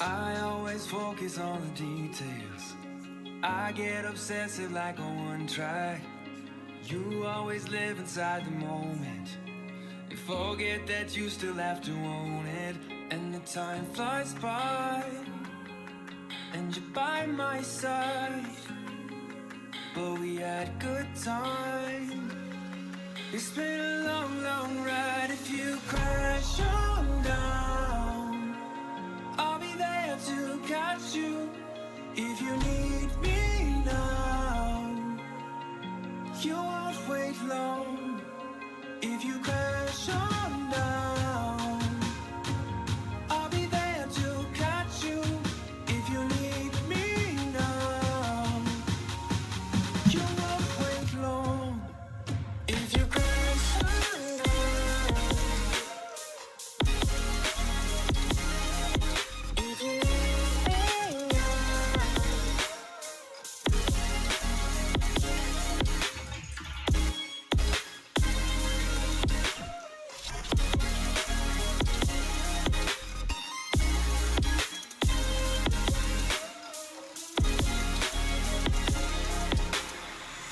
I always focus on the details. I get obsessive like on one track. You always live inside the moment. You forget that you still have to own it. And the time flies by, and you're by my side. But we had good time. It's been a long, long ride. If you crash on down, I'll be there to catch you. If you need me now, you won't wait long. If you crash on down, I'll be there to catch you. If you need me now, you won't wait long. If you crash on down, if you need me now.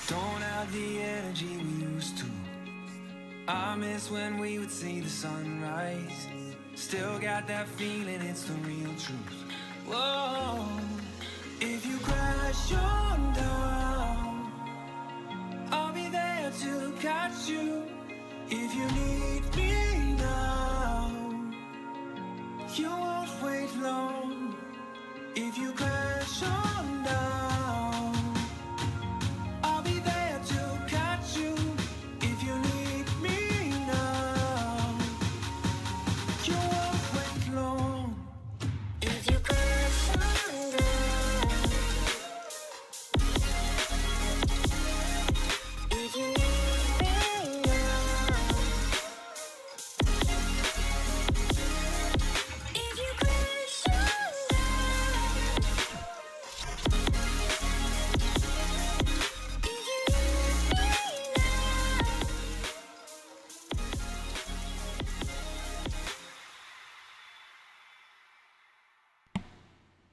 Don't have the energy we used to. I miss when we would see the sunrise. Still got that feeling, it's the real truth. Whoa, if you crash on down, I'll be there to catch you. If you need me now, you won't wait long. If you crash on down, I'll be there to catch you. If you need me now, you won't wait long. If you crash on down, if you need me now, if you crash on down, if you need me now.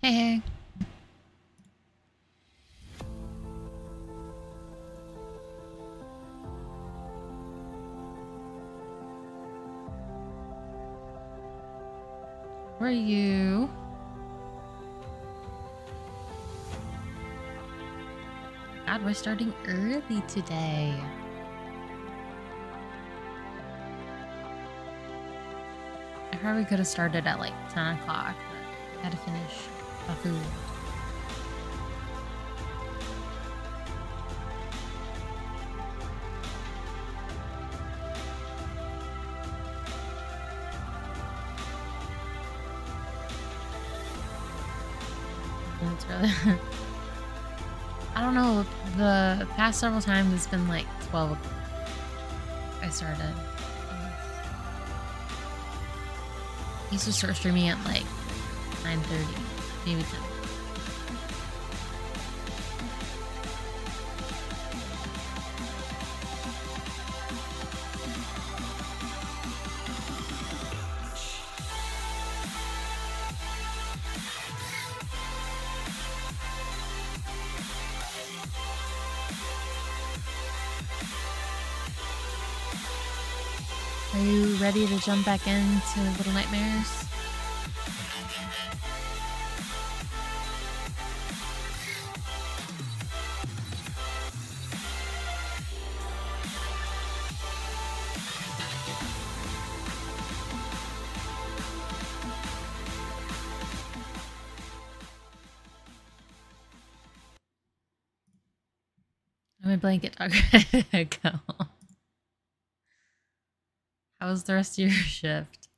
Hey, hey. Where are you? God, we're starting early today. I probably could have started at like 10 o'clock, but I had to finish my food. And it's really I don't know, the past several times it's been like 12 I started. I used to start streaming at like 9:30, maybe 10. Are you ready to jump back into Little Nightmares? I'm a blanket dog. Go. How was the rest of your shift?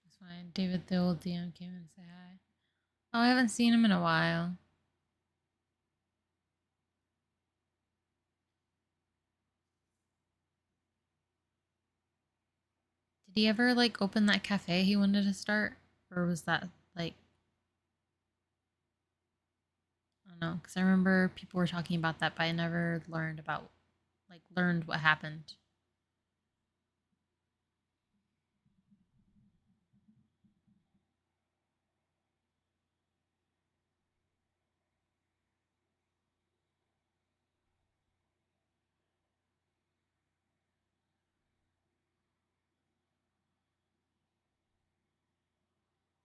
It's fine. David, the old DM, came in to say hi. Oh, I haven't seen him in a while. Did he ever like open that cafe he wanted to start? Or was that like, I don't know, because I remember people were talking about that, but I never learned what happened.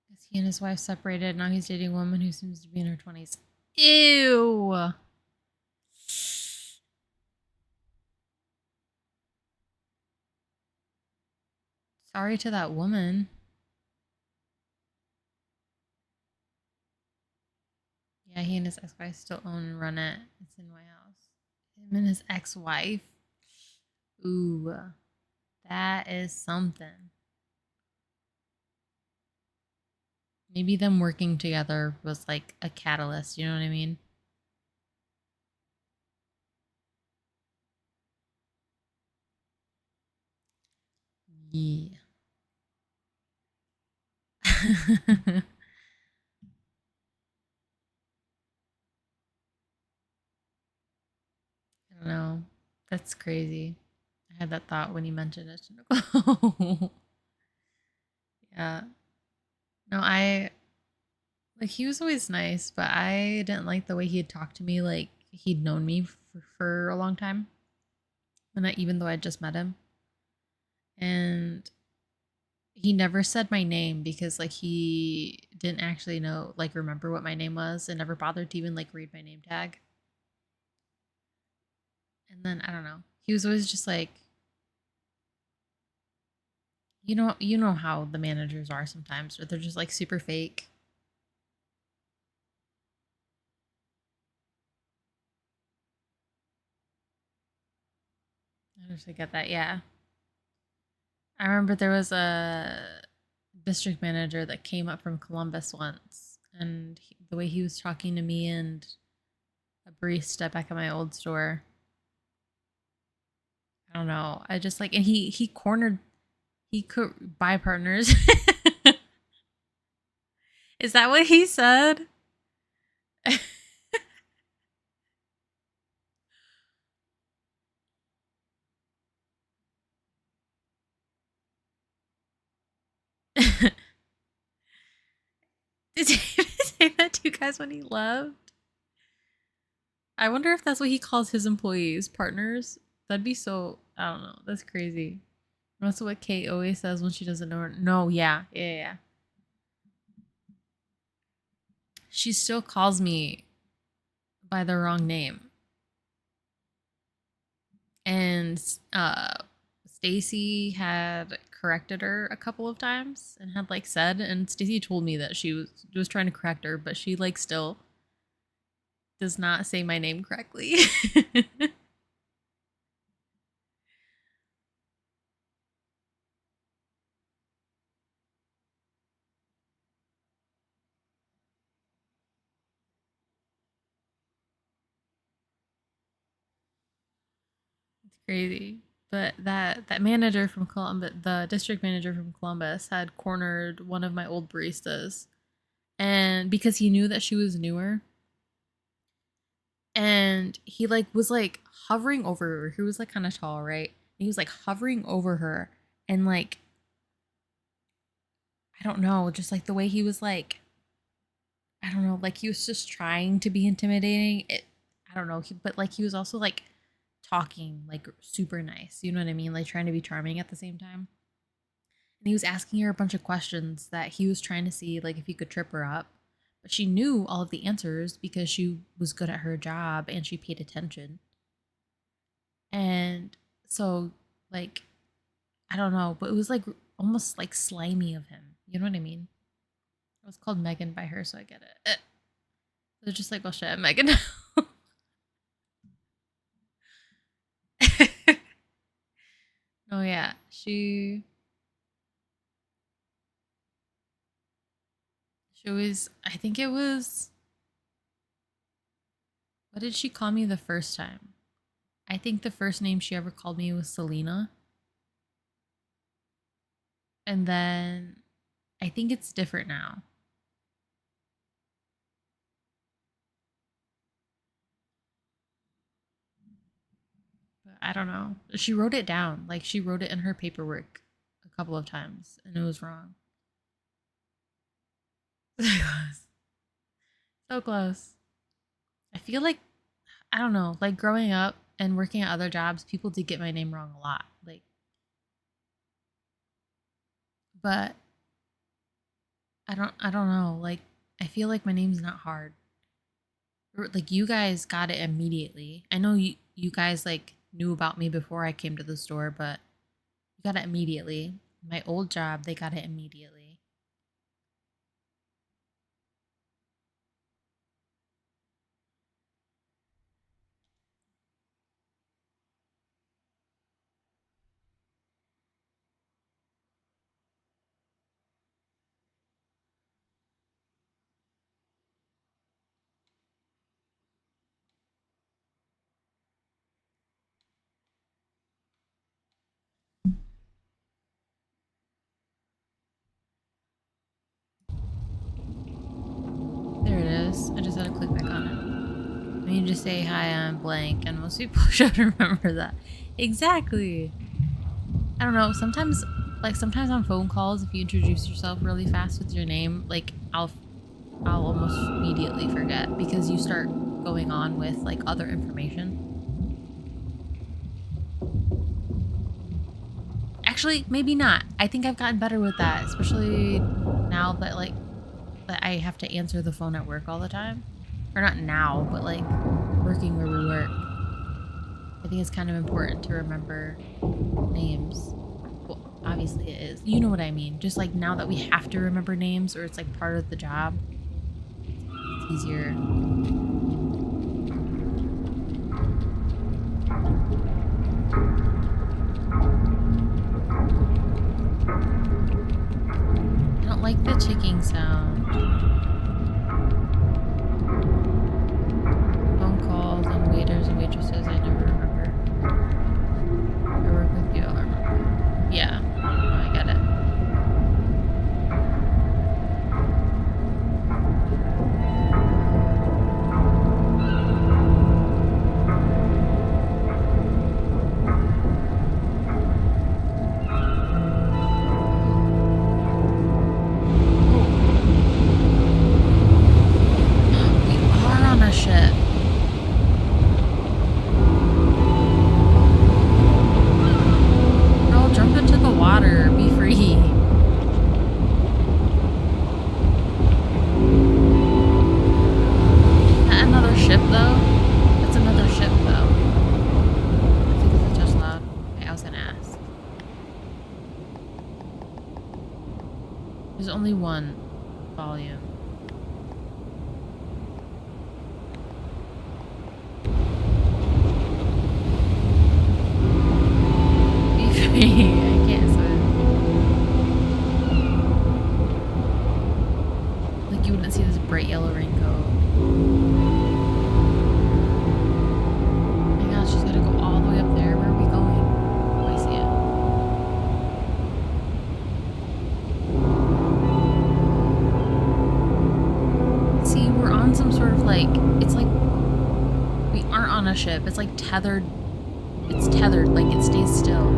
Because he and his wife separated. Now he's dating a woman who seems to be in her 20s. Ew. Sorry to that woman. Yeah, he and his ex wife still own and run it. It's in my house. Him and his ex wife. Ooh, that is something. Maybe them working together was like a catalyst, you know what I mean? Yeah. I don't know. That's crazy. I had that thought when you mentioned it to Nicole. Yeah. No, I like he was always nice, but I didn't like the way he had talked to me like he'd known me for a long time. Even though I just met him. And he never said my name because like he didn't actually know like remember what my name was and never bothered to even like read my name tag. And then I don't know. He was always just like, you know how the managers are sometimes, or they're just like super fake. I just get that. Yeah, I remember there was a district manager that came up from Columbus once, and the way he was talking to me and a barista back at my old store, I don't know. I just like, and he cornered, he could buy partners. Is that what he said? Did he say that to you guys when he left? I wonder if that's what he calls his employees, partners. That'd be so. I don't know. That's crazy. That's what Kate always says when she doesn't know her. No, yeah. She still calls me by the wrong name, and Stacy had corrected her a couple of times and had like said, and Stacy told me that she was trying to correct her, but she like still does not say my name correctly. It's crazy. But that manager from Columbus, the district manager from Columbus, had cornered one of my old baristas, and because he knew that she was newer, and he like was like hovering over her. He was like kind of tall, right? And he was like hovering over her, and like I don't know, just like the way he was like I don't know, like he was just trying to be intimidating. I don't know, but like he was also like talking like super nice. You know what I mean? Like trying to be charming at the same time. And he was asking her a bunch of questions that he was trying to see like if he could trip her up. But she knew all of the answers because she was good at her job and she paid attention. And so like I don't know, but it was like almost like slimy of him. You know what I mean? I was called Megan by her, so I get it. They're just like, well, shit, Megan. Oh yeah, she She always, I think it was, what did she call me the first time? I think the first name she ever called me was Selena. And then I think it's different now. But I don't know. She wrote it down. Like she wrote it in her paperwork a couple of times and it was wrong. So close. I feel like, I don't know, like growing up and working at other jobs, people did get my name wrong a lot. Like, but I don't know. Like, I feel like my name's not hard. Like you guys got it immediately. I know you guys like knew about me before I came to the store, but you got it immediately. My old job, they got it immediately. There it is. I just had to click back on it. I mean, just say hi, I'm blank, and most people should remember that. Exactly. I don't know. Sometimes on phone calls, if you introduce yourself really fast with your name, like I'll almost immediately forget because you start going on with like other information. Actually, maybe not. I think I've gotten better with that, especially now that like that I have to answer the phone at work all the time. Or not now, but like working where we work. I think it's kind of important to remember names. Well, obviously it is. You know what I mean. Just like now that we have to remember names or it's like part of the job, it's easier. I don't like the ticking sound. Phone calls and waiters and waitresses, I never remember. I work with you, I'll remember. Yeah, no, I get it. Shit. Girl, jump into the water. Be free. Is that another ship, though? That's another ship, though. I think it's just loud. Okay, I was gonna ask. There's only one volume. I can't swim. Like you wouldn't see this bright yellow raincoat. Oh my gosh, she's gotta go all the way up there. Where are we going? Oh, I see it. See, we're on some sort of like, it's like, we aren't on a ship. It's like tethered. It's tethered, like it stays still.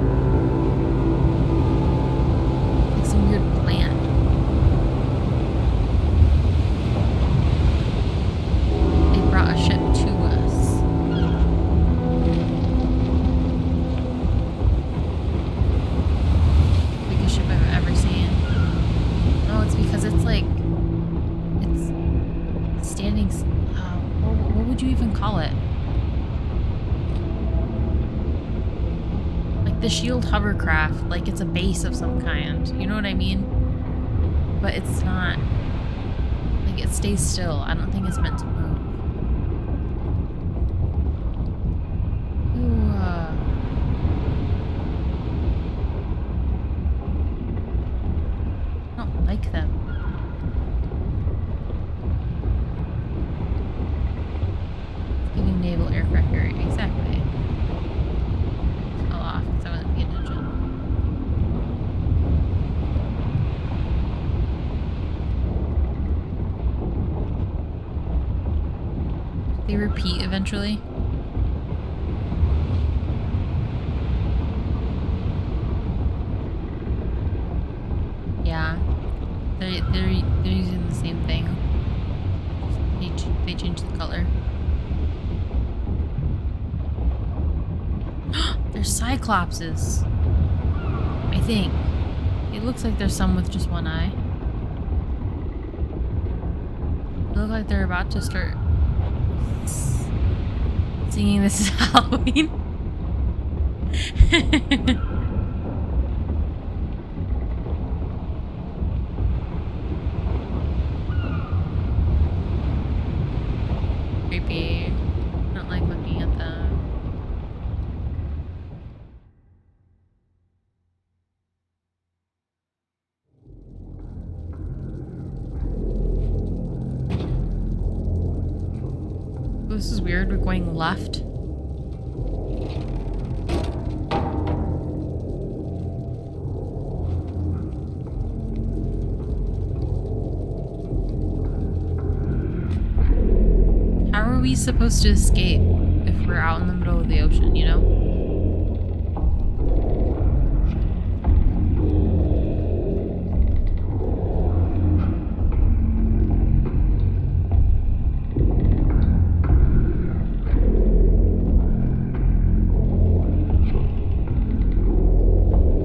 Weird plan. They brought a ship to us. Biggest ship I've ever seen. No, it's because it's like it's standing. What would you even call it? The shield hovercraft, like it's a base of some kind. You know what I mean? But it's not. Like it stays still. I don't think it's meant to move. Ooh, I don't like them. record. Exactly. Fell off because I wasn't paying attention. They repeat eventually. Yeah, they're using the same thing. They change the color. There's cyclopses. I think it looks like there's some with just one eye. They look like they're about to start singing "This is Halloween." Creepy. I don't like looking at them. This is weird. We're going left. How are we supposed to escape if we're out in the middle of the ocean, you know?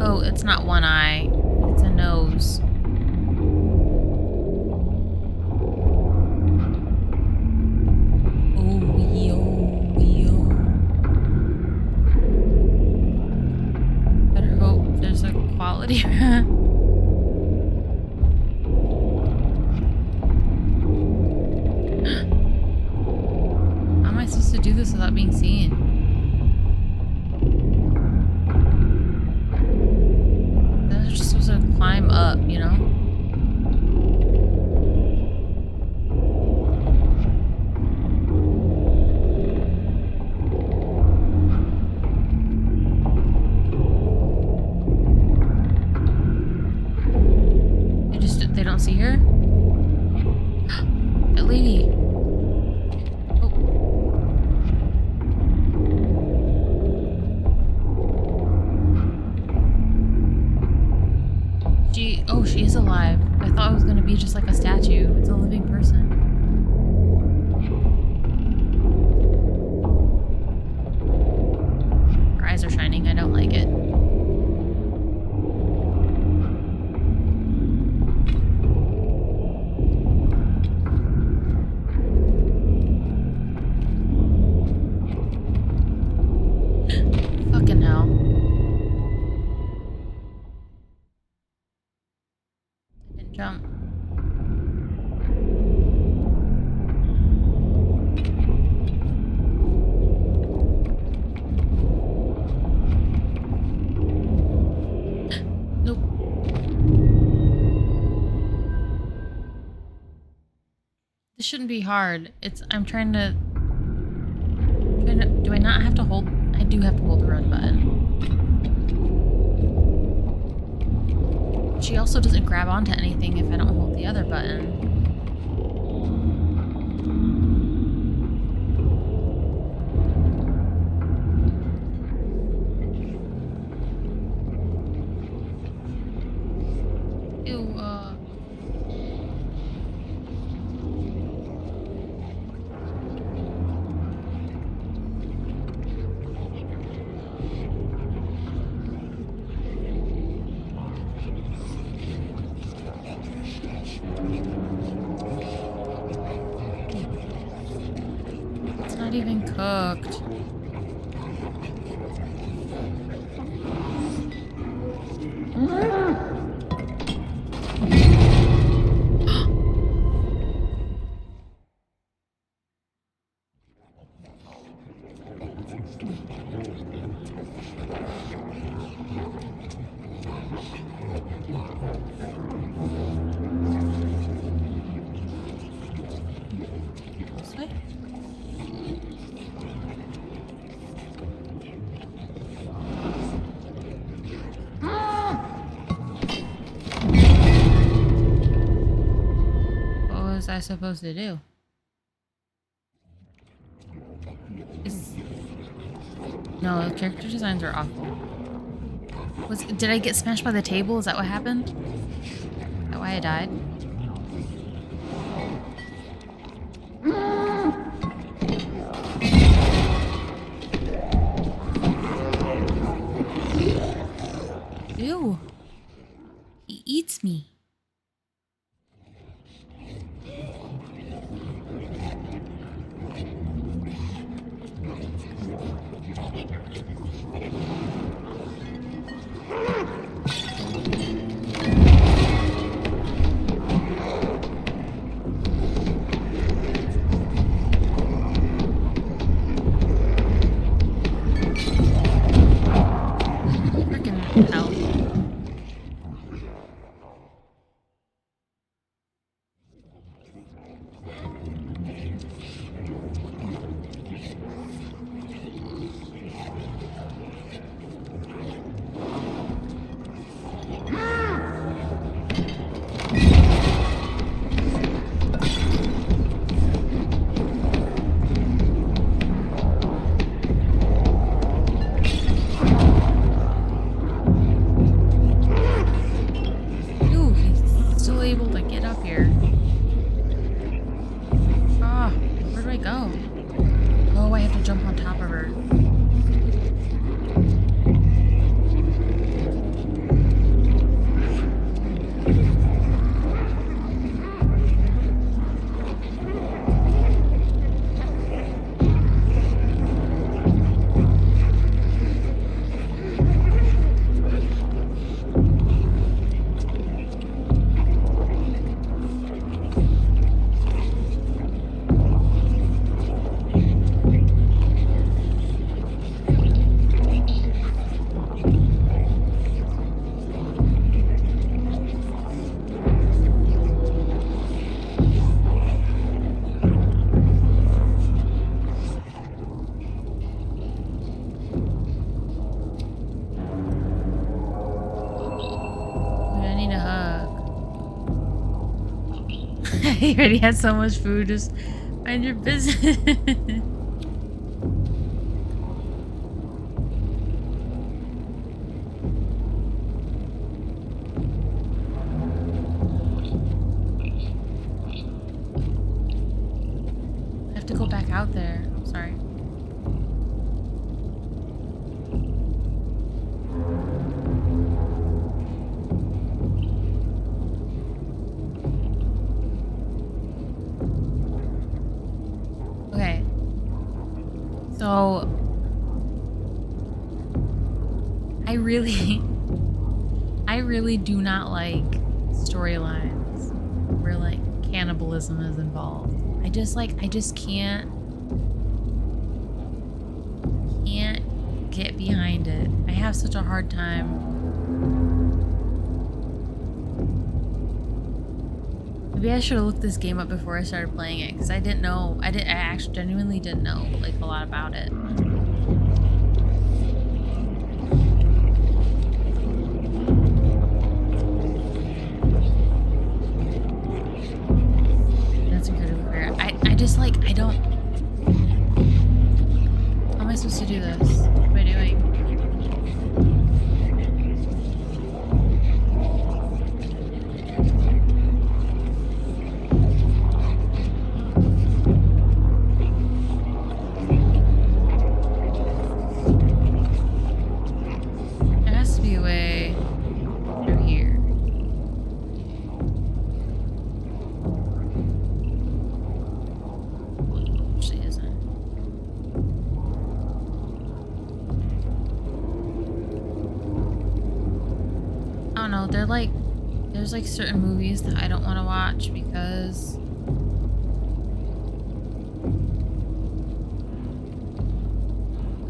Oh, it's not one eye. It's a nose. Better hope there's a quality. How am I supposed to do this without being seen? They're just supposed to climb up, you know? They don't see her? That lady. Oh. She is alive. I thought it was gonna be just like a statue. It's a living person. Her eyes are shining. I don't like it. Fucking hell. I didn't jump. Nope. This shouldn't be hard. I'm trying to do I not have to hold? I do have to hold the run button. She also doesn't grab onto anything if I don't hold the other button. Ew, it's not even cooked. This way? I supposed to do? No, the character designs are awful. Did I get smashed by the table? Is that what happened? Is that why I died? Ew. He eats me. Freaking hell. He already had so much food, just mind your business. I have to go back out there. I'm sorry. So, I really do not like storylines where like cannibalism is involved. I just can't get behind it. I have such a hard time. Maybe I should have looked this game up before I started playing it, because I didn't know. I actually genuinely didn't know like a lot about it. That's incredibly fair. I just like, I don't. How am I supposed to do this? What am I doing? There's like certain movies that I don't want to watch because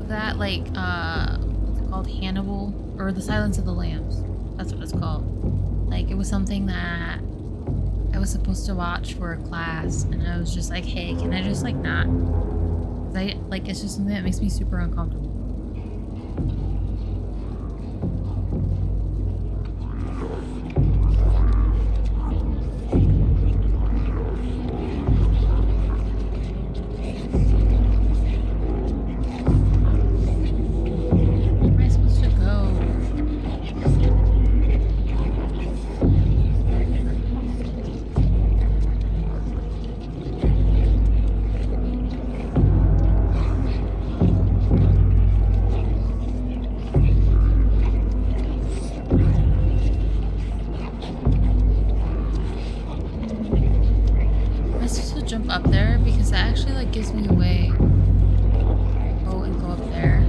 of that, like what's it called, Hannibal, or The Silence of the Lambs. That's what it's called. Like, it was something that I was supposed to watch for a class, and I was just like, hey, can I just like not? 'Cause I like, it's just something that makes me super uncomfortable. jump up there because that actually like gives me away. Oh, and go up there.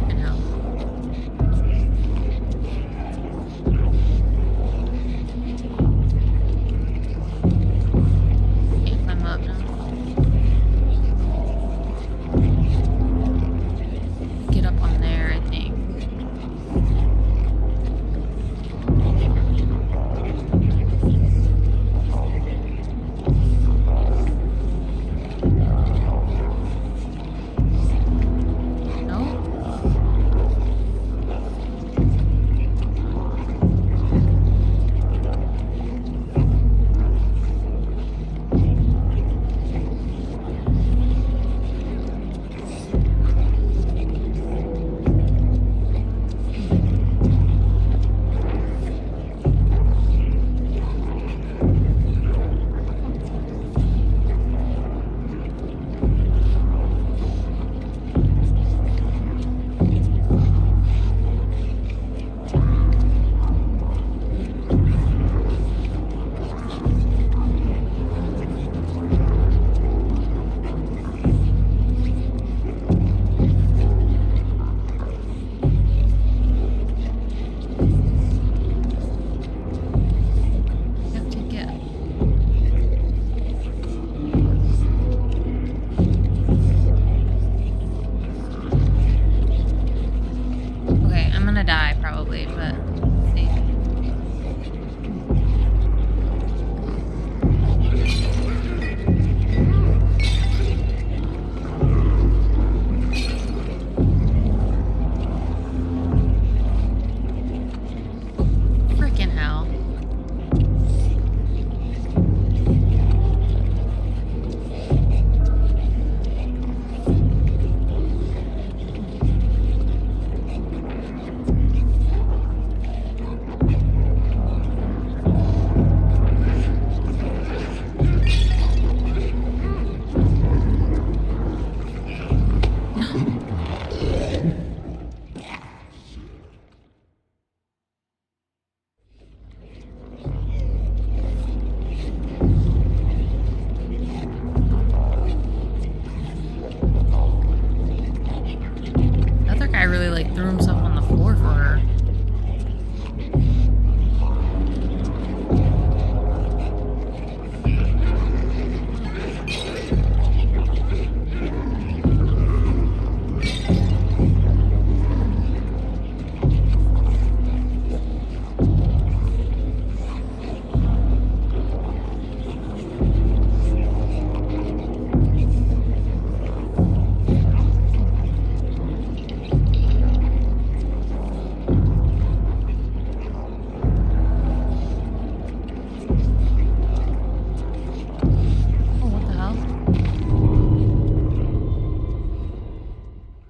And hell. Can't climb up now. Get up on there, I think.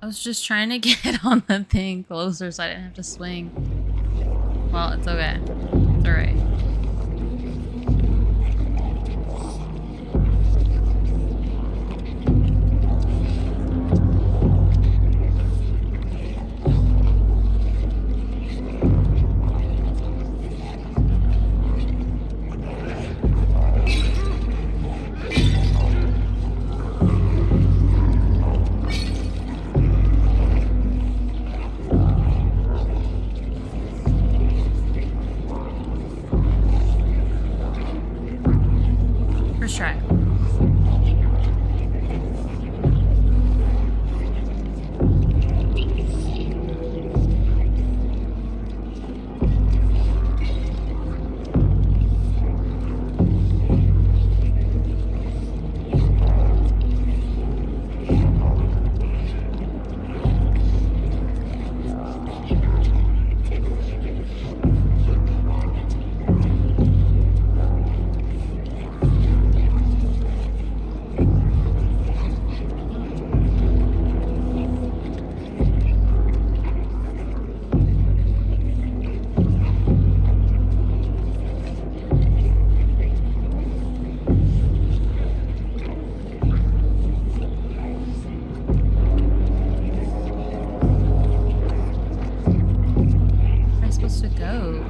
was just trying to get on the thing closer so I didn't have to swing. Well, it's okay. It's alright. First try. To go.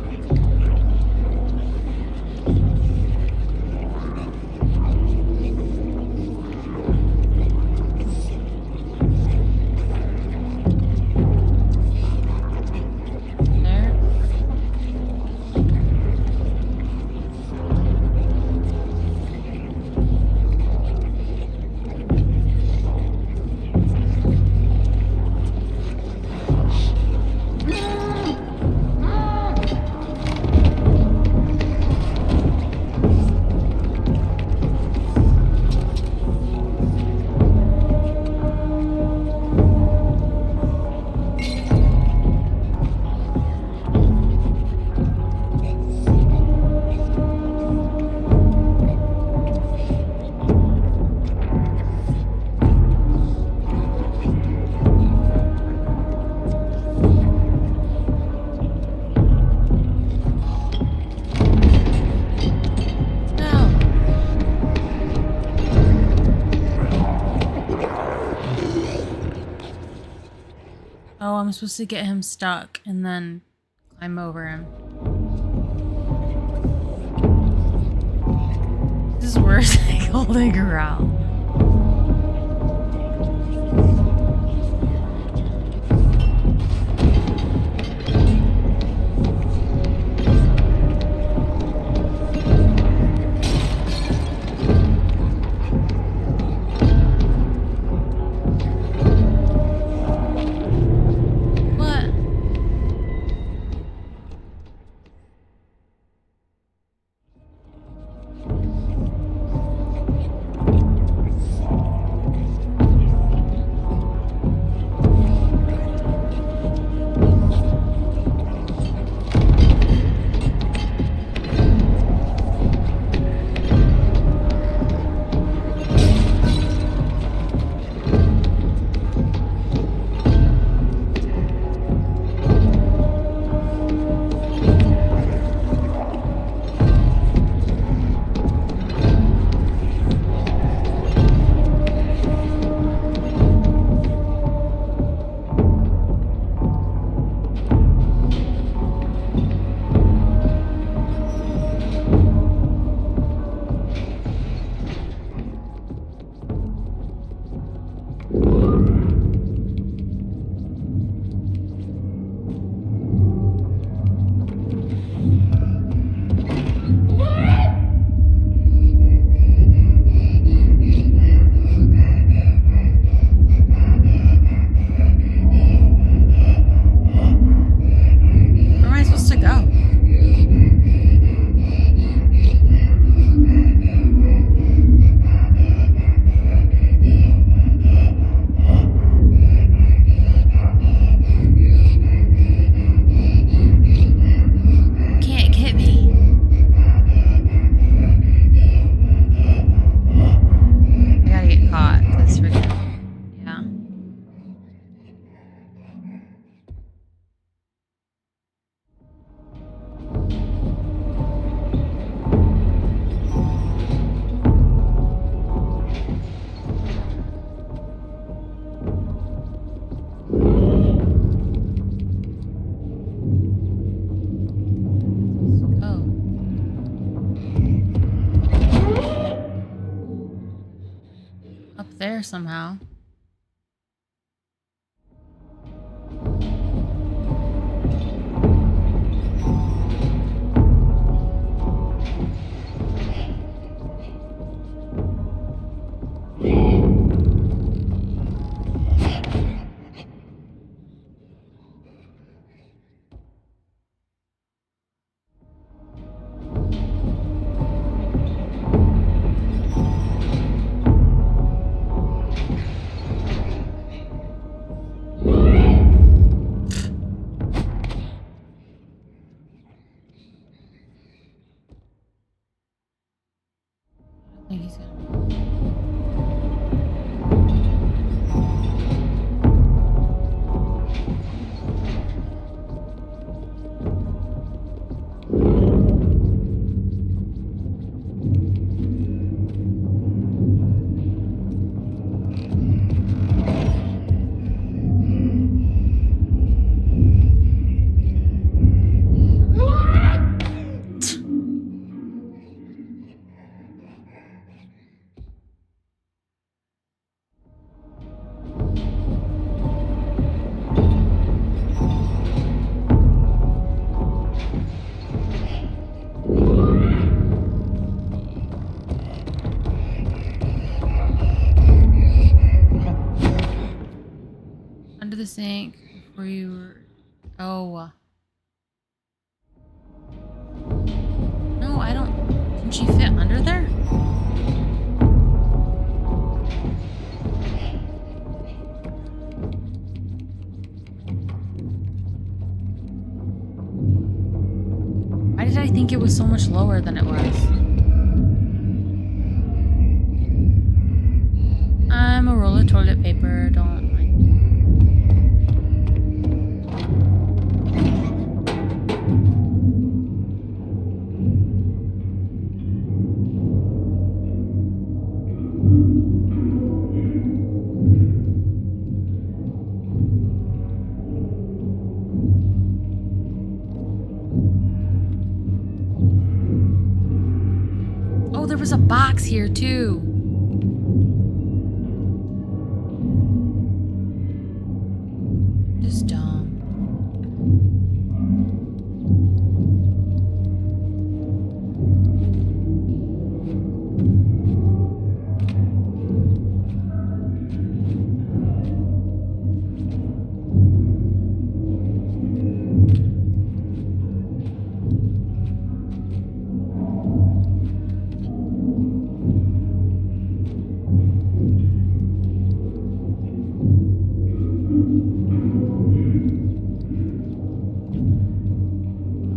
I'm supposed to get him stuck and then climb over him. This is worse than Golden Corral. There somehow. The sink before you were... Oh. No, I don't... Can she fit under there? Why did I think it was so much lower than it was? I'm a roll of toilet paper, don't mind me. was a box here too. Just dumb.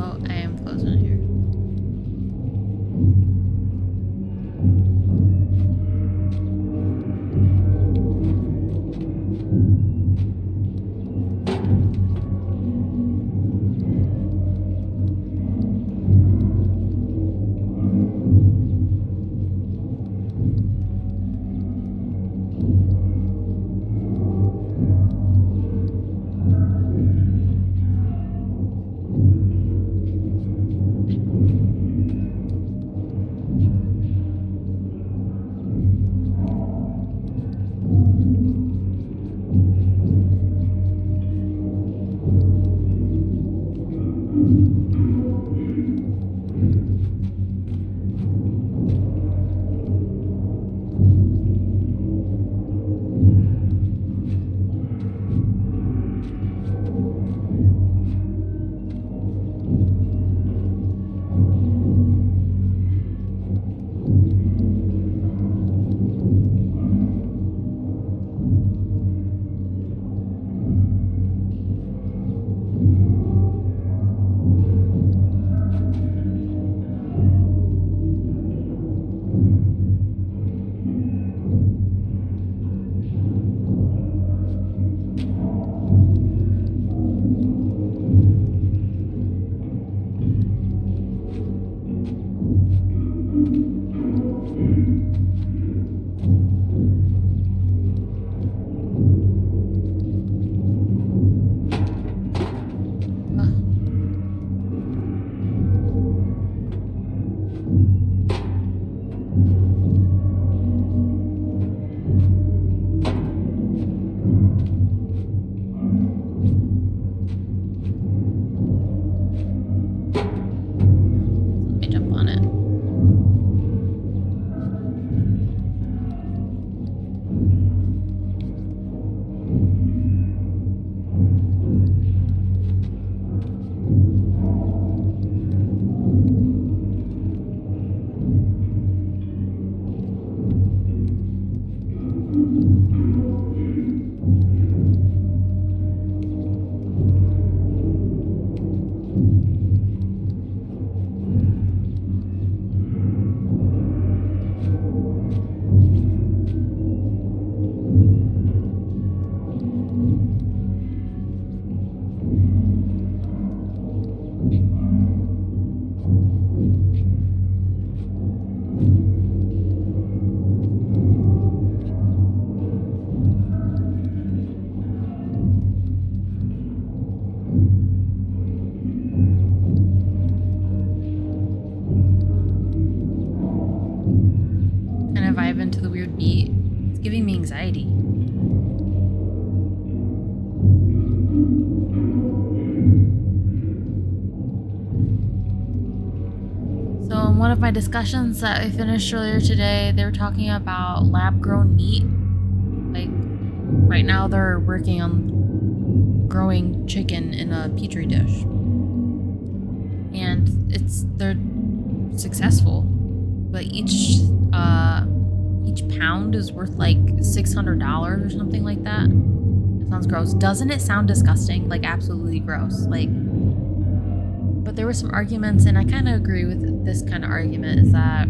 Oh, I am closing here. Let me jump on it. Kind of vibe into the weird beat. It's giving me anxiety. So in one of my discussions that I finished earlier today, they were talking about lab-grown meat. Like, right now they're working on growing chicken in a petri dish. And they're successful. But each pound is worth like $600 or something like that. It sounds gross. Doesn't it sound disgusting? Like, absolutely gross. Like, but there were some arguments, and I kind of agree with this kind of argument, is that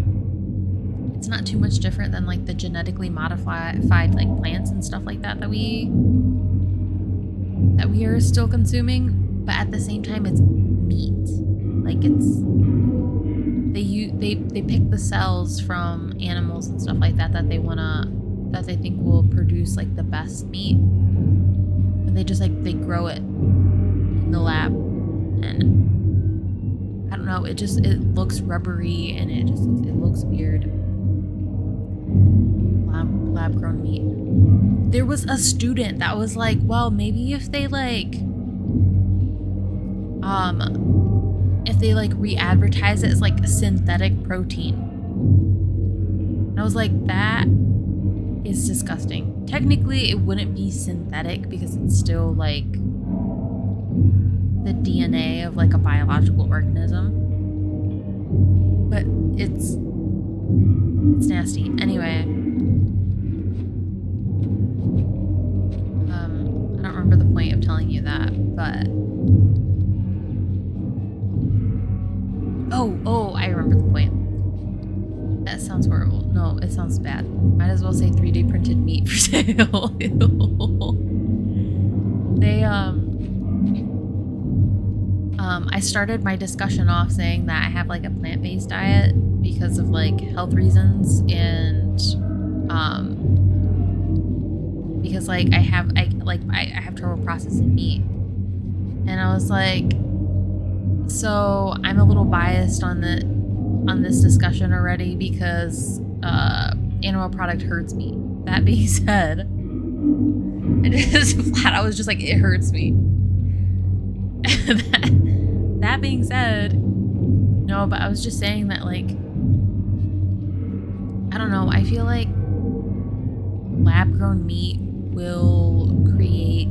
it's not too much different than like the genetically modified like plants and stuff like that we are still consuming, but at the same time it's meat. Like, it's they pick the cells from animals and stuff like that that they think will produce like the best meat, and they just like they grow it in the lab, and I don't know, it looks rubbery and it looks weird. lab grown meat. There was a student that was like, well, maybe if they re-advertise it as like synthetic protein. And I was like, that is disgusting. Technically, it wouldn't be synthetic because it's still like the DNA of like a biological organism. But it's nasty. Anyway, I don't remember the point of telling you that, but oh, I remember the point. That sounds horrible. No, it sounds bad. Might as well say 3D printed meat for sale. They I started my discussion off saying that I have like a plant-based diet because of like health reasons and because like I have trouble processing meat. And I was like, so I'm a little biased on this discussion already because animal product hurts me. That being said, I was just like, it hurts me. That being said, no, but I was just saying that, like, I don't know, I feel like lab-grown meat will create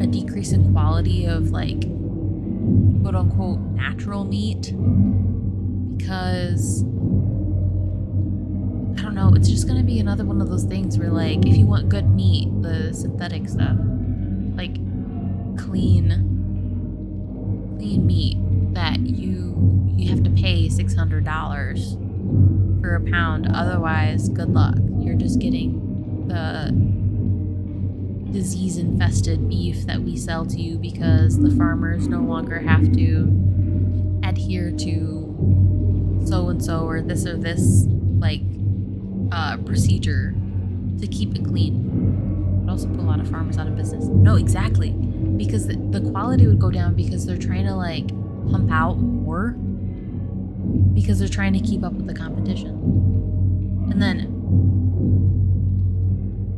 a decrease in quality of, like, quote-unquote natural meat because, I don't know, it's just gonna be another one of those things where, like, if you want good meat, the synthetic stuff, like, clean meat that you have to pay $600 for a pound. Otherwise, good luck. You're just getting the disease-infested beef that we sell to you because the farmers no longer have to adhere to so-and-so or this like procedure to keep it clean. It also put a lot of farmers out of business. No, exactly. Because the quality would go down because they're trying to like pump out more because they're trying to keep up with the competition. And then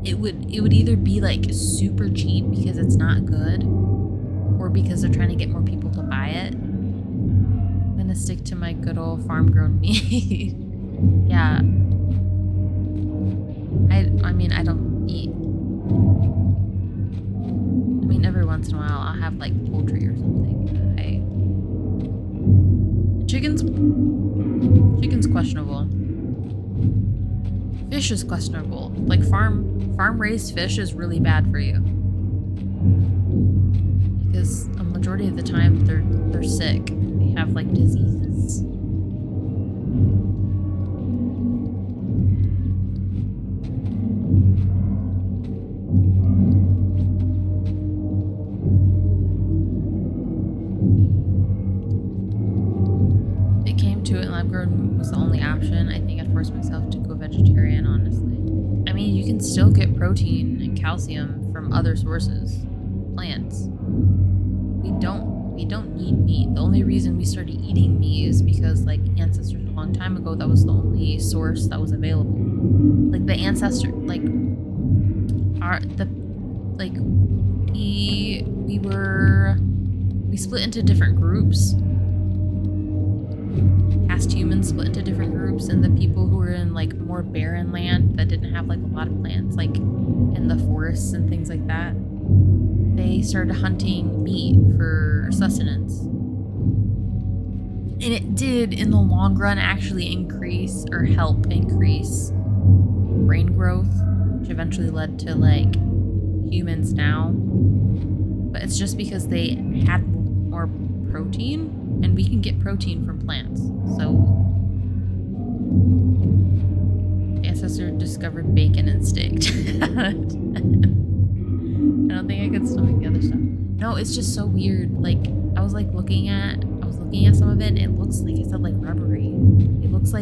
it would either be like super cheap because it's not good or because they're trying to get more people to buy it. I'm gonna stick to my good old farm grown meat. Yeah. I mean, I don't eat. I mean, every once in a while I'll have like poultry or something. Chicken's questionable. Fish is questionable. Like farm raised fish is really bad for you because a majority of the time they're sick. They have like diseases. Lab-grown was the only option. I think I'd force myself to go vegetarian, honestly. I mean, you can still get protein and calcium from other sources, plants. We don't need meat. The only reason we started eating meat is because, like, ancestors a long time ago, that was the only source that was available. Like the ancestor, like we split into different groups. Past humans split into different groups, and the people who were in like more barren land that didn't have like a lot of plants, like in the forests and things like that, they started hunting meat for sustenance. And it did, in the long run, actually increase or help increase brain growth, which eventually led to like humans now. But it's just because they had more protein. And we can get protein from plants. So, ancestor discovered bacon and steak. I don't think I could stomach the other stuff. No, it's just so weird. Like, I was looking at some of it, and it looks, like I said, like rubbery. It looks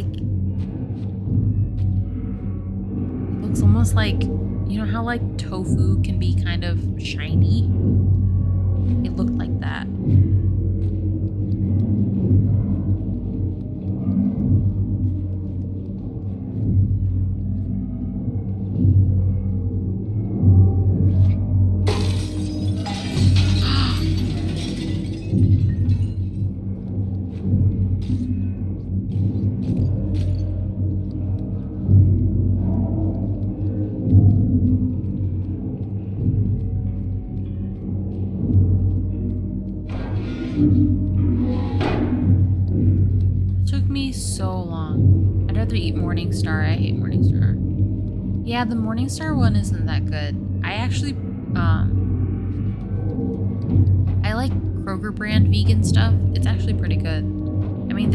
almost like, you know how like tofu can be kind of shiny? It looked like that. It took me so long. I'd rather eat Morningstar. I hate Morningstar. Yeah, the Morningstar one isn't that good. I actually, I like Kroger brand vegan stuff. It's actually pretty good. I mean,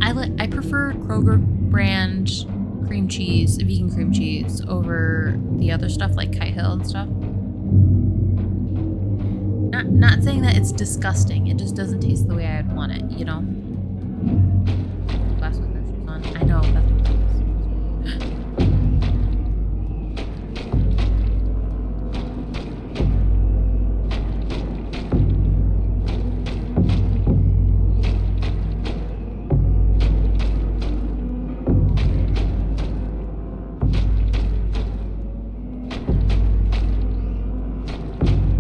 I prefer Kroger brand cream cheese, vegan cream cheese, over the other stuff like Kite Hill and stuff. Not saying that it's disgusting. It just doesn't taste the way I'd want it, you know? Glass with no shoes on. I know, that's what it is.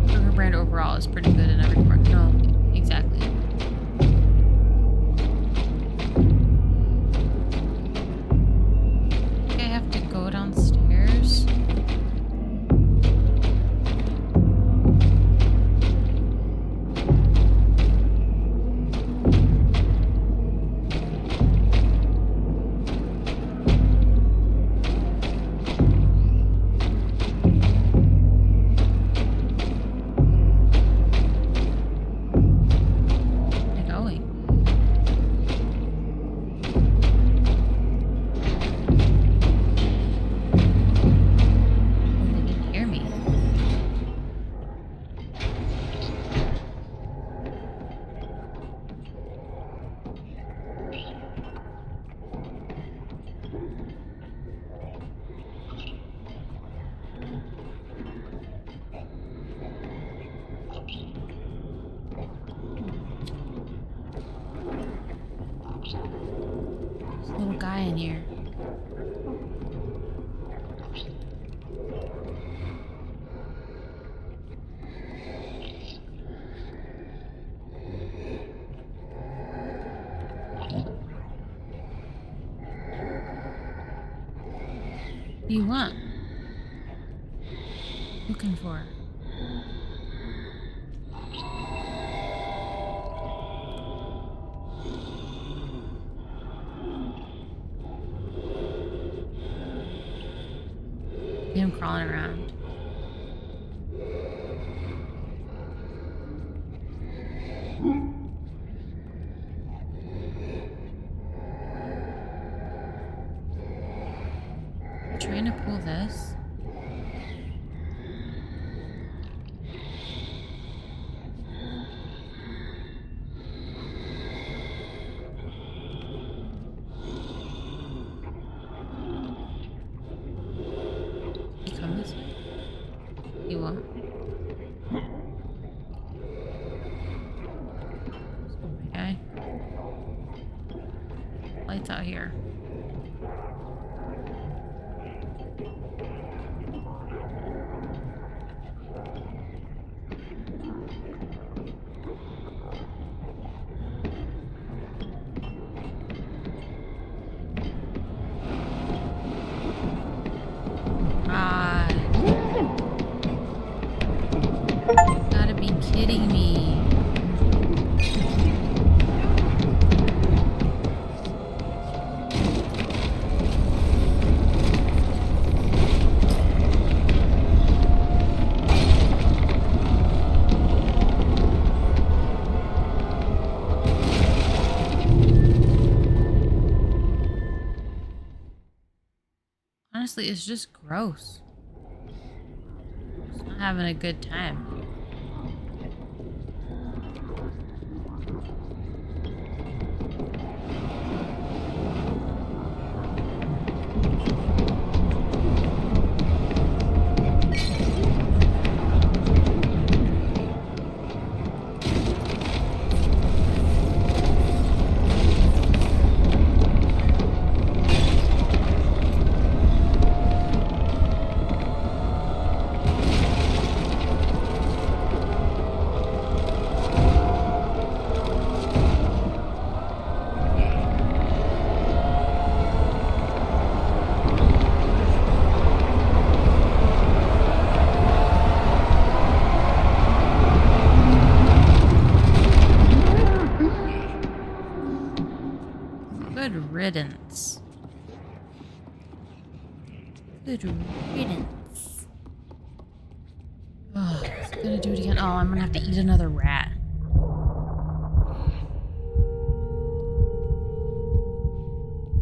Kroger brand overall is pretty good in every part. No, exactly. I think I have to go downstairs. Where am I going? Oh, they didn't hear me. There's a little guy in here. What do you want? Looking for? See him crawling around. Trying to pull this. You come this way? You won't. Okay. Lights out here. Gotta be kidding me. Honestly, it's just gross. Just not having a good time. Good riddance. Good riddance. Oh, is it gonna do it again? Oh, I'm gonna have to eat another rat.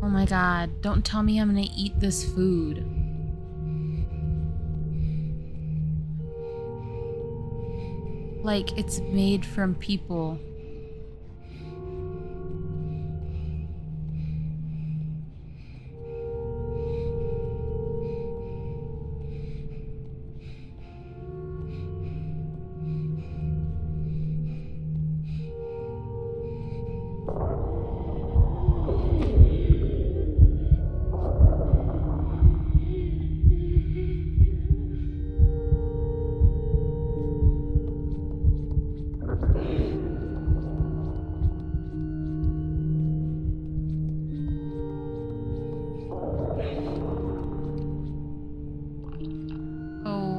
Oh my god, don't tell me I'm gonna eat this food. Like, it's made from people. Oh.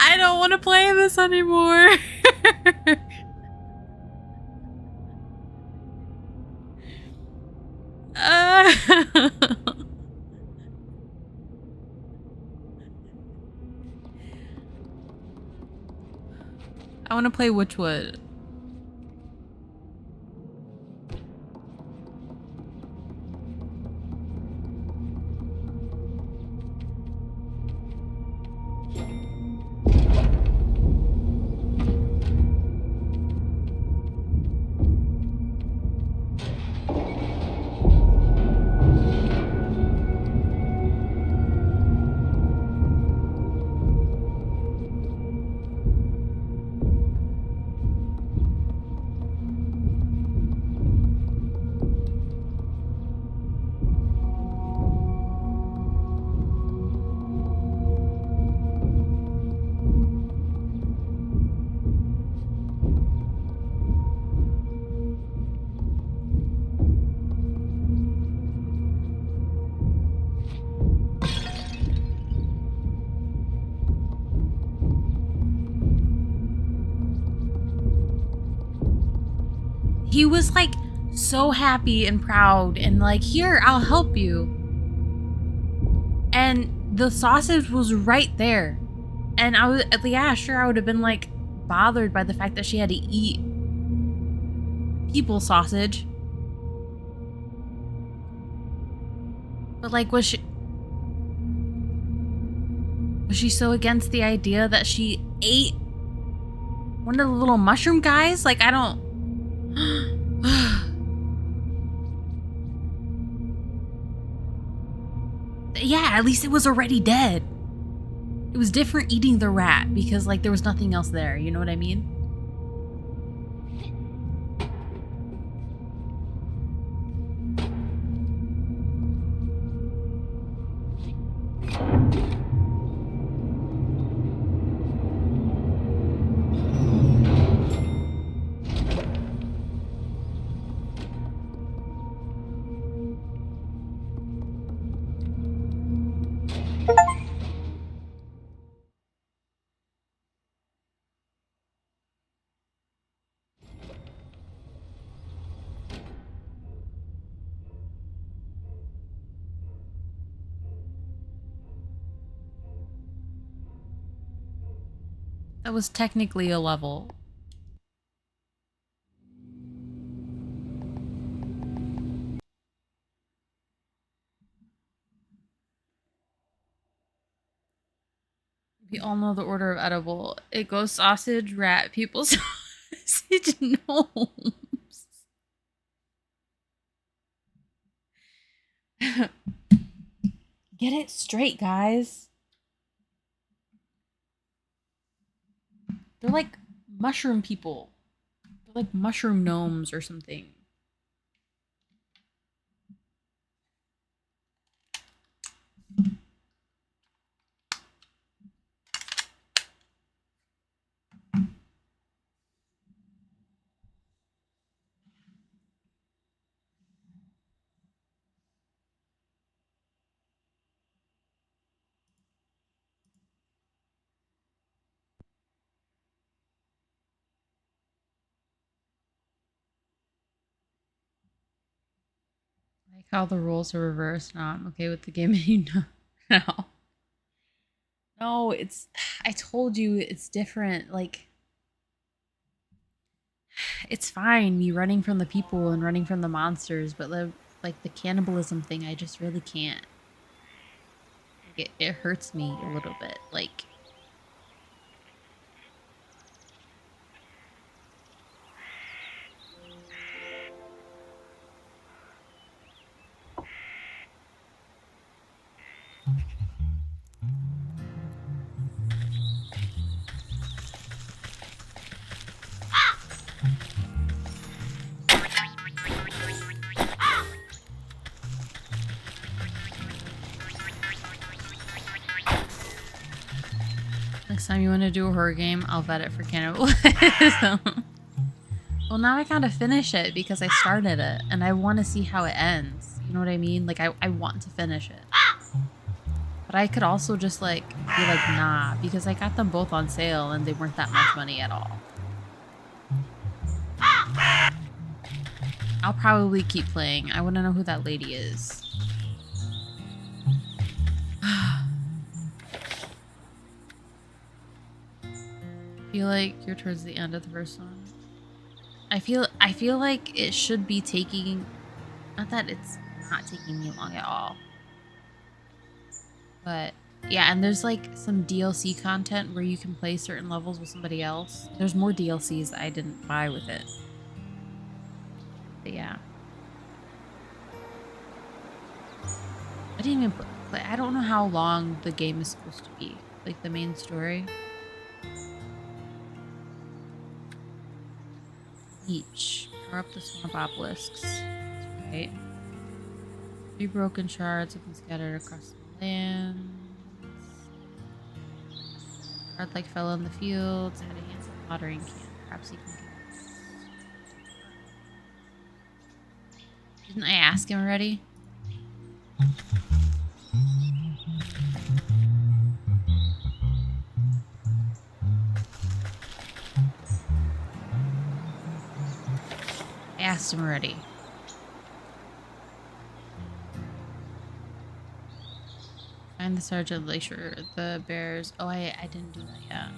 I don't want to play this anymore. I want to play Wytchwood. He was like so happy and proud and like, here, I'll help you. And the sausage was right there. And I was, yeah, sure, I would have been like bothered by the fact that she had to eat people sausage. But like, was she so against the idea that she ate one of the little mushroom guys? Like, I don't. Yeah, at least it was already dead. It was different eating the rat because like there was nothing else there, you know what I mean? That was technically a level. We all know the order of edible. It goes sausage, rat, people, sausage, gnomes. Get it straight, guys. They're like mushroom people. They're like mushroom gnomes or something. I like how the rules are reversed. Now I'm okay with the game. No. No, it's. I told you it's different. Like, it's fine me running from the people and running from the monsters, but like the cannibalism thing, I just really can't. Like, it hurts me a little bit. Like, next time you want to do a horror game, I'll vet it for cannibalism. Well, now I gotta finish it because I started it and I want to see how it ends. You know what I mean? Like, I want to finish it. But I could also just like be like, nah, because I got them both on sale and they weren't that much money at all. I'll probably keep playing. I want to know who that lady is. I feel like you're towards the end of the first one. I feel like it should be taking, not that it's not taking me long at all. But yeah, and there's like some DLC content where you can play certain levels with somebody else. There's more DLCs that I didn't buy with it. But yeah. I didn't even play. I don't know how long the game is supposed to be. Like the main story. Each. Power up the swamp obelisks. That's right. 3 broken shards have been scattered across the lands. Shard like fell in the fields. Had a handsome watering can. Perhaps he can give us. Didn't I ask him already? I asked him already. Find the sergeant, like sure the bears. Oh, I didn't do that yet.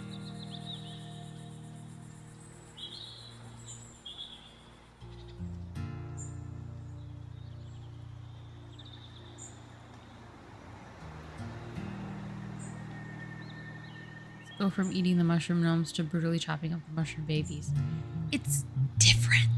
Let's go from eating the mushroom gnomes to brutally chopping up the mushroom babies. It's different.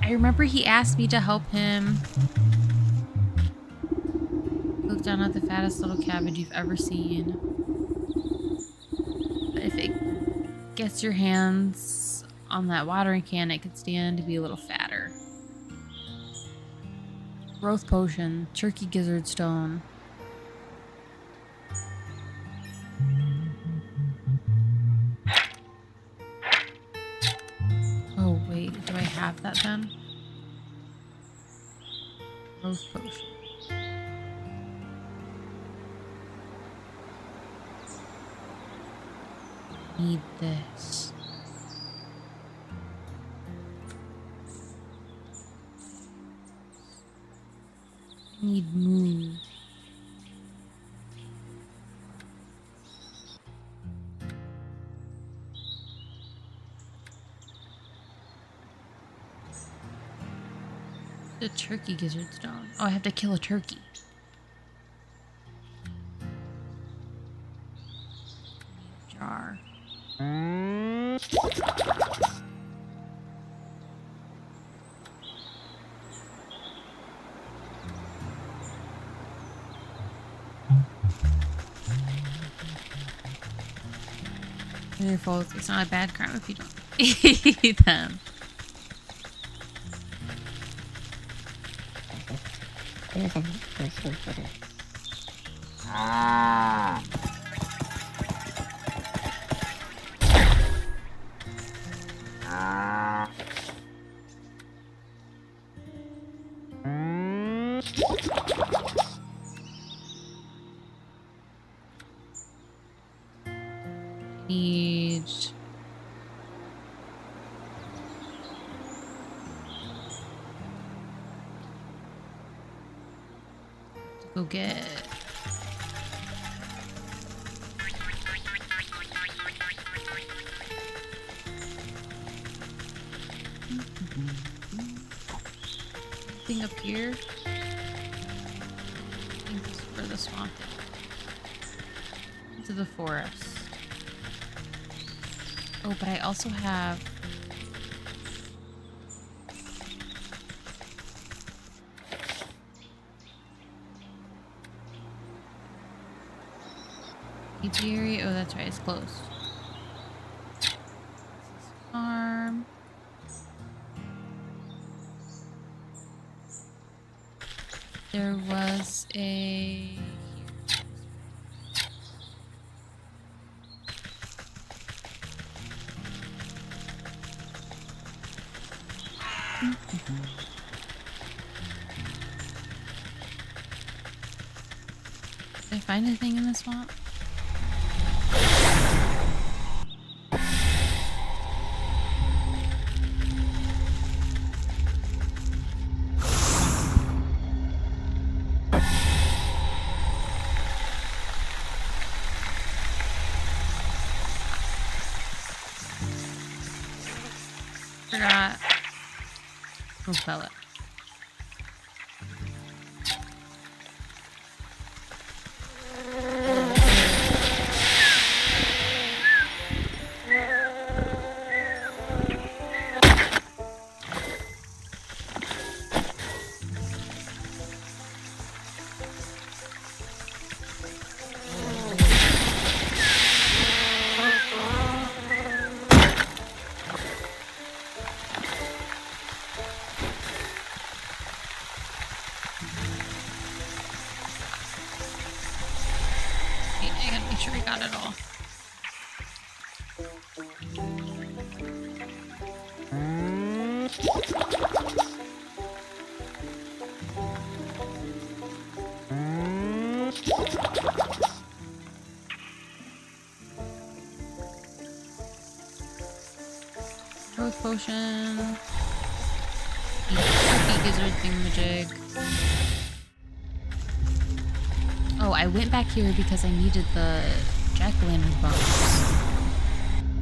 I remember he asked me to help him look down at the fattest little cabbage you've ever seen. But if it gets your hands on that watering can, it could stand to be a little fatter. Growth potion, turkey gizzard stone. Oh wait, do I have that then? Growth potion. Need this. need move. The turkey gizzard stone. Oh, I have to kill a turkey. Jar. It's not a bad crime if you don't eat them. Need to go get thing up here. I think this is where the swamp is. Into the forest. Oh, but I also have apiary. Oh, that's right, it's closed. This is farm. There was a Did I find anything in the swamp? Forgot. Oh, pellet. Sure we got it all. Growth potion. Cookie gizzard thingamajig. Oh, I went back here because I needed the jack-o'-lantern bones.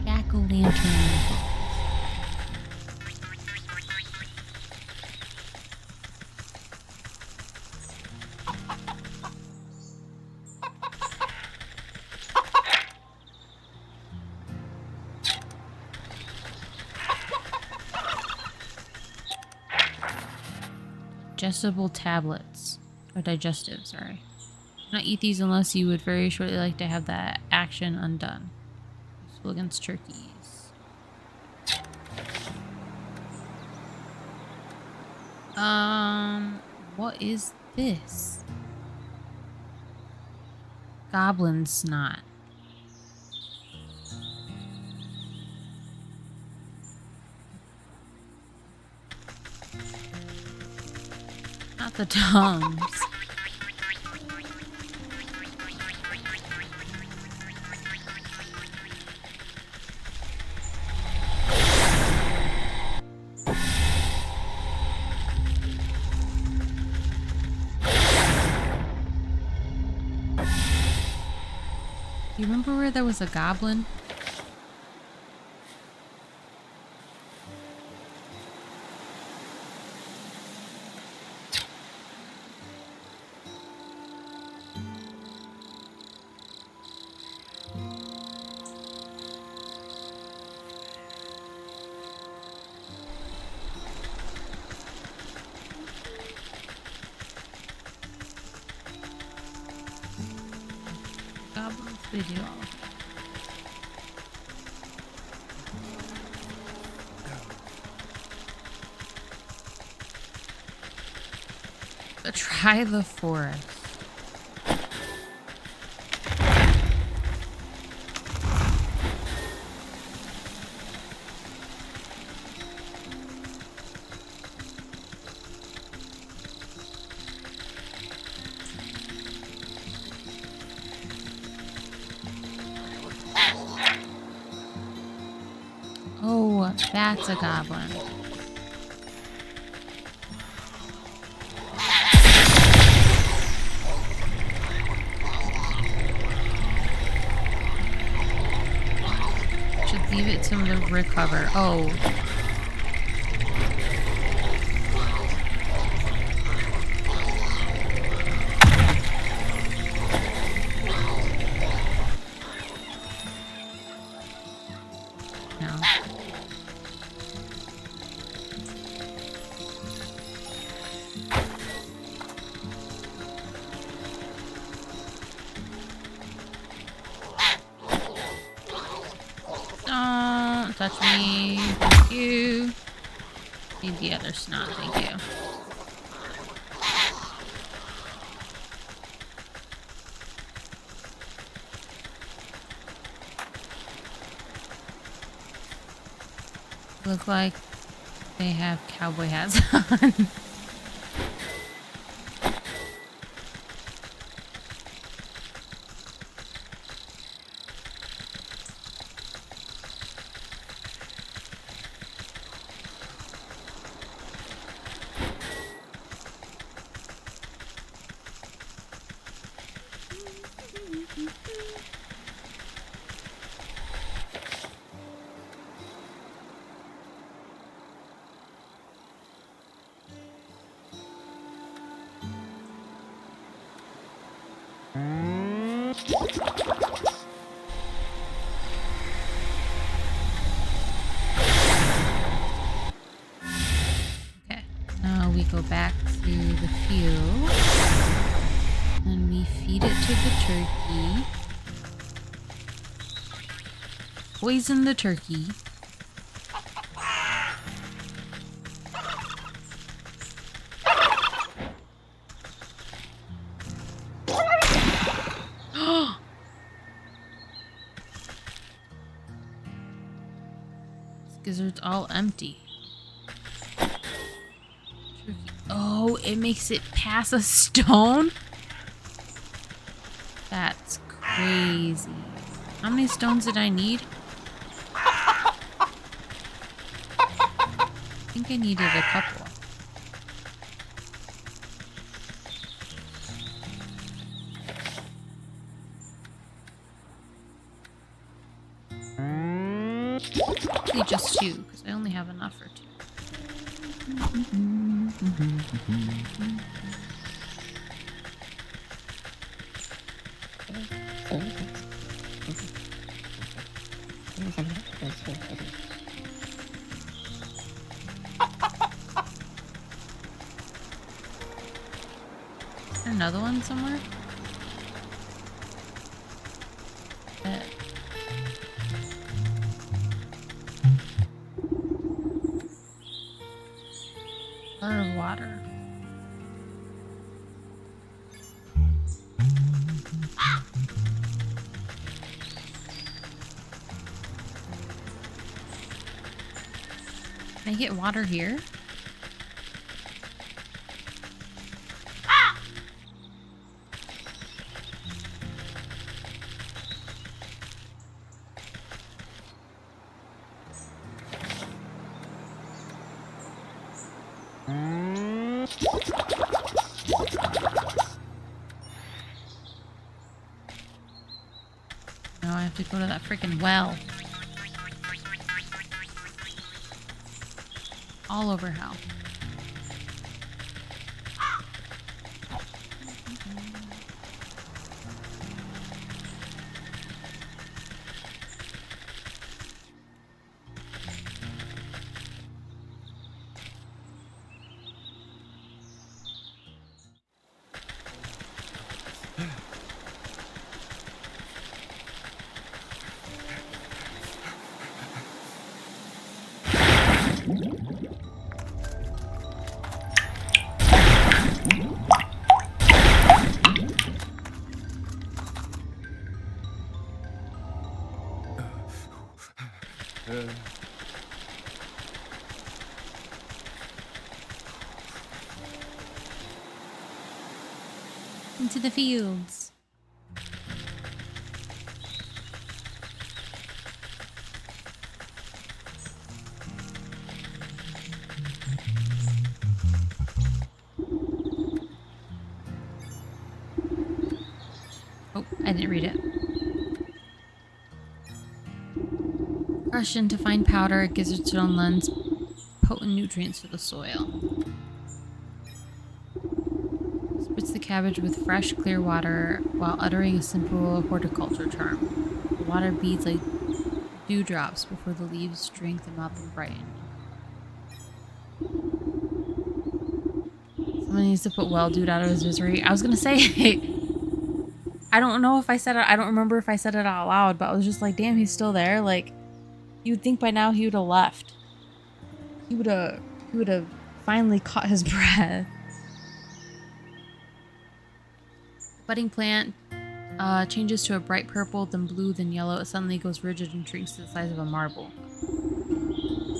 Jack-o'-lantern bones. Digestible tablets. Or digestive, sorry. Not eat these unless you would very shortly like to have that action undone. Useful against turkeys. What is this? Goblin snot. Not the tongues. you remember where there was a goblin? Goblins, they do all of that. But try the forest. Oh, that's a goblin. Should leave it to him to recover. Oh. Don't touch me. Thank you. Need the other snot. Thank you. Look like they have cowboy hats on. Okay, now we go back to the field and we feed it to the turkey. Poison the turkey. Gizzard's all empty. Turkey. Oh, it makes it pass a stone? That's crazy. How many stones did I need? I think I needed a couple. Actually just two, because I only have enough for two. Is there another one somewhere? Or water. Can I get water here? Now I have to go to that freaking well. All over hell. Into the fields. Oh, I didn't read it. Crushed into fine powder, it gives its own lens potent nutrients for the soil. Spritz the cabbage with fresh, clear water while uttering a simple horticulture charm. The water beads like dewdrops before the leaves drink them up and brighten. Someone needs to put well dude out of his misery. I was gonna say, I don't know if I said it, I don't remember if I said it out loud, but I was just like, damn, he's still there. Like, you would think by now he would have left. He would have finally caught his breath. Budding plant changes to a bright purple, then blue, then yellow. It suddenly goes rigid and shrinks to the size of a marble.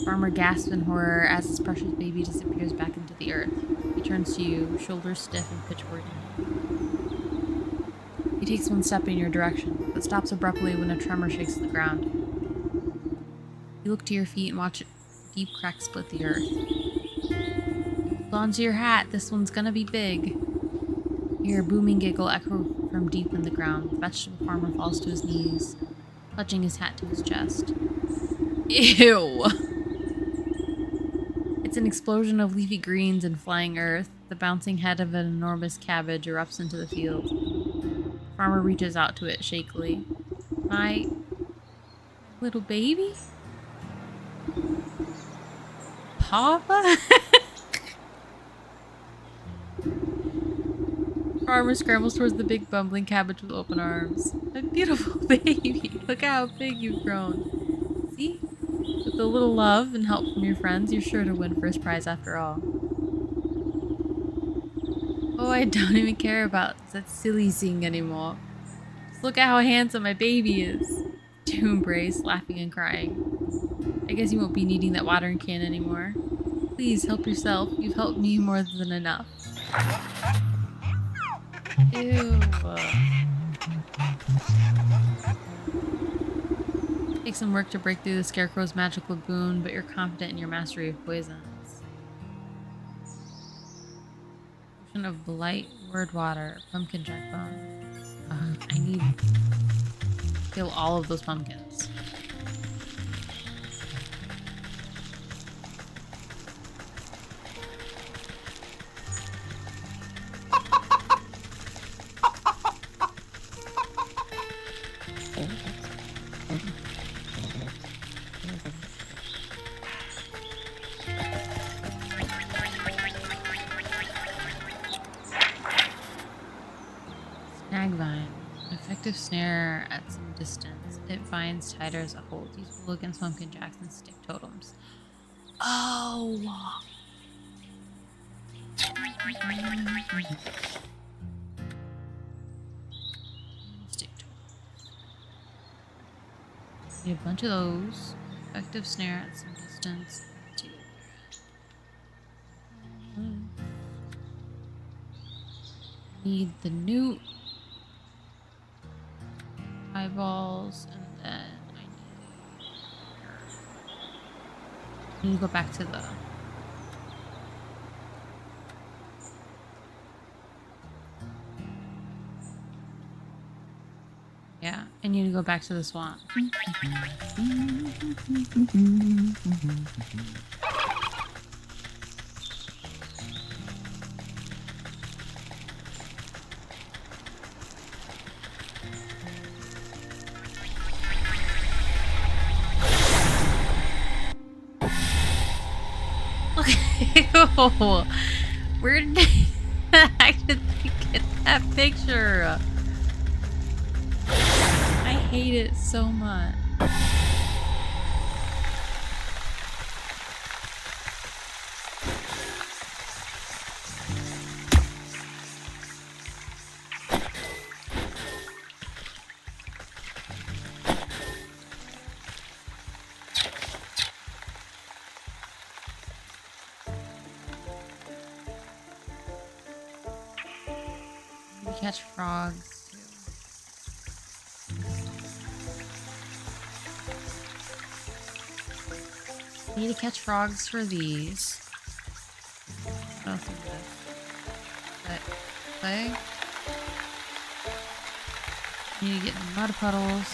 Farmer gasps in horror as his precious baby disappears back into the earth. He turns to you, shoulders stiff and pitchfork. He takes one step in your direction, but stops abruptly when a tremor shakes the ground. You look to your feet and watch a deep crack split the earth. Hold on to your hat, this one's gonna be big. You hear a booming giggle echo from deep in the ground. The vegetable farmer falls to his knees, clutching his hat to his chest. Ew! It's an explosion of leafy greens and flying earth. The bouncing head of an enormous cabbage erupts into the field. The farmer reaches out to it shakily. My little baby? Papa? Farmer scrambles towards the big bumbling cabbage with open arms. My beautiful baby, look how big you've grown. See? With a little love and help from your friends, you're sure to win first prize after all. Oh, I don't even care about that silly thing anymore. Just look at how handsome my baby is. To embrace, laughing and crying. I guess you won't be needing that watering can anymore. Please help yourself. You've helped me more than enough. Ew. Takes some work to break through the scarecrow's magical boon, but you're confident in your mastery of poisons. Potion of blight, word water, pumpkin jack bone. I need to kill all of those pumpkins. Snagvine. An effective snare at some distance. It binds tighter as a hold. Useful against pumpkin jacks and stick totems. Oh! Stick totems. Need a bunch of those. Effective snare at some distance. Need the newt. Eyeballs, and then I need to go back to the Yeah, I need to go back to the swamp. Look, where did I get that picture? I hate it so much. We catch frogs too. Need to catch frogs for these. What else is this? That clay? Need to get in mud puddles.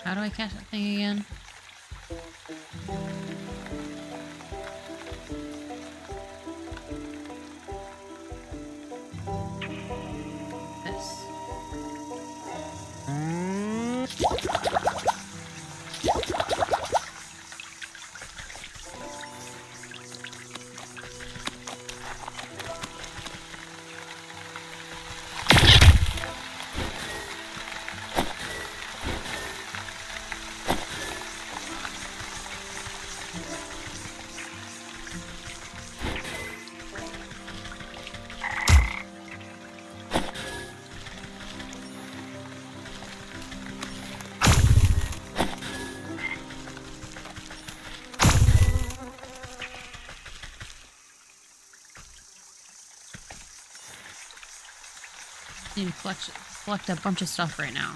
How do I catch that thing again? This. Need to collect a bunch of stuff right now.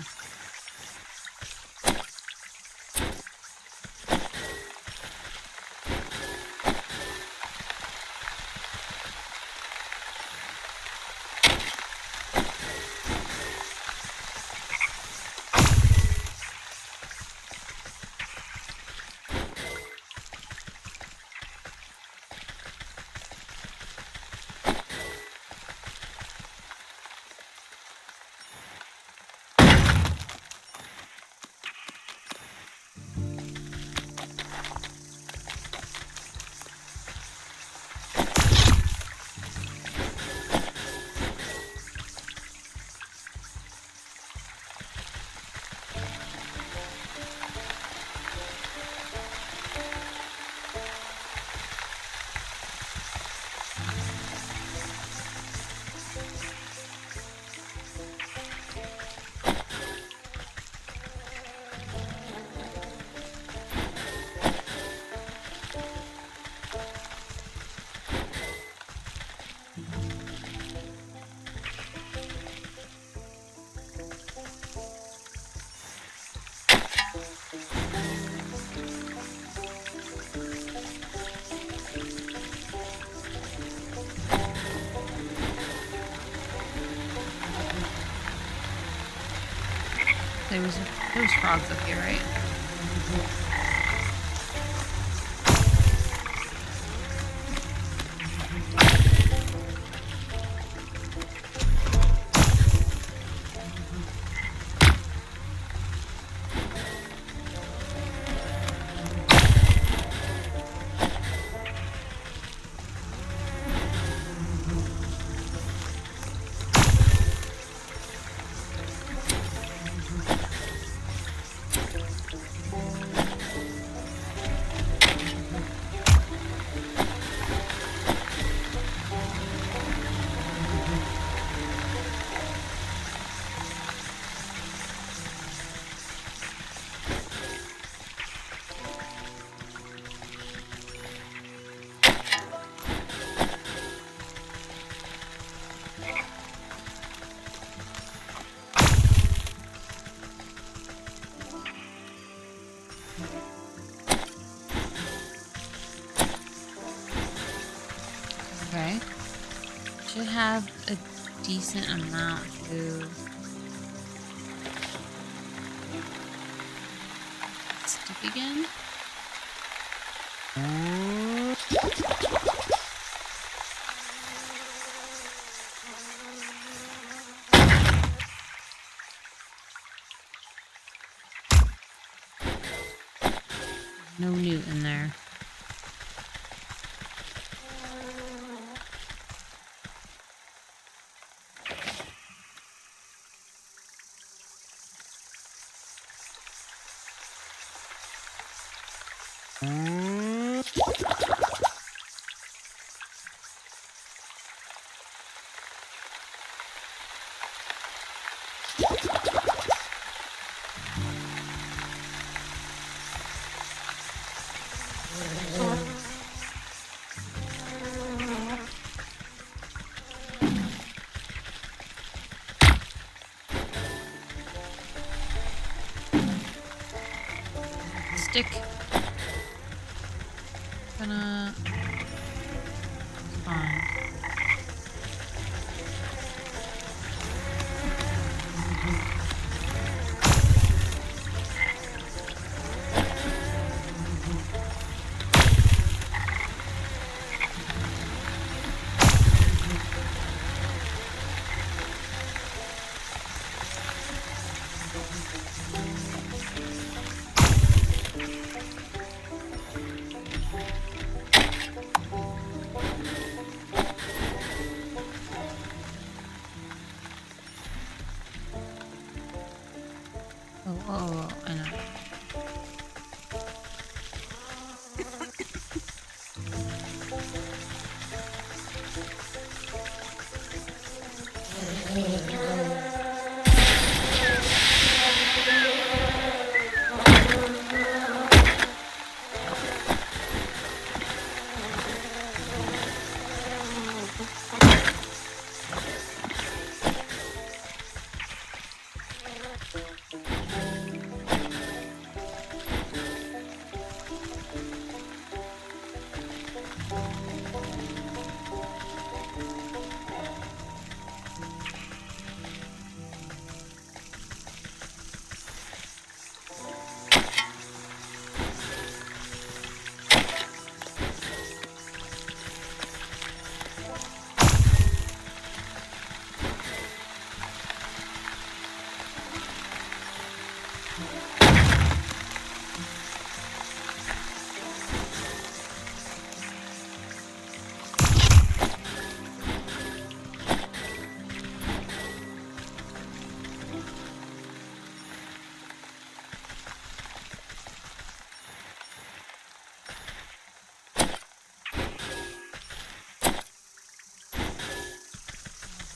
There's frogs up here, right? Should have a decent amount to stick again. No newt in there. Stick. Gonna spawn. Oh, I know.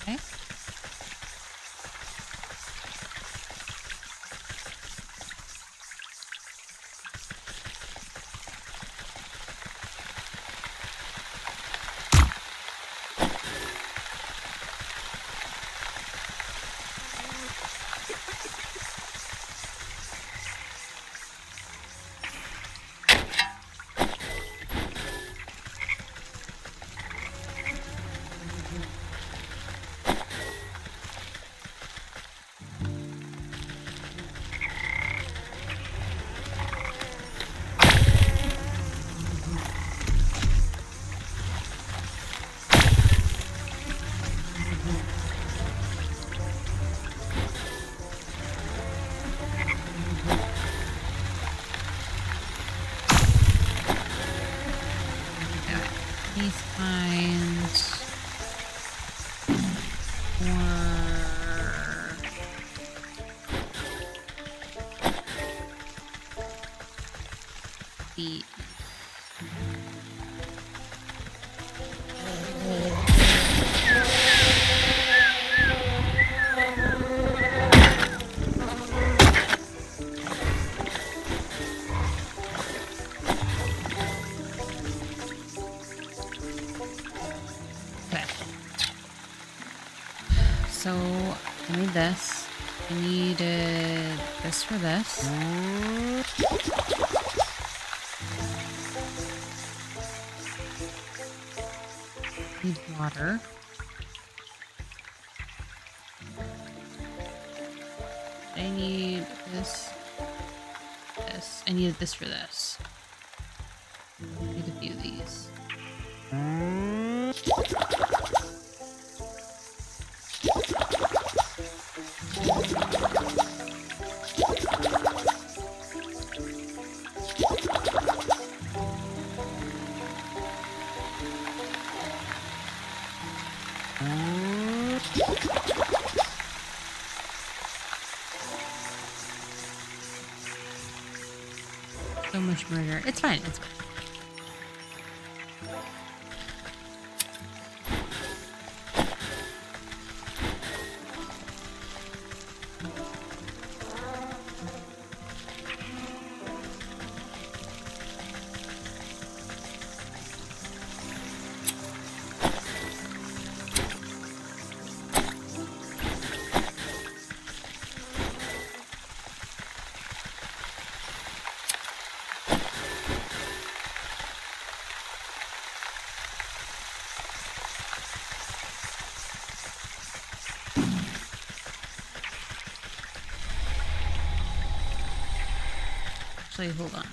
Okay. Please find more feet. Okay. So I need this. I needed this for this. Need water. I need this. This. I needed this for this. I need a few of these. So much murder. It's fine. It's fine. Actually, hold on.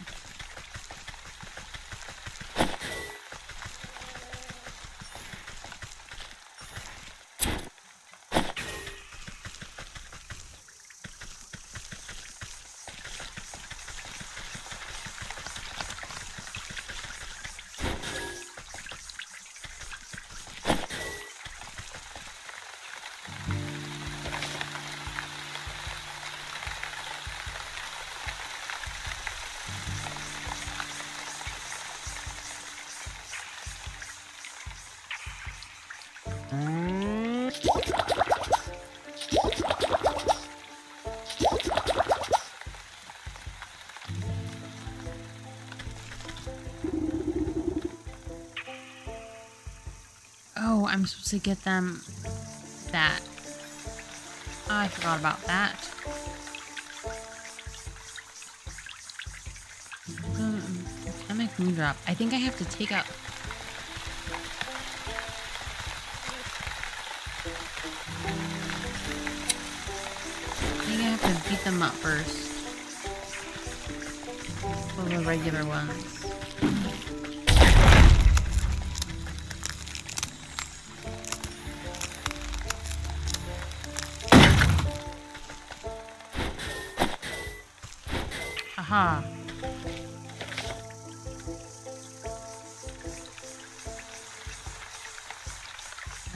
Oh, I'm supposed to get them that. Oh, I forgot about that. Atomic Moondrop. I think I have to take out... I think I have to beat them up first. For the regular ones. Haha.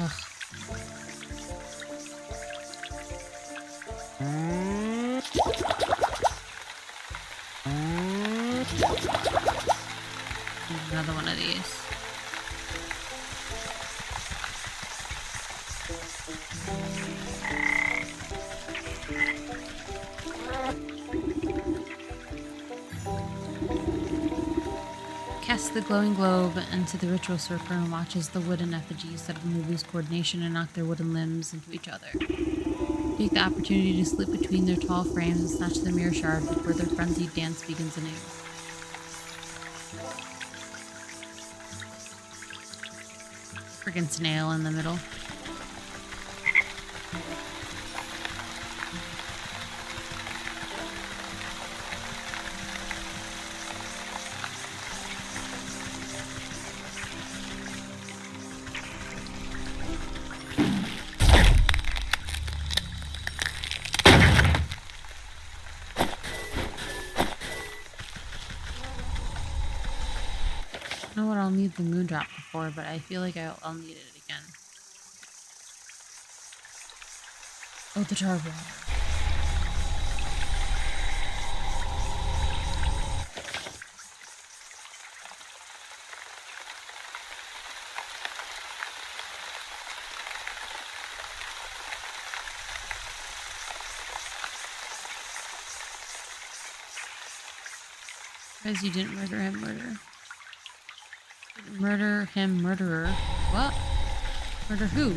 Ugh. Another one of these. Cast the glowing globe into the ritual circle and watch as the wooden effigies suddenly lose coordination and knock their wooden limbs into each other. Take the opportunity to slip between their tall frames and snatch the mirror shard before their frenzied dance begins anew. Friggin' snail in the middle. I don't know what I'll need the Moondrop for, but I feel like I'll need it again. Oh, the jar of water. Because you didn't murder him, murderer. Murder him, murderer. What? Murder who?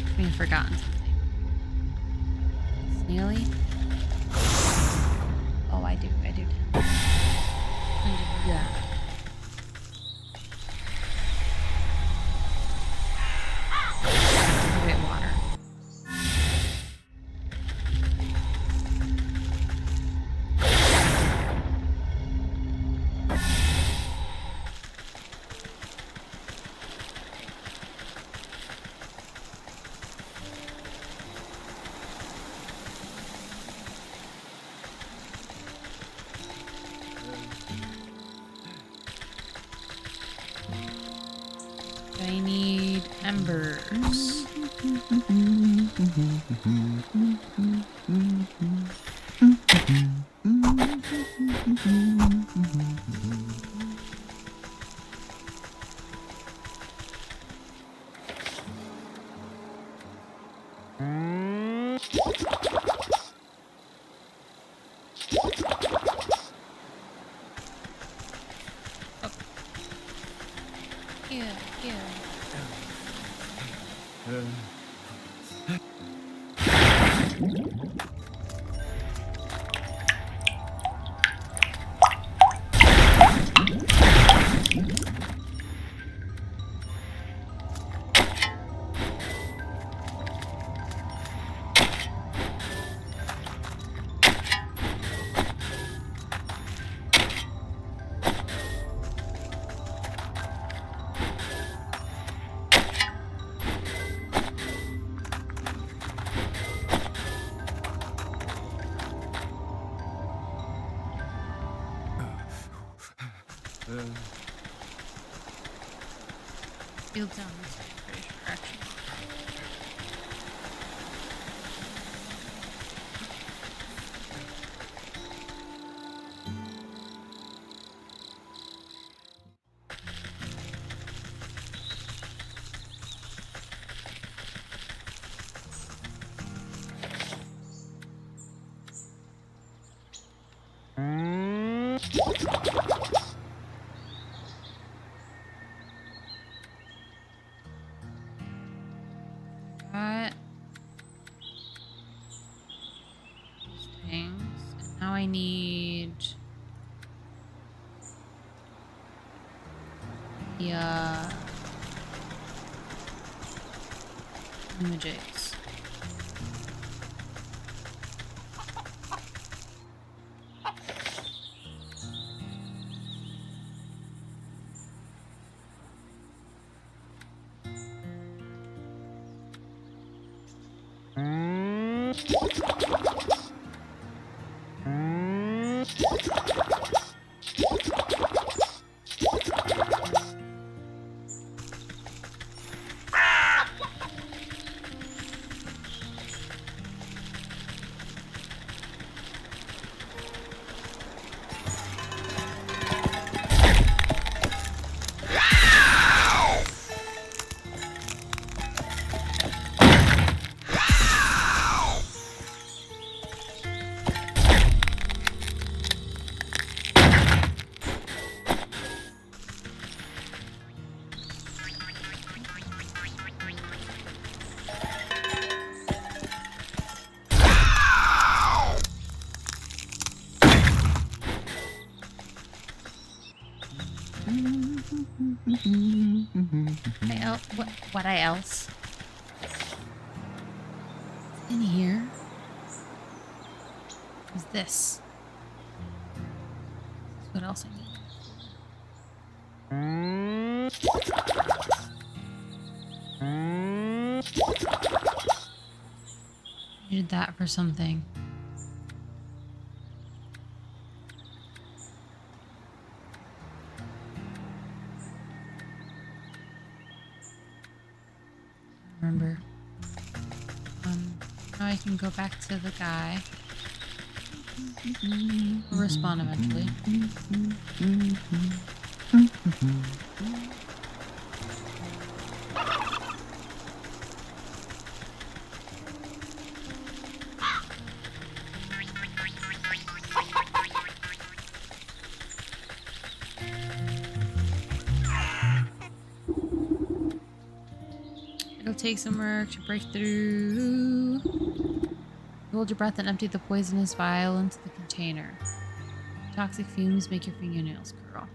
I may have forgotten something. Snaily? Oh, I do. Yeah. Wait, water. I need embers. Oh. Yeah, yeah. Fields down this way, I'm pretty sure, actually. Got these things. And now I need the images. What else? In here is this. What else I need? Needed that for something. Remember. Now I can go back to the guy. He'll respond eventually. It'll take some work to break through. Hold your breath and empty the poisonous vial into the container. Toxic fumes make your fingernails curl.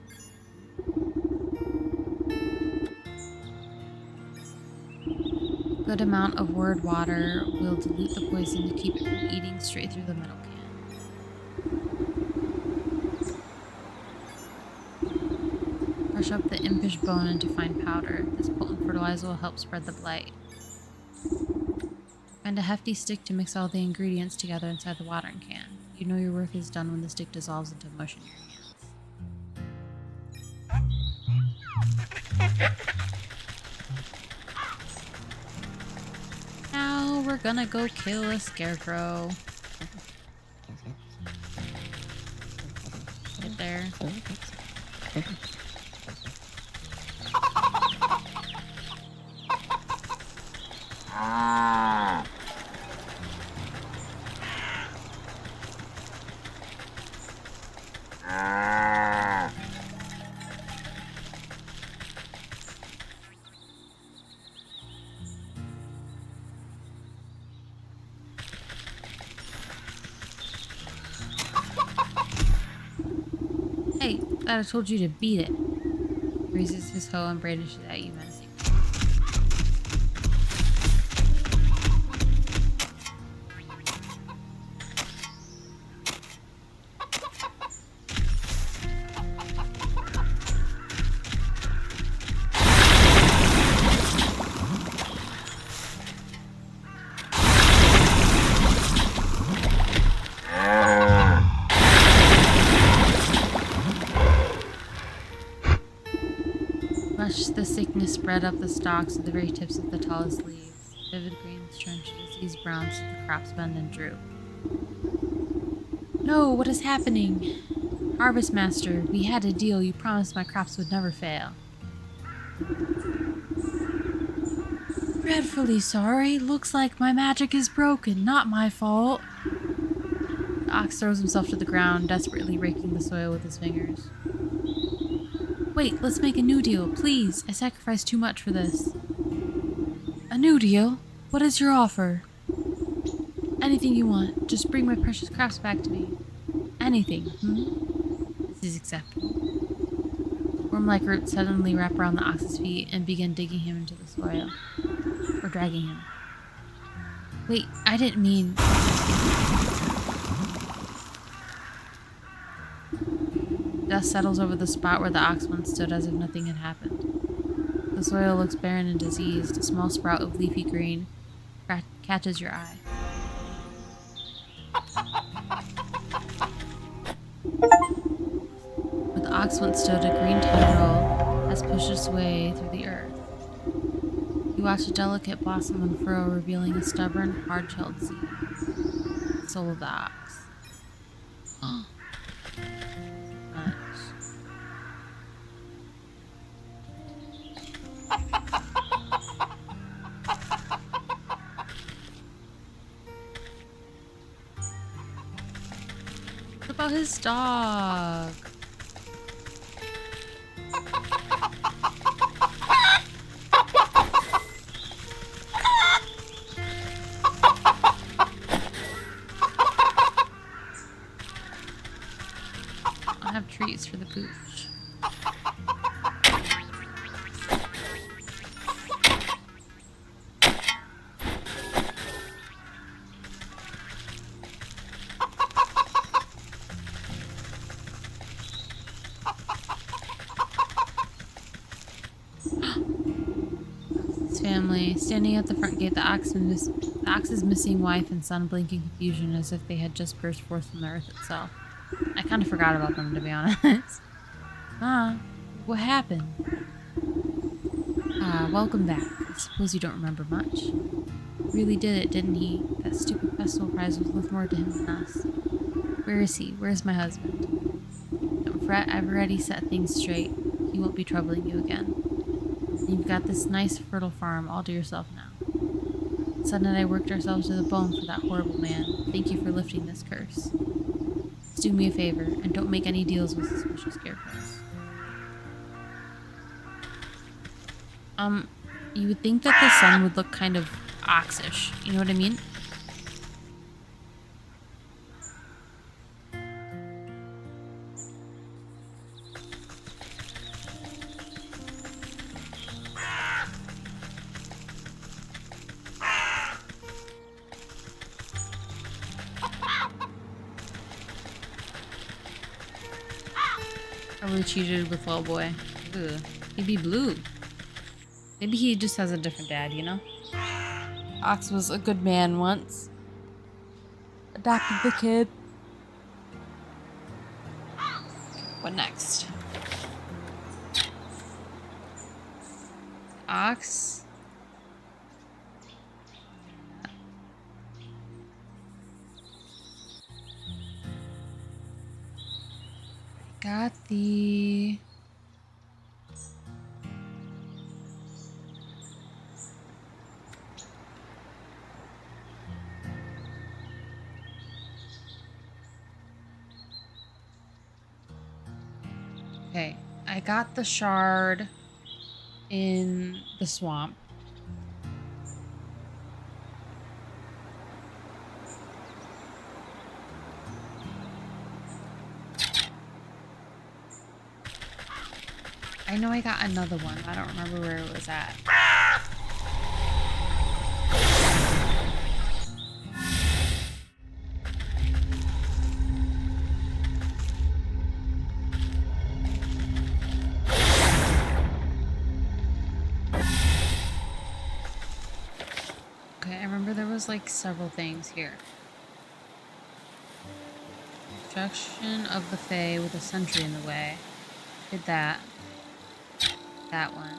Good amount of word water will dilute the poison to keep it from eating straight through the metal can. Crush up the impish bone into fine powder. This potent fertilizer will help spread the blight. Find a hefty stick to mix all the ingredients together inside the watering can. You know your work is done when the stick dissolves into mush in your hands. Now we're gonna go kill a scarecrow. Get there. Hey, thought I told you to beat it. Raises his hoe and brandishes at you menacingly. The sickness spread up the stalks at the very tips of the tallest leaves. Vivid greens turned to disease browns as the crops bend and droop. No, what is happening? Harvest Master, we had a deal. You promised my crops would never fail. Dreadfully sorry. Looks like my magic is broken. Not my fault. The ox throws himself to the ground, desperately raking the soil with his fingers. Wait, let's make a new deal, please. I sacrificed too much for this. A new deal? What is your offer? Anything you want. Just bring my precious crops back to me. Anything, This is acceptable. Worm-like roots suddenly wrap around the ox's feet and begin digging him into the soil. Or dragging him. Wait, I didn't mean... Dust settles over the spot where the ox once stood as if nothing had happened. The soil looks barren and diseased. A small sprout of leafy green catches your eye. Where the ox once stood, a green tendril has pushed its way through the earth. You watch a delicate blossom unfurl, revealing a stubborn, hard-shelled seed. The soul of the ox. Oh. What about his dog? I'll have treats for the pooch. Family. Standing at the front gate, the ox's missing wife and son blink in confusion as if they had just burst forth from the earth itself. I kind of forgot about them, to be honest. What happened? Welcome back. I suppose you don't remember much. Really did it, didn't he? That stupid festival prize was worth more to him than us. Where is he? Where's my husband? Don't fret, I've already set things straight. He won't be troubling you again. You've got this nice, fertile farm all to yourself now. Son and I worked ourselves to the bone for that horrible man. Thank you for lifting this curse. Just do me a favor, and don't make any deals with suspicious scarecrows. You would think that the son would look kind of oxish. You know what I mean? Probably cheated with little boy. Ugh. He'd be blue. Maybe he just has a different dad, you know? Ox was a good man once. Adopted the kid. What next? Ox. Got the... Okay, I got the shard in the swamp. I know I got another one. I don't remember where it was at. Okay, I remember there was like several things here. Destruction of the Fae with a sentry in the way. Did that. That one.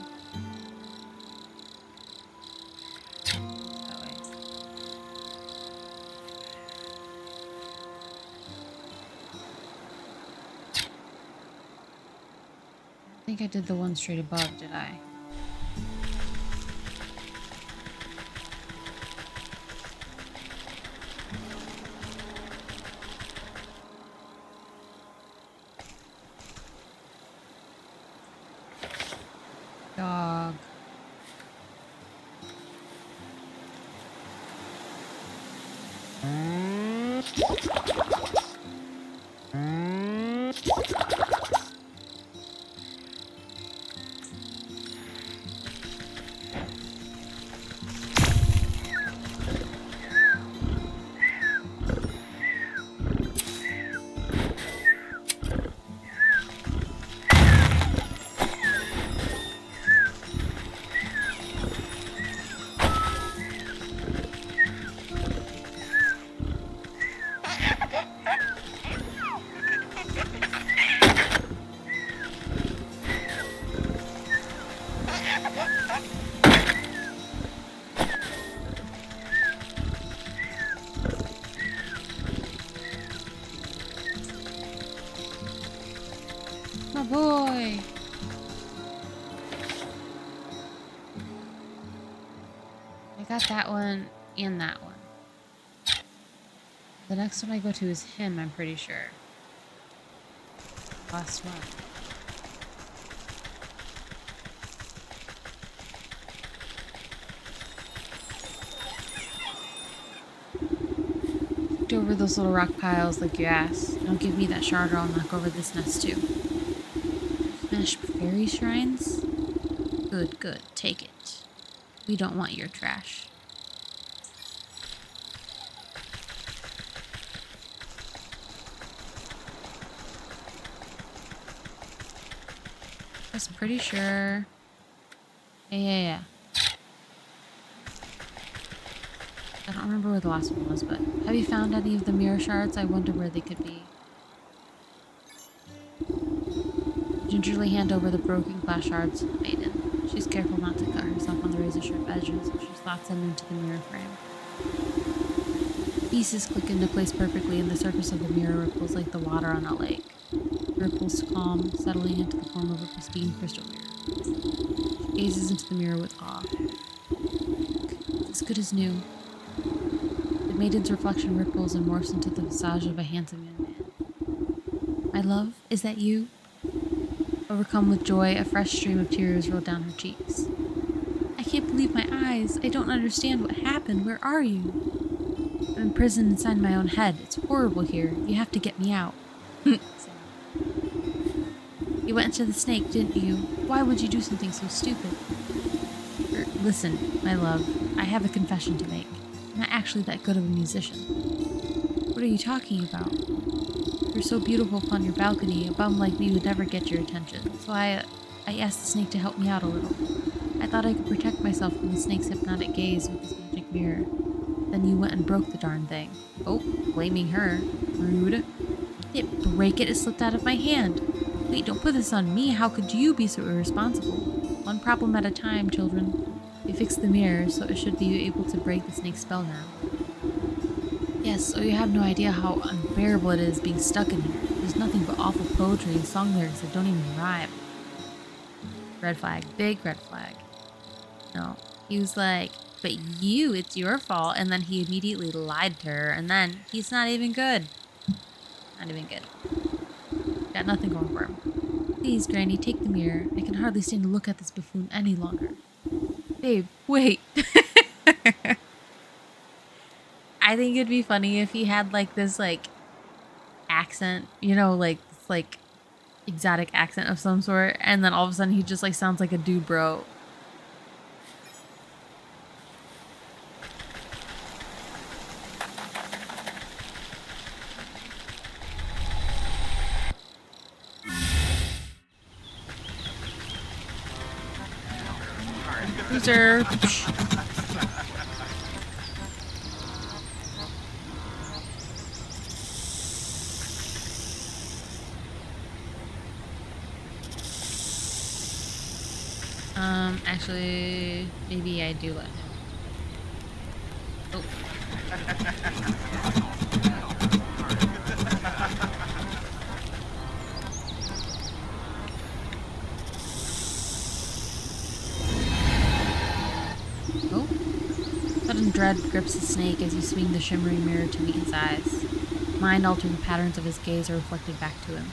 That way. I think I did the one straight above, did I? Dog. My boy. I got that one and that one. The next one I go to is him, I'm pretty sure. Last one. Looked over those little rock piles like you asked. Don't give me that shard or I'll knock over this nest too. Smash fairy shrines? Good, good. Take it. We don't want your trash. I was pretty sure. Yeah. I don't remember where the last one was, but have you found any of the mirror shards? I wonder where they could be. Gingerly hand over the broken glass shards to the maiden. She's careful not to cut herself on the razor-sharp edges as she slots them into the mirror frame. Pieces click into place perfectly and the surface of the mirror ripples like the water on a lake. The ripples calm, settling into the form of a pristine crystal mirror. She gazes into the mirror with awe. It's as good as new. The maiden's reflection ripples and morphs into the visage of a handsome young man. My love, is that you? Overcome with joy, a fresh stream of tears rolled down her cheeks. I can't believe my eyes. I don't understand what happened. Where are you? I'm imprisoned inside my own head. It's horrible here. You have to get me out. You went into the snake, didn't you? Why would you do something so stupid? Listen, my love, I have a confession to make. I'm not actually that good of a musician. What are you talking about? You're so beautiful upon your balcony, a bum like me would never get your attention. So I asked the snake to help me out a little. I thought I could protect myself from the snake's hypnotic gaze with this magic mirror. Then you went and broke the darn thing. Oh, blaming her. Rude. Didn't break it, it slipped out of my hand. Wait, don't put this on me. How could you be so irresponsible? One problem at a time, children. We fixed the mirror, so it should be able to break the snake's spell now. Yes, so you have no idea how unbearable it is being stuck in here. There's nothing but awful poetry and song lyrics that don't even rhyme. Red flag. Big red flag. No. He was like, but you, it's your fault. And then he immediately lied to her. And then he's not even good. Not even good. Got nothing going for him. Please, Granny, take the mirror. I can hardly stand to look at this buffoon any longer. Babe, wait. I think it'd be funny if he had like this like accent, you know, like exotic accent of some sort, and then all of a sudden he just like sounds like a dude bro. Loser. Actually, maybe I do let him. Oh. Oh. Sudden dread grips the snake as you swing the shimmering mirror to meet his eyes. Mind-altering patterns of his gaze are reflected back to him.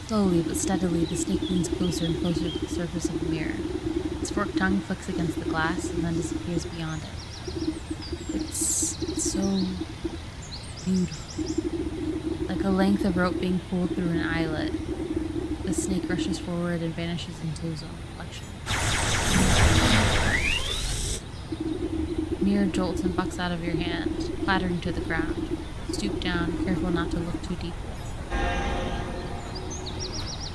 Slowly but steadily, the snake leans closer and closer to the surface of the mirror. Its forked tongue flicks against the glass and then disappears beyond it. It's so beautiful. Like a length of rope being pulled through an eyelet, the snake rushes forward and vanishes into his own reflection. The mirror jolts and bucks out of your hand, clattering to the ground. Stoop down, careful not to look too deeply.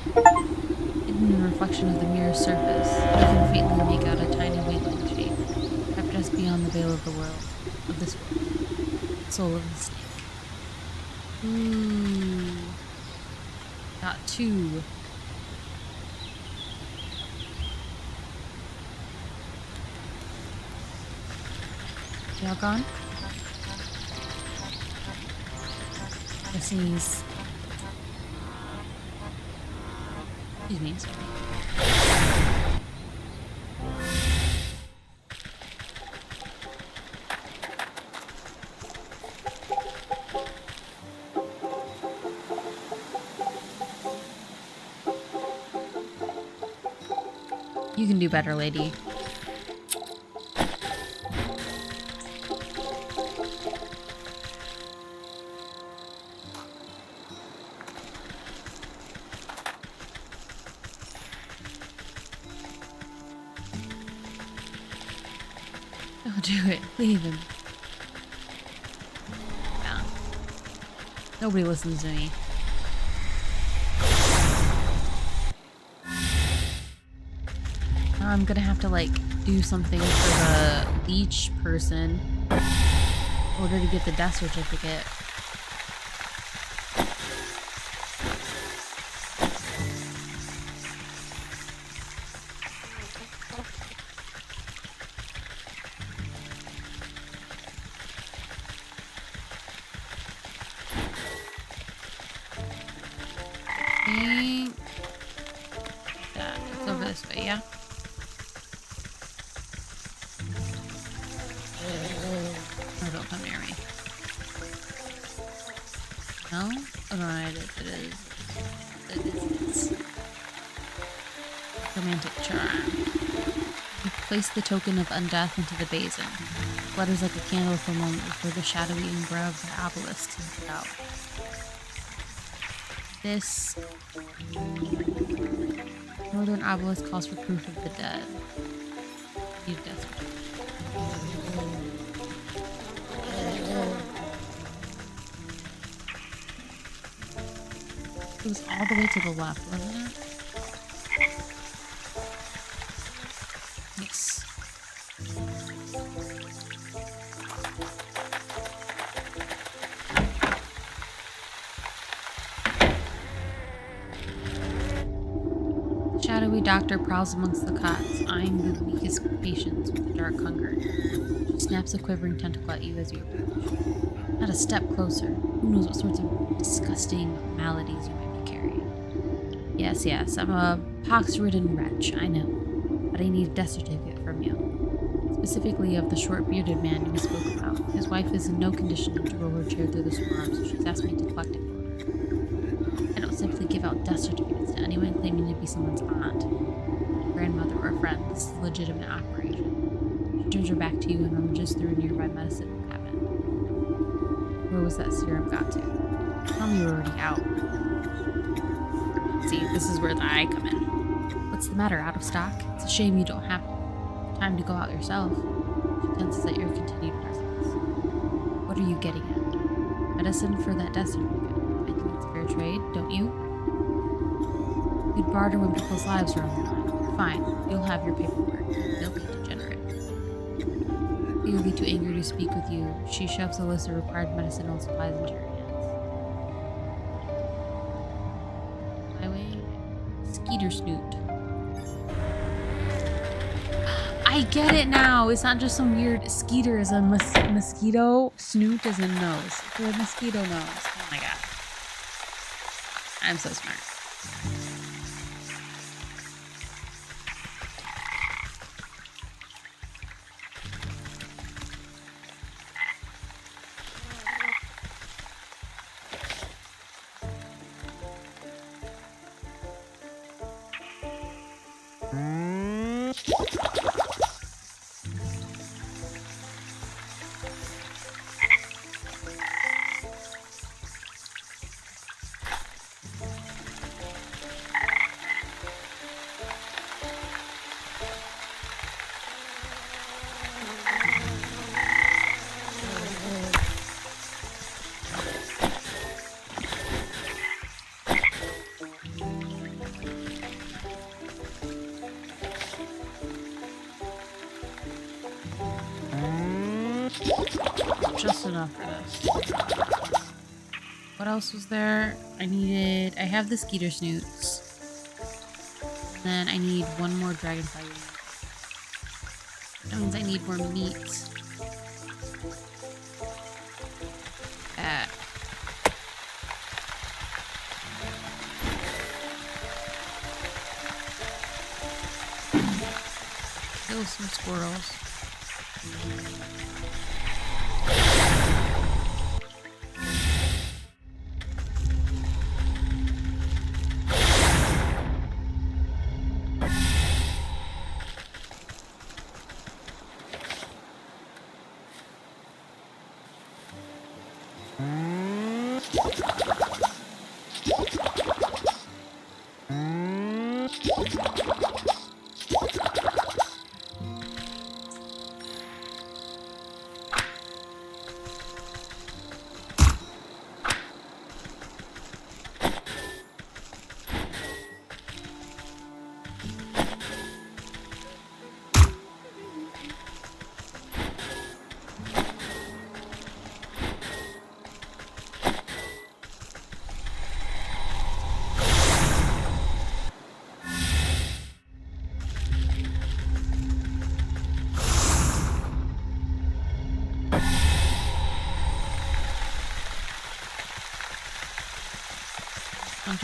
Hidden in the reflection of the mirror's surface, you can faintly make out a tiny wing-like shape, kept just beyond the veil of the world, of this world. The soul of the snake. Ooh. Got two. Y'all gone? Guessing he's... Excuse me, sorry. You can do better, lady. Don't do it. Leave him. No. Nobody listens to me. Now I'm gonna have to, like, do something for the leech person in order to get the death certificate. It's over this way, yeah? Oh, don't come near me. No? Oh no, it is. It is. Romantic charm. You place the token of undeath into the basin. It flutters like a candle for a moment before the shadowy umbra of the obelisk sinks out. This northern obelisk calls for proof of the dead. You desperate. It was all the way to the left, wasn't it? Yes. The shadowy doctor prowls amongst the cots, eyeing the weakest patients with a dark hunger. She snaps a quivering tentacle at you as you approach. Not a step closer. Who knows what sorts of disgusting maladies you might be carrying. Yes, I'm a pox-ridden wretch, I know. But I need a death certificate from you. Specifically of the short-bearded man we spoke about. His wife is in no condition to roll her chair through the swarm, so she's asked me to collect it for her. I don't simply give out death certificates to anyone claiming to be someone's aunt, grandmother, or friend. This is a legitimate operation. She turns her back to you and rummages through a nearby medicine cabinet. Where was that serum got to? Tell me you're already out. See, this is where the I come in. What's the matter, out of stock? It's a shame you don't have time to go out yourself. She tenses at your continued presence. What are you getting at? Medicine for that death certificate. I think it's fair trade, don't you? You'd barter when people's lives are on the line. Fine, you'll have your paperwork. Don't be degenerate. Clearly too angry to speak with you, she shoves a list of required medicinal supplies into your hands. Highway Skeeter Snoot. I get it now. It's not just some weird skeeter as a mosquito. Snoot as in nose. For a mosquito nose. Oh my god. I'm so smart. Just enough for this. What else was there? I have the skeeter snoots. Then I need one more dragonfly wing. That means I need more meat. Kill some squirrels.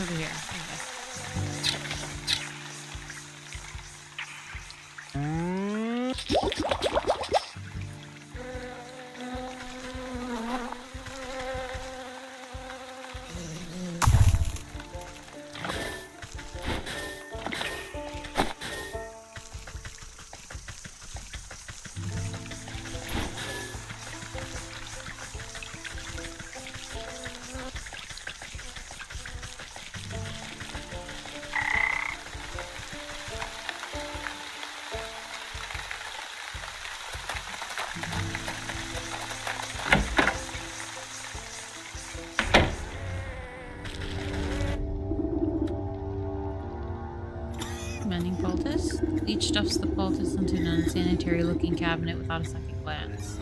Over here. poultice? Leech stuffs the poultice into an unsanitary-looking cabinet without a second glance.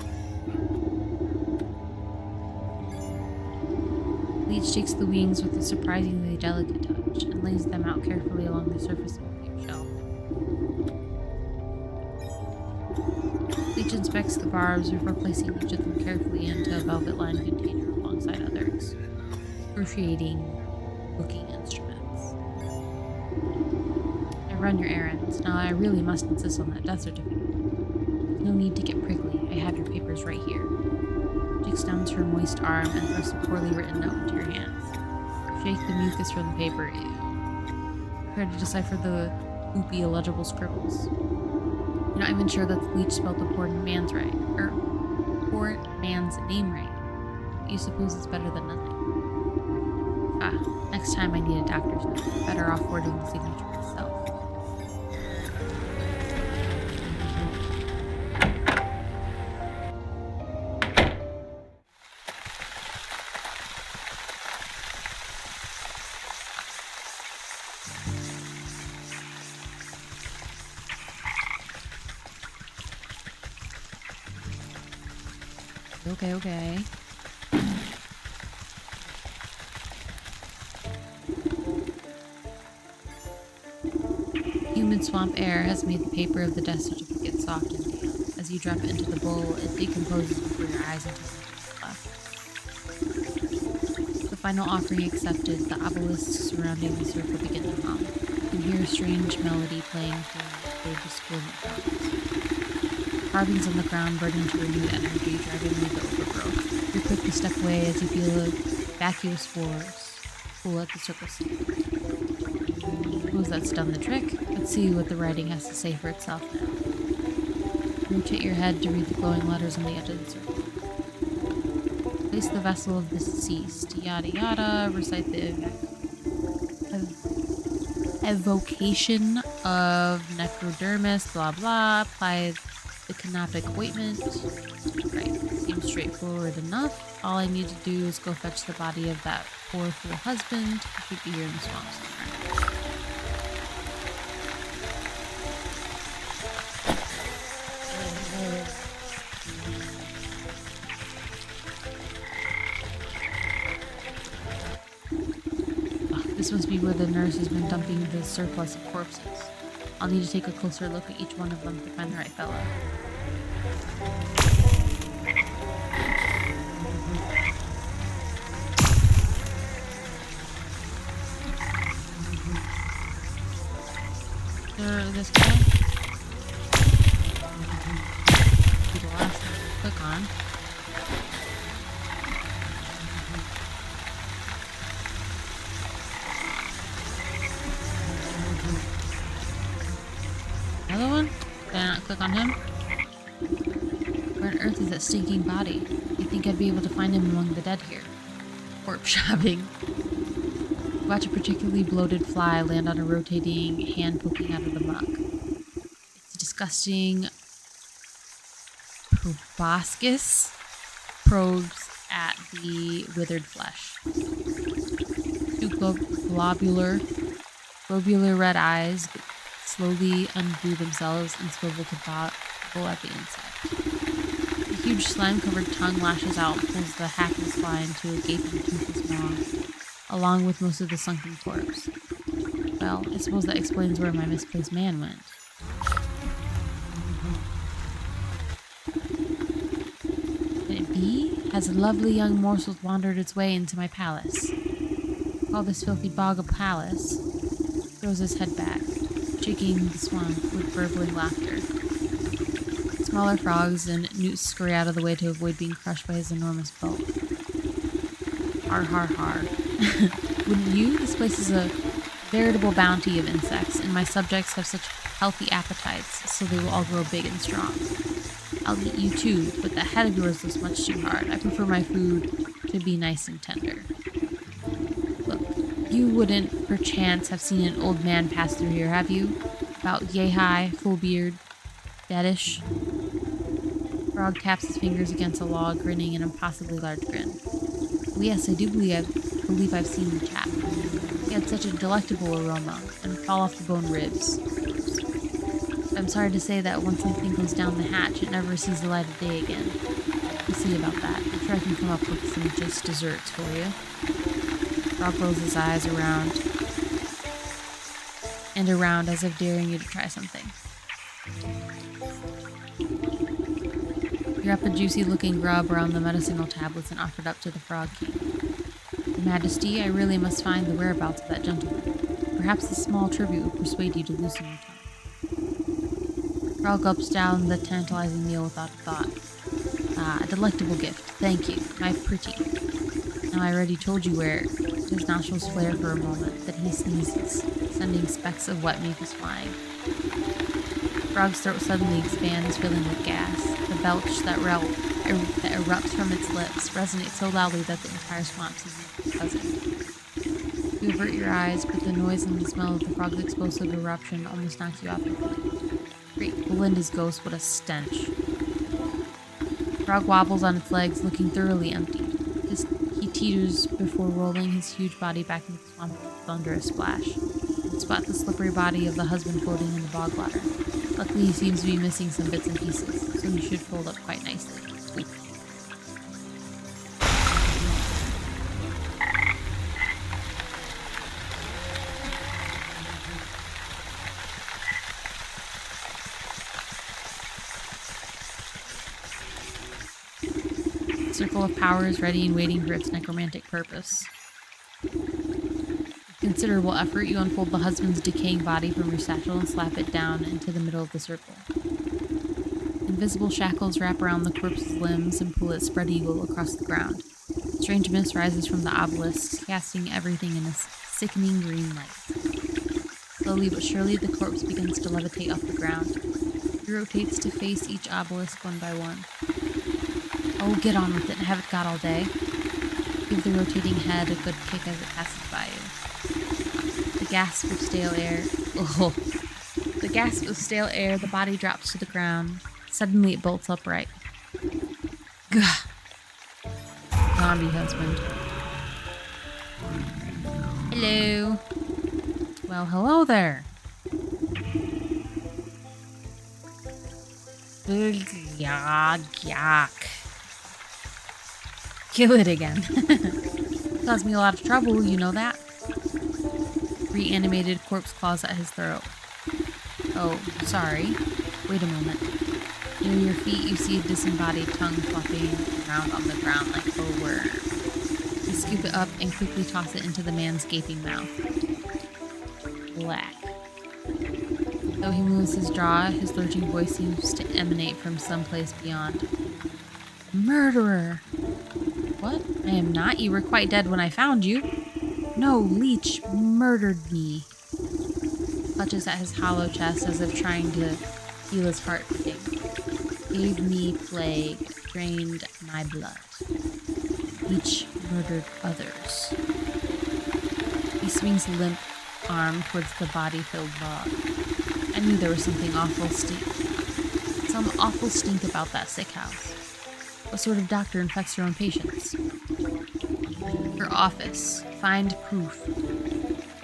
Leech takes the wings with a surprisingly delicate touch and lays them out carefully along the surface of a cube shell. Leech inspects the barbs before placing each of them carefully into a velvet-lined container alongside others. Excruciating-looking instruments. I run your errands. Now I really must insist on that death certificate. No need to get prickly. I have your papers right here. She extends her moist arm and thrusts a poorly written note into your hands. Shake the mucus from the paper. Prepare to decipher the loopy, illegible scribbles. You're not even sure that the leech spelled the poor man's name right. But you suppose it's better than nothing. Next time I need a doctor's note. Better off wording the signature myself. Okay. Humid swamp air has made the paper of the death certificate soft and damp. As you drop it into the bowl, it decomposes before your eyes until nothing is left. The final offering accepted, the obelisks surrounding the circle begin to hum. You can hear a strange melody playing through the discordant tones. Carvings on the ground burn into renewed energy, driving away the overgrowth. You quickly step away as you feel a vacuous force pull at the circle center. Suppose that's done the trick. Let's see what the writing has to say for itself now. Rotate your head to read the glowing letters on the edge of the circle. Place the vessel of the deceased. Yada yada. Recite the evocation of necrodermis. Blah blah. Apply the canopic ointment. Right. Seems straightforward enough. All I need to do is go fetch the body of that poor fool husband. He should be here in the swamp somewhere. This must be where the nurse has been dumping the surplus of corpses. I'll need to take a closer look at each one of them to find the right fellow. This guy? Be the last one to click on. Another one? Did I not click on him? Where on earth is that stinking body? You think I'd be able to find him among the dead here? Corpse shopping. Watch a particularly bloated fly land on a rotating hand poking out of the muck. Its disgusting proboscis probes at the withered flesh. Two globular red eyes slowly undo themselves and swivel to gobble at the insect. A huge slime-covered tongue lashes out and pulls the hapless fly into a gaping toothless maw, along with most of the sunken corpse. Well, I suppose that explains where my misplaced man went. Can it be? Has a lovely young morsel wandered its way into my palace? Call this filthy bog a palace. Throws his head back, shaking the swamp with burbling laughter. Smaller frogs and newts scurry out of the way to avoid being crushed by his enormous bulk. Har har har. Wouldn't you? This place is a veritable bounty of insects, and my subjects have such healthy appetites, so they will all grow big and strong. I'll eat you too, but that head of yours looks much too hard. I prefer my food to be nice and tender. Look, you wouldn't perchance have seen an old man pass through here, have you? About yay high, full beard, deadish. Frog taps his fingers against a log, grinning an impossibly large grin. Oh yes, I do believe I've seen the chap. He had such a delectable aroma, and fall off the bone ribs. I'm sorry to say that once something goes down the hatch, it never sees the light of day again. We'll see about that. I'm sure I can come up with some just desserts for you. Frog rolls his eyes around and around as if daring you to try something. You wrap the juicy-looking grub around the medicinal tablets and offered up to the Frog King. Your Majesty, I really must find the whereabouts of that gentleman. Perhaps this small tribute will persuade you to loosen your tongue. Frog gulps down the tantalizing meal without a thought. Ah, a delectable gift. Thank you, my pretty. Now I already told you where. His nostrils flare for a moment, then he sneezes, sending specks of wet mucus flying. Frog's throat suddenly expands, filling with gas. The belch that erupts from its lips resonates so loudly that the entire swamp seems buzzing. You avert your eyes, but the noise and the smell of the frog's explosive eruption almost knocks you off your feet. Great Belinda's ghost, what a stench. Frog wobbles on its legs, looking thoroughly emptied. He teeters before rolling his huge body back into the swamp with a thunderous splash. You spot the slippery body of the husband floating in the bog water. Luckily, he seems to be missing some bits and pieces, so he should fold up quite nicely. Squeak. The circle of power is ready and waiting for its necromantic purpose. With considerable effort, you unfold the husband's decaying body from your satchel and slap it down into the middle of the circle. Invisible shackles wrap around the corpse's limbs and pull it spread eagle across the ground. Strange mist rises from the obelisk, casting everything in a sickening green light. Slowly but surely, the corpse begins to levitate off the ground. He rotates to face each obelisk one by one. Oh, get on with it and have it got all day. Give the rotating head a good kick as it passes by you. The gasp of stale air. Oh. The gasp of stale air, the body drops to the ground. Suddenly it bolts upright. Gah. Zombie husband. Hello. Well, hello there. Yuck. Kill it again. Caused me a lot of trouble, you know that? Reanimated corpse claws at his throat. Oh, sorry. Wait a moment. Near your feet, you see a disembodied tongue flopping around on the ground like a worm. You scoop it up and quickly toss it into the man's gaping mouth. Black. Though he moves his jaw, his lurching voice seems to emanate from someplace beyond. Murderer! What? I am not. You were quite dead when I found you. No, Leech murdered me. Clutches at his hollow chest as if trying to feel his heart beating. Gave me plague, drained my blood. Leech murdered others. He swings a limp arm towards the body-filled bog. I knew there was something awful some awful stink about that sick house. What sort of doctor infects your own patients? Her office. Find proof.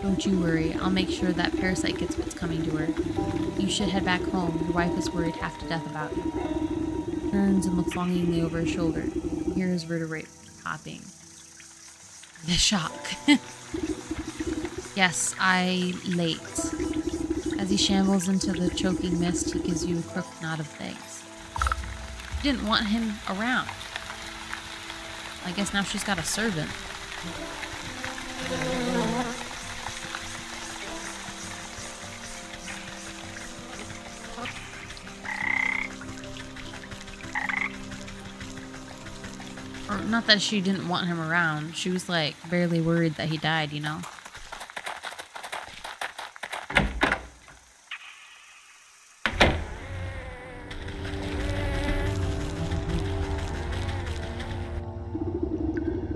Don't you worry. I'll make sure that Parasite gets what's coming to her. You should head back home. Your wife is worried half to death about you. Turns and looks longingly over his shoulder. You hear his vertebrae popping. The shock. Yes, late. As he shambles into the choking mist, he gives you a crooked nod of thanks. You didn't want him around. I guess now she's got a servant. Or not that she didn't want him around. She was like barely worried that he died, you know?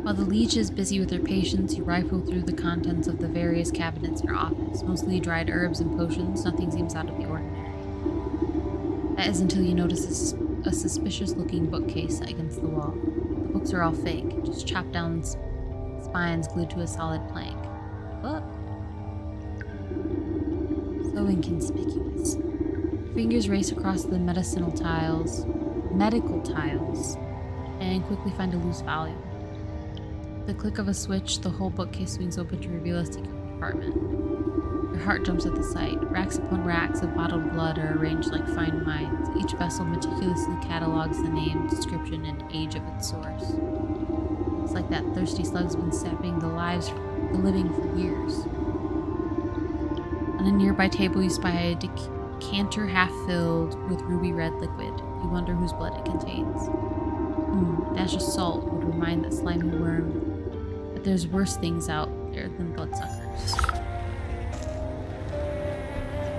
While the leech is busy with her patients, you rifle through the contents of the various cabinets in her office, mostly dried herbs and potions. Nothing seems out of the ordinary. That is until you notice a suspicious-looking bookcase against the wall. The books are all fake, just chopped down spines glued to a solid plank. But so inconspicuous. Fingers race across the medical tiles, and quickly find a loose volume. With the click of a switch, the whole bookcase swings open to reveal a secret compartment. Your heart jumps at the sight. Racks upon racks of bottled blood are arranged like fine mines. Each vessel meticulously catalogs the name, description, and age of its source. It's like that thirsty slug's been sapping the living for years. On a nearby table, you spy a decanter half filled with ruby red liquid. You wonder whose blood it contains. A dash of salt would remind that slimy worm that there's worse things out there than bloodsuckers.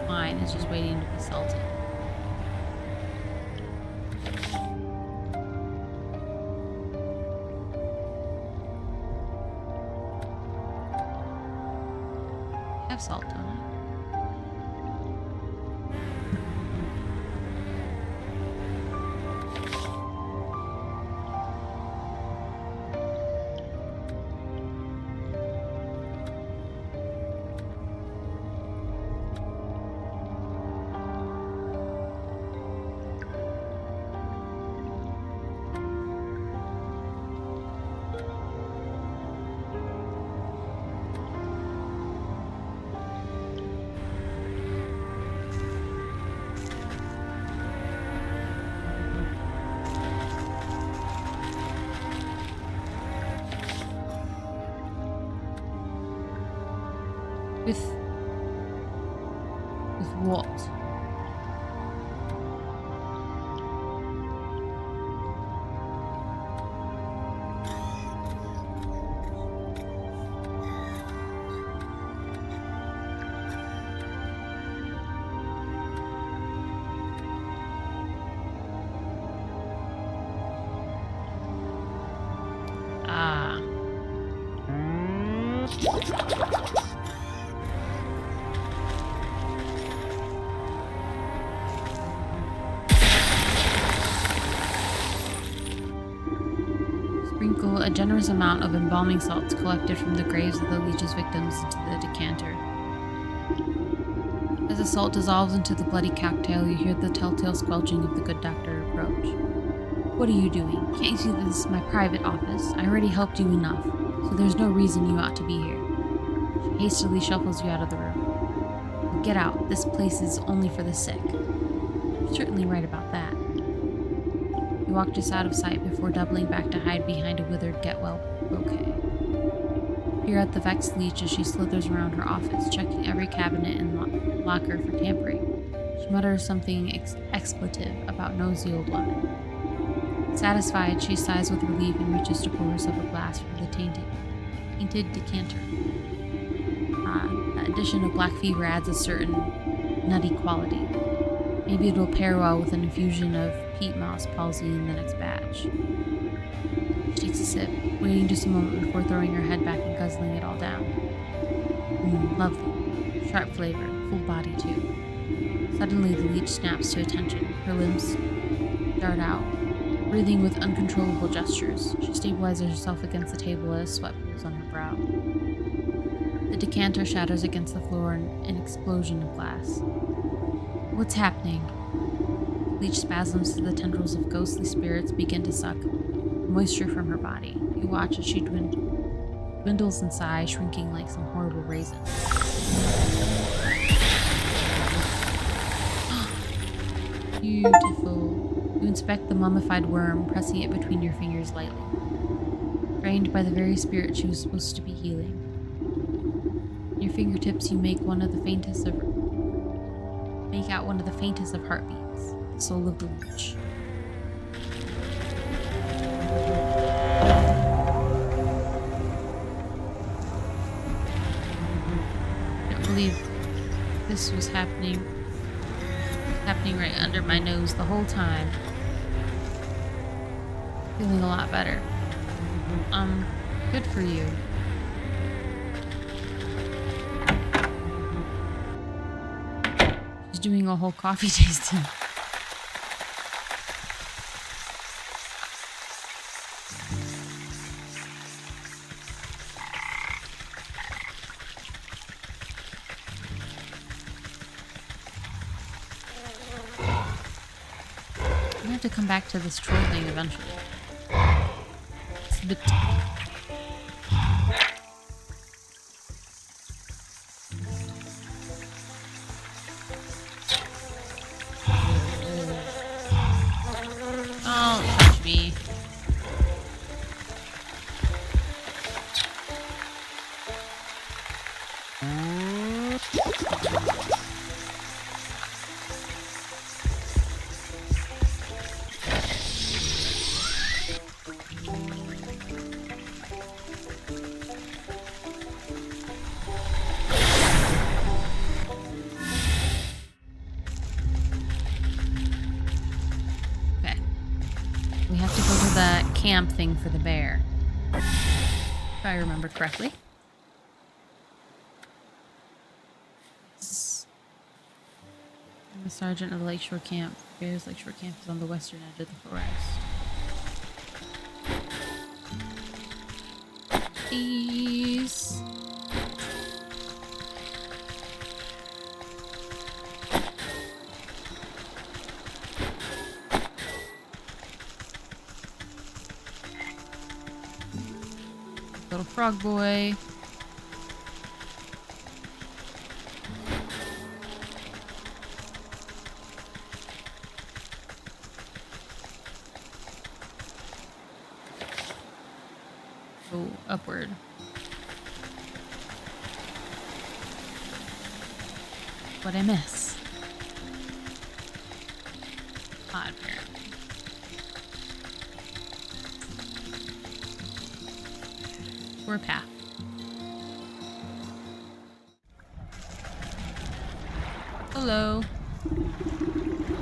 Wine is just waiting to be salted. Have salt on it. With what? Ah. Sprinkle a generous amount of embalming salts collected from the graves of the leech's victims into the decanter. As the salt dissolves into the bloody cocktail, you hear the telltale squelching of the good doctor approach. What are you doing? Can't you see this is my private office? I already helped you enough, so there's no reason you ought to be here. She hastily shuffles you out of the room. Get out. This place is only for the sick. You're certainly right about that. You walk just out of sight before doubling back to hide behind a withered get-well bouquet. Peer at the vexed leech as she slithers around her office, checking every cabinet and locker for tampering. She mutters something expletive about nosy old woman. Satisfied, she sighs with relief and reaches to pour herself a glass from the tainted decanter. The addition of black fever adds a certain nutty quality. Maybe it'll pair well with an infusion of peat moss palsy in the next batch. She takes a sip, waiting just a moment before throwing her head back and guzzling it all down. Lovely. Sharp flavor, full body too. Suddenly the leech snaps to attention. Her limbs dart out. Breathing with uncontrollable gestures, she stabilizes herself against the table as sweat pools on her brow. The decanter shatters against the floor in an explosion of glass. What's happening? Leech spasms as the tendrils of ghostly spirits begin to suck moisture from her body. You watch as she dwindles in size, shrinking like some horrible raisin. Beautiful. You inspect the mummified worm, pressing it between your fingers lightly. Trained by the very spirit she was supposed to be healing. In your fingertips, you make out one of the faintest of heartbeats, the soul of the leech. I don't believe this was happening right under my nose the whole time. Feeling a lot better. Good for you. She's doing a whole coffee tasting. have to come back to this troll thing eventually. It's a bit... Oh, touch me. We have to go to the camp thing for the bear. If I remember correctly. I'm the sergeant of the Lakeshore Camp. Bear's Lakeshore Camp is on the western edge of the forest. Please. Little frog boy. Go upward. What'd I miss? Odd, apparently. Or path. Hello.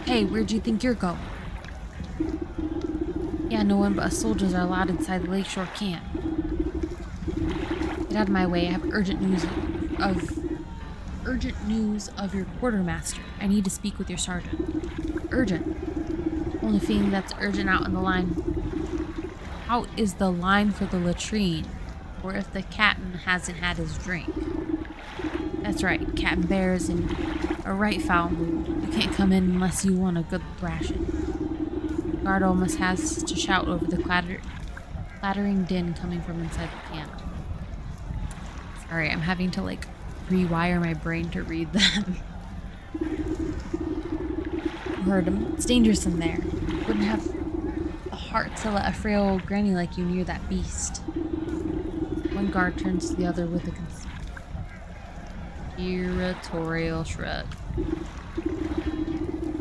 Hey, where'd you think you're going? Yeah, no one but us soldiers are allowed inside the Lakeshore Camp. Get out of my way. I have urgent news of your quartermaster. I need to speak with your sergeant. Urgent. Only thing that's urgent out in the line. How is the line for the latrine? Or if the captain hasn't had his drink. That's right, Captain Bear is in a right foul mood. You can't come in unless you want a good thrashing. Guard almost has to shout over the clattering din coming from inside the camp. Sorry, I'm having to like rewire my brain to read them. You heard him. It's dangerous in there. Wouldn't have the heart to let a frail old granny like you near that beast. One guard turns to the other with a conspiratorial shrug.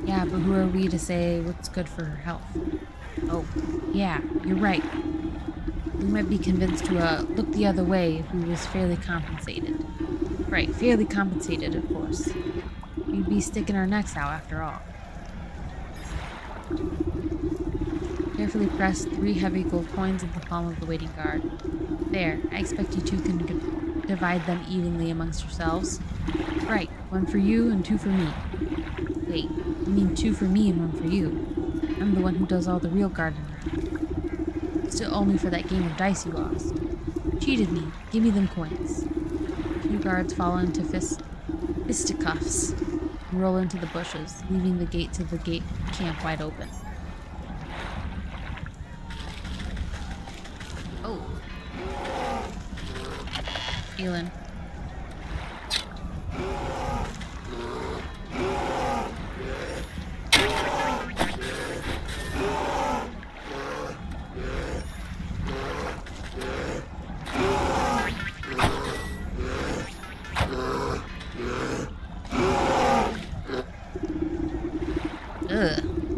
Yeah, but who are we to say what's good for her health? Oh, yeah, you're right. We might be convinced to look the other way if we was fairly compensated. Right, fairly compensated, of course. We'd be sticking our necks out after all. Carefully press 3 heavy gold coins into the palm of the waiting guard. There, I expect you two can divide them evenly amongst yourselves. Right, 1 for you and 2 for me. Wait, you mean 2 for me and 1 for you? I'm the one who does all the real guarding around. Still only for that game of dice you lost. Cheated me. Give me them coins. 2 guards fall into fisticuffs and roll into the bushes, leaving the gates of the camp wide open. Oh. Healing.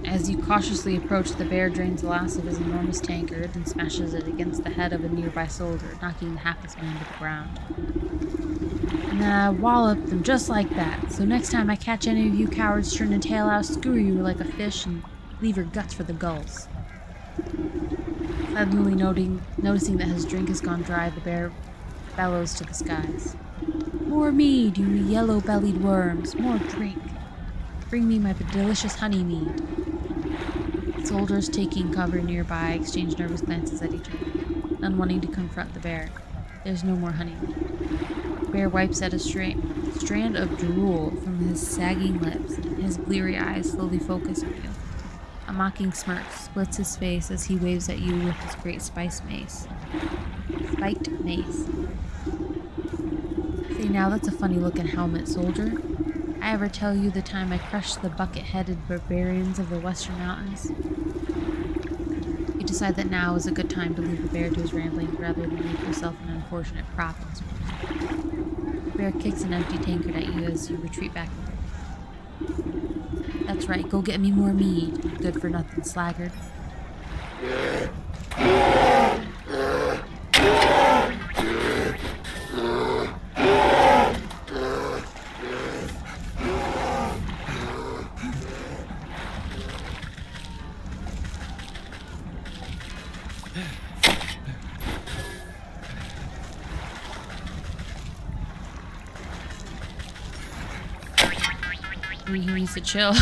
As you cautiously approach, the bear drains the last of his enormous tankard and smashes it against the head of a nearby soldier, knocking the hapless man to the ground. And then I wallop them just like that, so next time I catch any of you cowards turning tail, I'll skewer you like a fish and leave your guts for the gulls. Suddenly noticing that his drink has gone dry, the bear bellows to the skies. More mead, you yellow-bellied worms, more drink. Bring me my delicious honey mead. Soldiers taking cover nearby exchange nervous glances at each other, none wanting to confront the bear. There's no more honey mead. The bear wipes at a strand of drool from his sagging lips, and his bleary eyes slowly focus on you. A mocking smirk splits his face as he waves at you with his great spiked mace. Say now, that's a funny-looking helmet, soldier. I ever tell you the time I crushed the bucket-headed barbarians of the Western Mountains? You decide that now is a good time to leave the bear to his ramblings rather than make yourself an unfortunate prop in his pursuit. The bear kicks an empty tankard at you as you retreat back. That's right, go get me more mead, you good-for-nothing sluggard. He needs to chill.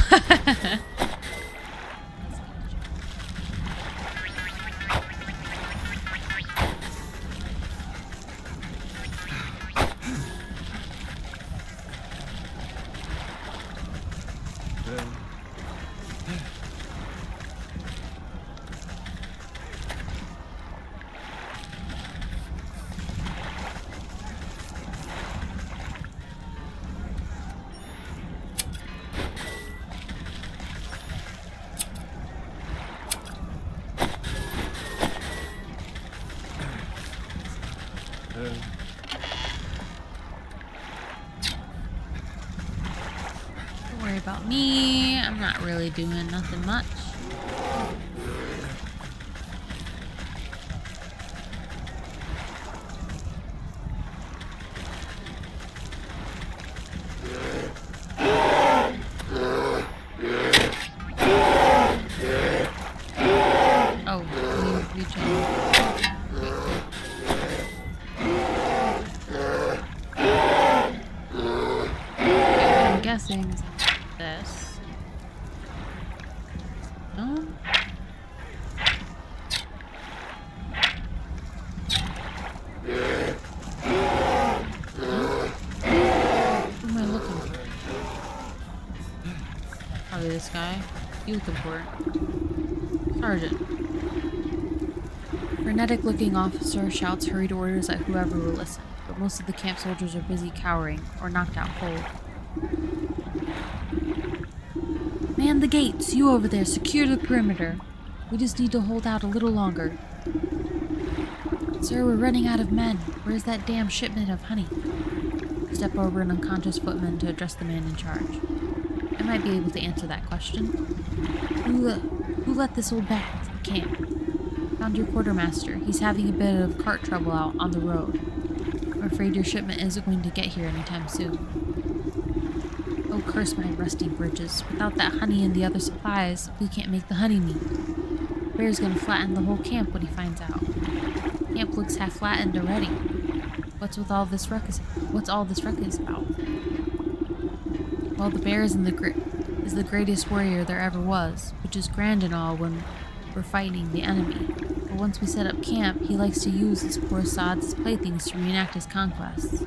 Don't worry about me. I'm not really doing nothing much. Oh, we I'm guessing is this. No? Who am I looking for? Probably this guy. You looking for it? Sergeant. Frenetic-looking officer shouts hurried orders at whoever will listen, but most of the camp soldiers are busy cowering or knocked out cold. Man the gates! You over there, secure the perimeter. We just need to hold out a little longer. Sir, we're running out of men. Where's that damn shipment of honey? Step over an unconscious footman to address the man in charge. I might be able to answer that question. Who let this old bat into the camp? Found your quartermaster. He's having a bit of cart trouble out on the road. I'm afraid your shipment isn't going to get here anytime soon. Oh, curse my rusty bridges. Without that honey and the other supplies, we can't make the honey mead. The bear's gonna flatten the whole camp when he finds out. Camp looks half flattened already. What's all this ruckus about? Well, the bear is the greatest warrior there ever was, which is grand and all when we're fighting the enemy. But once we set up camp, he likes to use his poor sods as playthings to reenact his conquests.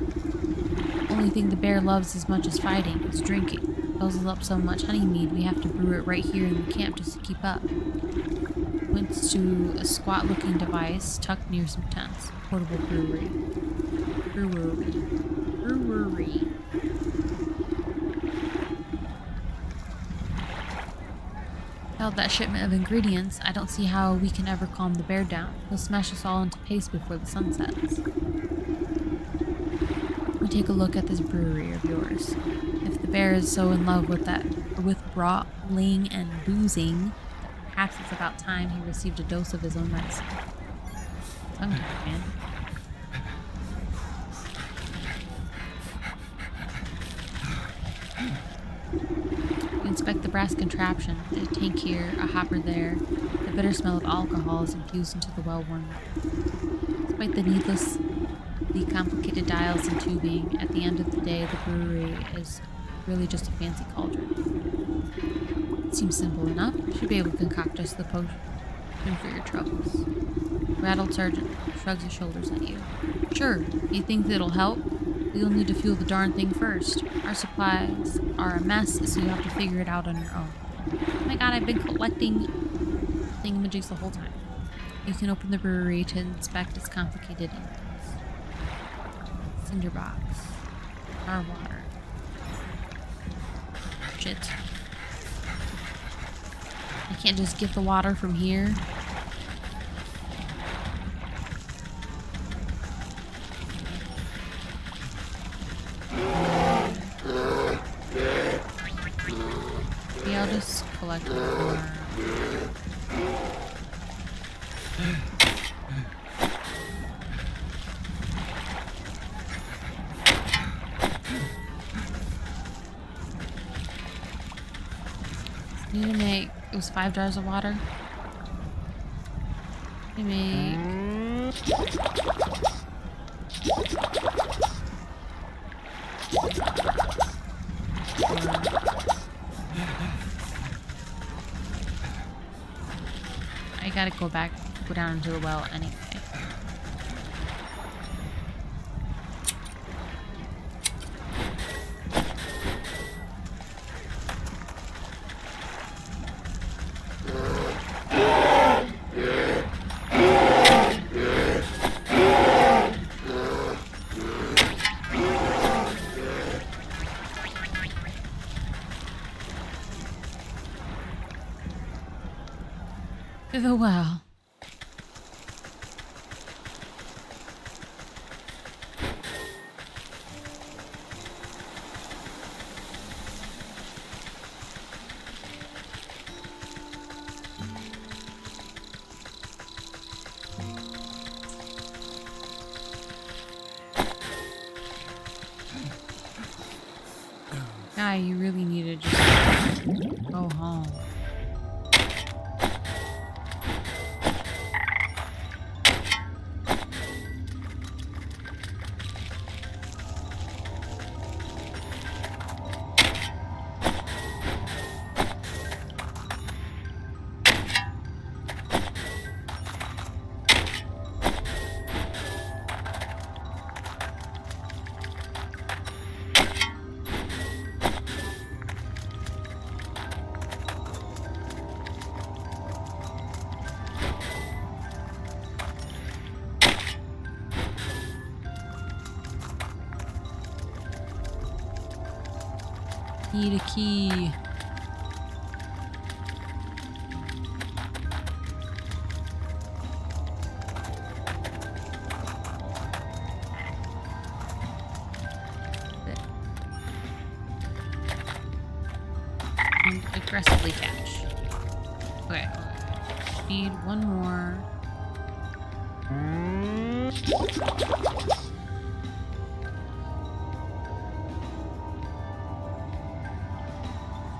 Only thing the bear loves as much as fighting is drinking. Guzzles up so much honey mead we have to brew it right here in the camp just to keep up. Points to a squat-looking device tucked near some tents. Portable brewery. Without that shipment of ingredients, I don't see how we can ever calm the bear down. He'll smash us all into paste before the sun sets. Let me take a look at this brewery of yours. If the bear is so in love with brawling and boozing, that perhaps it's about time he received a dose of his own medicine. Tongue-tied, man. Inspect the brass contraption. A tank here, a hopper there. The bitter smell of alcohol is infused into the well-worn room. Despite the needlessly complicated dials and tubing, at the end of the day, the brewery is really just a fancy cauldron. It seems simple enough. Should be able to concoct just the potion for your troubles. Rattled sergeant shrugs his shoulders at you. Sure, you think it'll help? You'll need to fuel the darn thing first. Our supplies are a mess, so you'll have to figure it out on your own. Oh my god, I've been collecting thingamajigs the whole time. You can open the brewery to inspect its complicated inputs. Cinder box. Our water. Shit. I can't just get the water from here. Maybe I'll just collect more. Need to make, it was $5 of water. I make I gotta go down into the well anyway. To the well. Guy, you really need to just go home. Need a key. And aggressively catch. Okay. Need one more.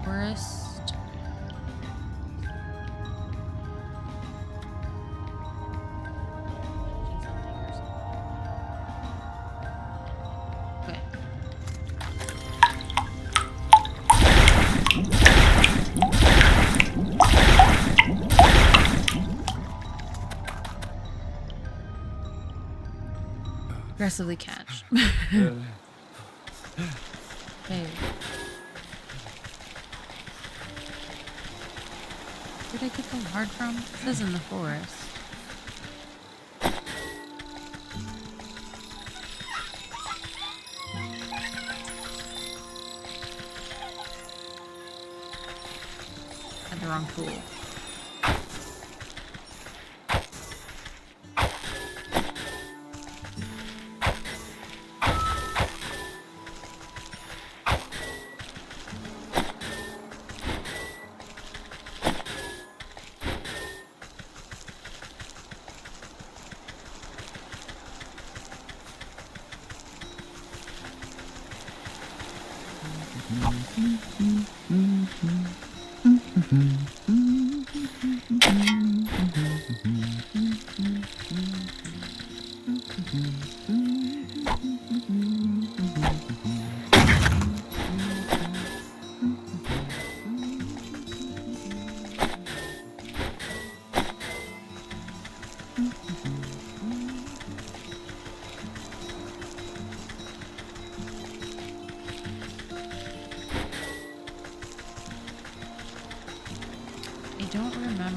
Forest. Okay. Aggressively catch. Okay. Where'd I get the lard from? This is in the forest. Had the wrong tool.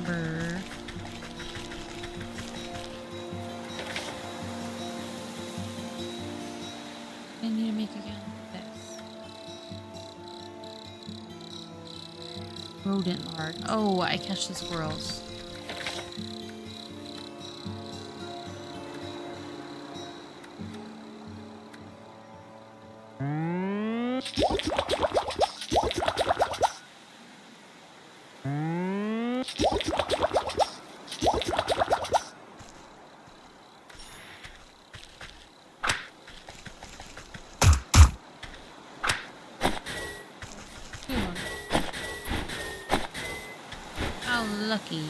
timber. I need to make again this. Rodent lard. Oh, I catch the squirrels. How lucky.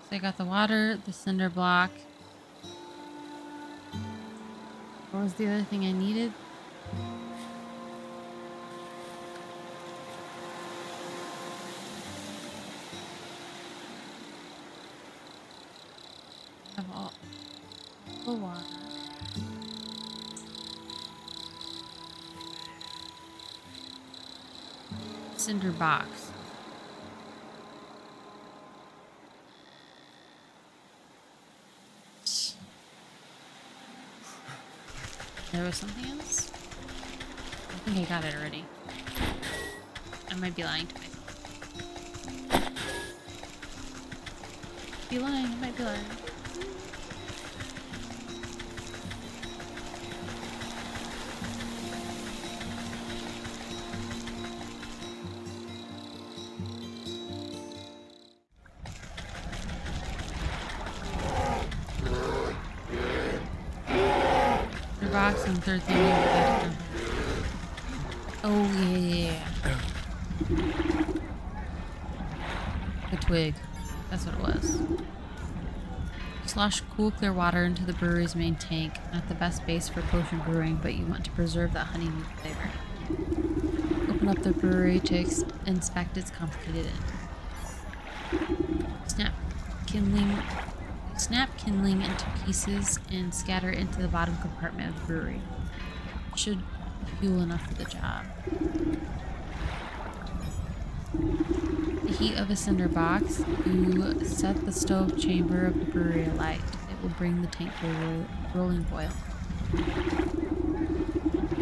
So I got the water, the cinder block. What was the other thing I needed? I have all the water. Cinder box. There was something else? I think I got it already. I might be lying to myself. Be lying, I might be lying. Box and third thing. Oh yeah. The twig. That's what it was. Slosh cool clear water into the brewery's main tank. Not the best base for potion brewing, but you want to preserve that honeydew flavor. Open up the brewery to inspect its complicated end. Snap kindling into pieces and scatter into the bottom compartment of the brewery. Should be fuel enough for the job. The heat of a cinder box, you set the stove chamber of the brewery alight. It will bring the tank to a rolling boil.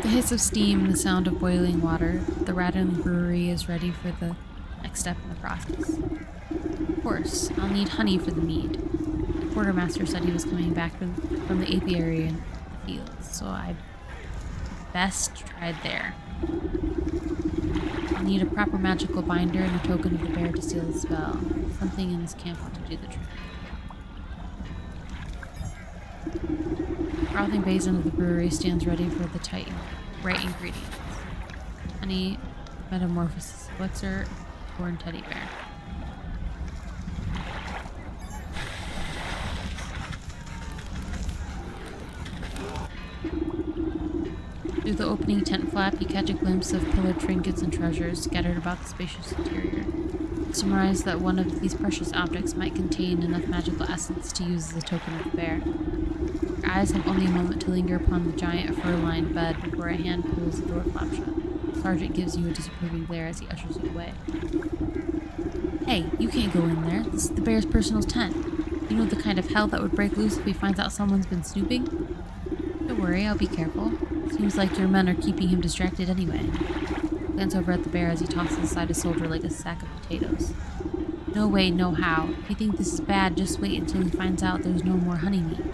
The hiss of steam and the sound of boiling water, the rat in the brewery is ready for the next step in the process. Of course, I'll need honey for the mead. Quartermaster said he was coming back from the apiary in the fields, so I best tried there. I need a proper magical binder and a token of the bear to seal the spell. Something in this camp ought to do the trick. Frothing basin of the brewery stands ready for the right ingredients. Honey, metamorphosis elixir, corn teddy bear. Through the opening tent flap, you catch a glimpse of pillared trinkets and treasures scattered about the spacious interior. Surmise that one of these precious objects might contain enough magical essence to use as a token of the bear. Your eyes have only a moment to linger upon the giant fur-lined bed before a hand pulls the door flap shut. The sergeant gives you a disapproving glare as he ushers you away. Hey, you can't go in there. This is the bear's personal tent. You know the kind of hell that would break loose if he finds out someone's been snooping? Don't worry, I'll be careful. Seems like your men are keeping him distracted anyway. Glance over at the bear as he tosses aside a soldier like a sack of potatoes. No way, no how. If you think this is bad, just wait until he finds out there's no more honey meat.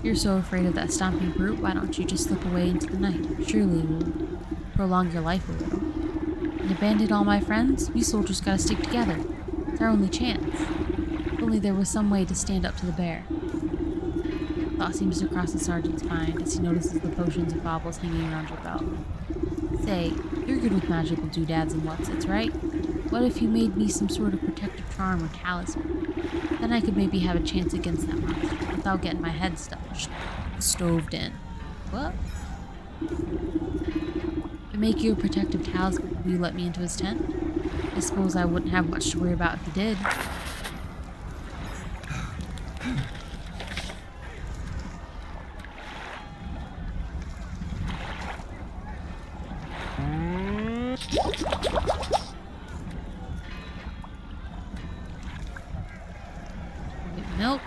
You're so afraid of that stomping brute, why don't you just slip away into the night? Surely it will prolong your life a little. And abandon all my friends? We soldiers gotta stick together. It's our only chance. If only there was some way to stand up to the bear. Thought seems to cross the sergeant's mind as he notices the potions and baubles hanging around your belt. Say, you're good with magical doodads and whatsits, right? What if you made me some sort of protective charm or talisman? Then I could maybe have a chance against that monster without getting my head stoved in. What? To make you a protective talisman, will you let me into his tent? I suppose I wouldn't have much to worry about if you did. Get milk.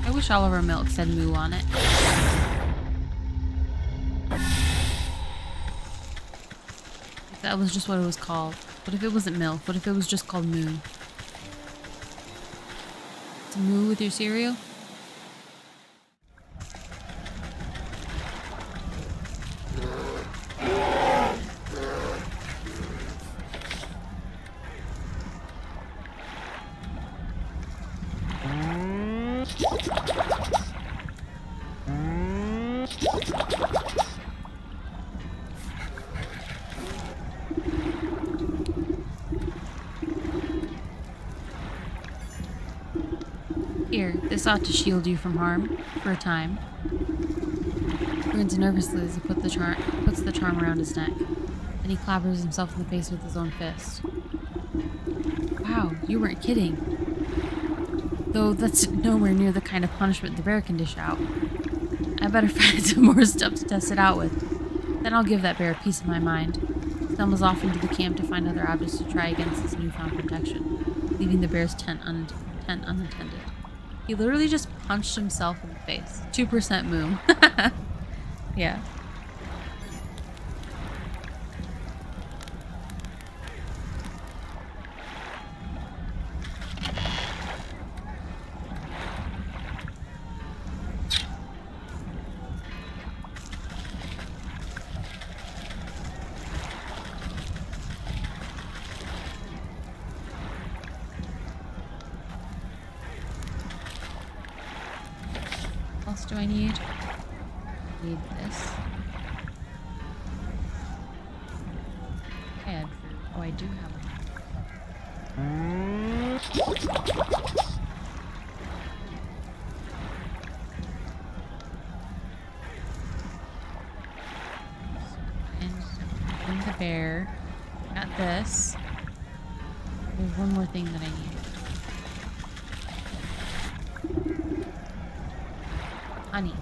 I wish all of our milk said moo on it. If that was just what it was called. What if it wasn't milk? What if it was just called moo? To moo with your cereal? Here, this ought to shield you from harm, for a time. He grins nervously as he puts the charm around his neck. Then he clappers himself in the face with his own fist. Wow, you weren't kidding. Though that's nowhere near the kind of punishment the bear can dish out. I better find some more stuff to test it out with. Then I'll give that bear a piece of my mind. Stumbles off into the camp to find other objects to try against this newfound protection, leaving the bear's tent unattended. He literally just punched himself in the face. 2% moo. Yeah. What else do I need? I need this. Add fruit. Oh, I do have one. And the bear. Got this. There's one more thing that I need. Honey.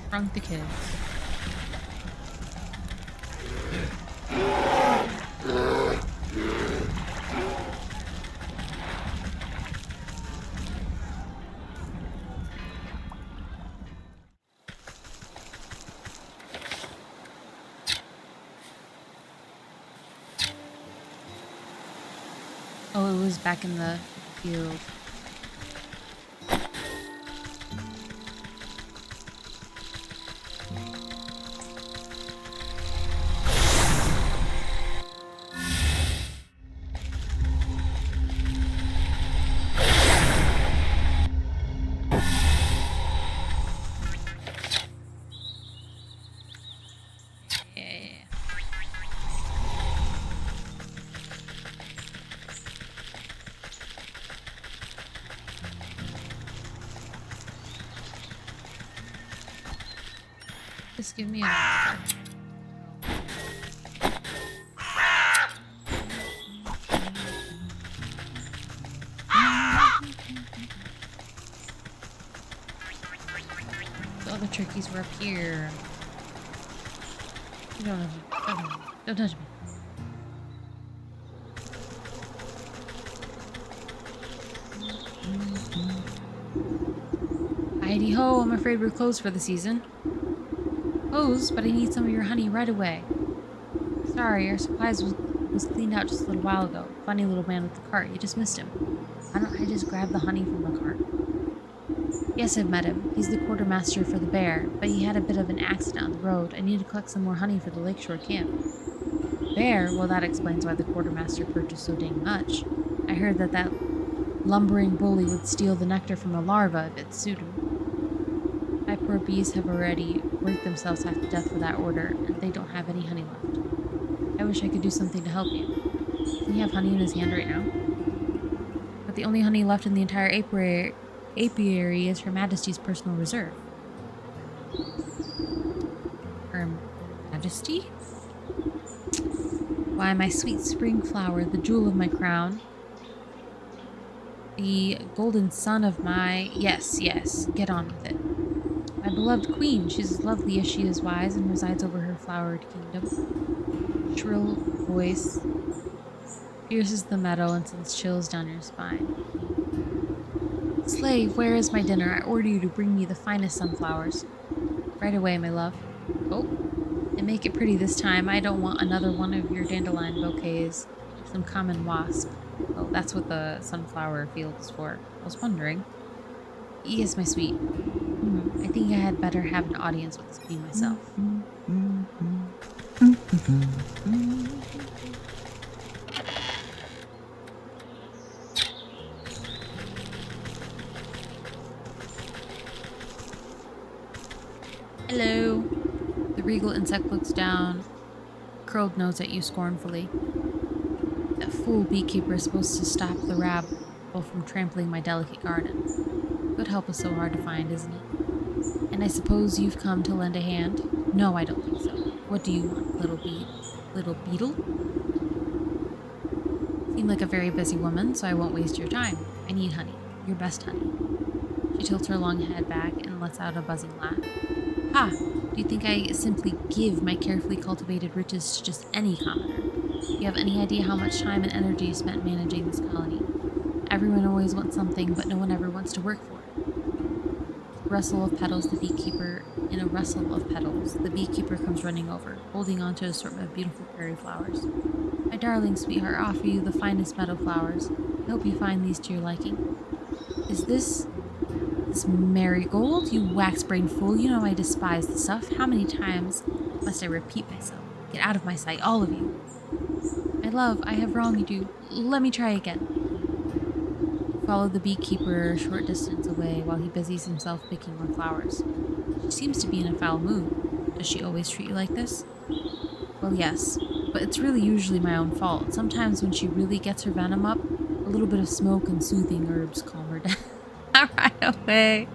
Shrunk the kids. Oh, it was back in the field. Just give me a... We're up here. You don't touch me. Don't touch me. Heidi ho, I'm afraid we're closed for the season. Closed, but I need some of your honey right away. Sorry, our supplies was cleaned out just a little while ago. Funny little man with the cart, you just missed him. Why don't I just grab the honey from the cart? Yes, I've met him. He's the quartermaster for the Bear, but he had a bit of an accident on the road. I need to collect some more honey for the lakeshore camp. Bear? Well, that explains why the quartermaster purchased so dang much. I heard that lumbering bully would steal the nectar from the larva if it suited him. My poor bees have already worked themselves half to death for that order, and they don't have any honey left. I wish I could do something to help you. Doesn't he have honey in his hand right now? But the only honey left in the entire apiary is Her Majesty's personal reserve. Her Majesty? Why, my sweet spring flower, the jewel of my crown. The golden son of my... Yes, get on with it. My beloved queen, she's as lovely as she is wise and resides over her flowered kingdom. Shrill voice pierces the meadow and sends chills down your spine. Slave, where is my dinner? I order you to bring me the finest sunflowers. Right away, my love. Oh, and make it pretty this time. I don't want another one of your dandelion bouquets. Some common wasp. Oh, that's what the sunflower field is for. I was wondering. Yes, my sweet. I think I had better have an audience with this queen myself. Hello. The regal insect looks down, curled nose at you scornfully. That fool beekeeper is supposed to stop the rabble from trampling my delicate garden. Good help is so hard to find, isn't it? And I suppose you've come to lend a hand? No, I don't think so. What do you want, little beetle? Seem like a very busy woman, so I won't waste your time. I need honey. Your best honey. She tilts her long head back and lets out a buzzing laugh. Ha! Do you think I simply give my carefully cultivated riches to just any commoner? Do you have any idea how much time and energy is spent managing this colony? Everyone always wants something, but no one ever wants to work for it. In a rustle of petals, the beekeeper comes running over, holding onto an assortment of beautiful prairie flowers. My darling sweetheart, I offer you the finest meadow flowers. I hope you find these to your liking. Is this marigold? You wax-brained fool, you know I despise the stuff. How many times must I repeat myself? Get out of my sight, all of you. My love, I have wronged you. Let me try again. Follow the beekeeper a short distance away while he busies himself picking more flowers. She seems to be in a foul mood. Does she always treat you like this? Well, yes, but it's really usually my own fault. Sometimes when she really gets her venom up, a little bit of smoke and soothing herbs calm her down. Right away.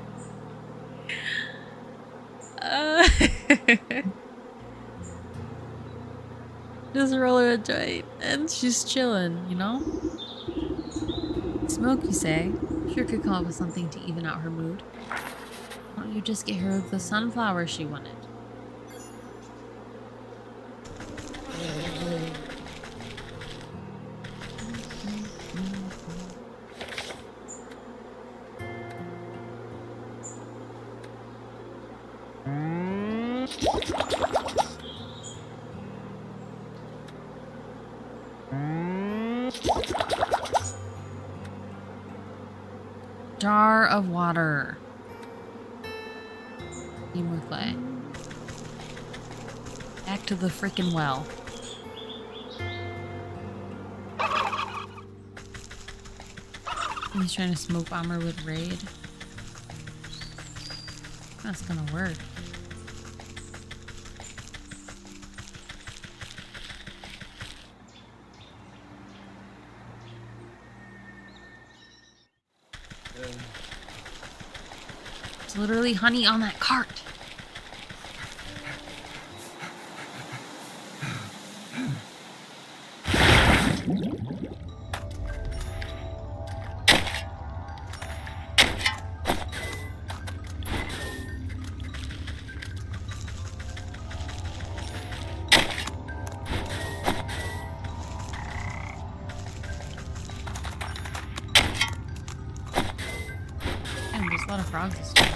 Just roll her a joint and she's chilling, you know? Smoke, you say? Sure could come up with something to even out her mood. Why don't you just get her the sunflower she wanted? Jar of water. Need more clay. Back to the frickin' well. He's trying to smoke bomb her with raid. That's gonna work. There's literally honey on that cart. frogs this time.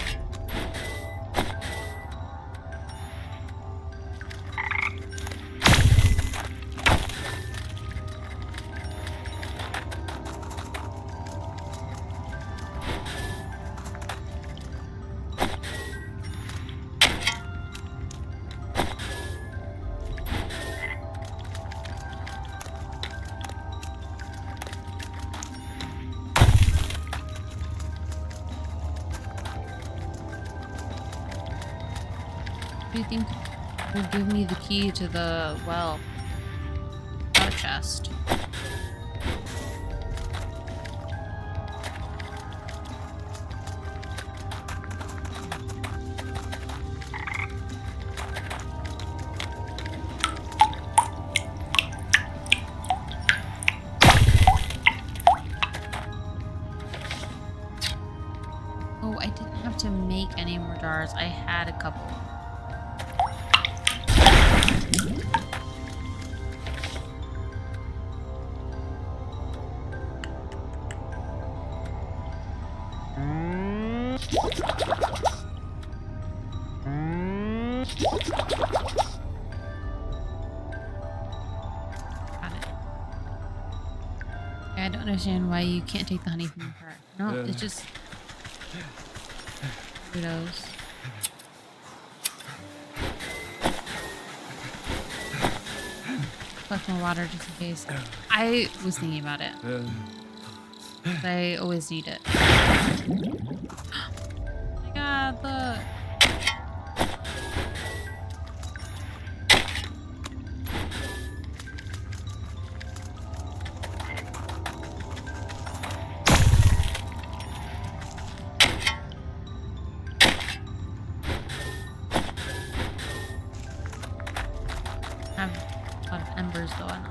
Do you think will give me the key to the well? Not a chest. Oh, I didn't have to make any more jars. I had a couple. I don't understand why you can't take the honey from the heart. No, it's just weirdos. Plus more water just in case. I was thinking about it. I always need it. Oh my god, look. I have a lot of embers though, I know.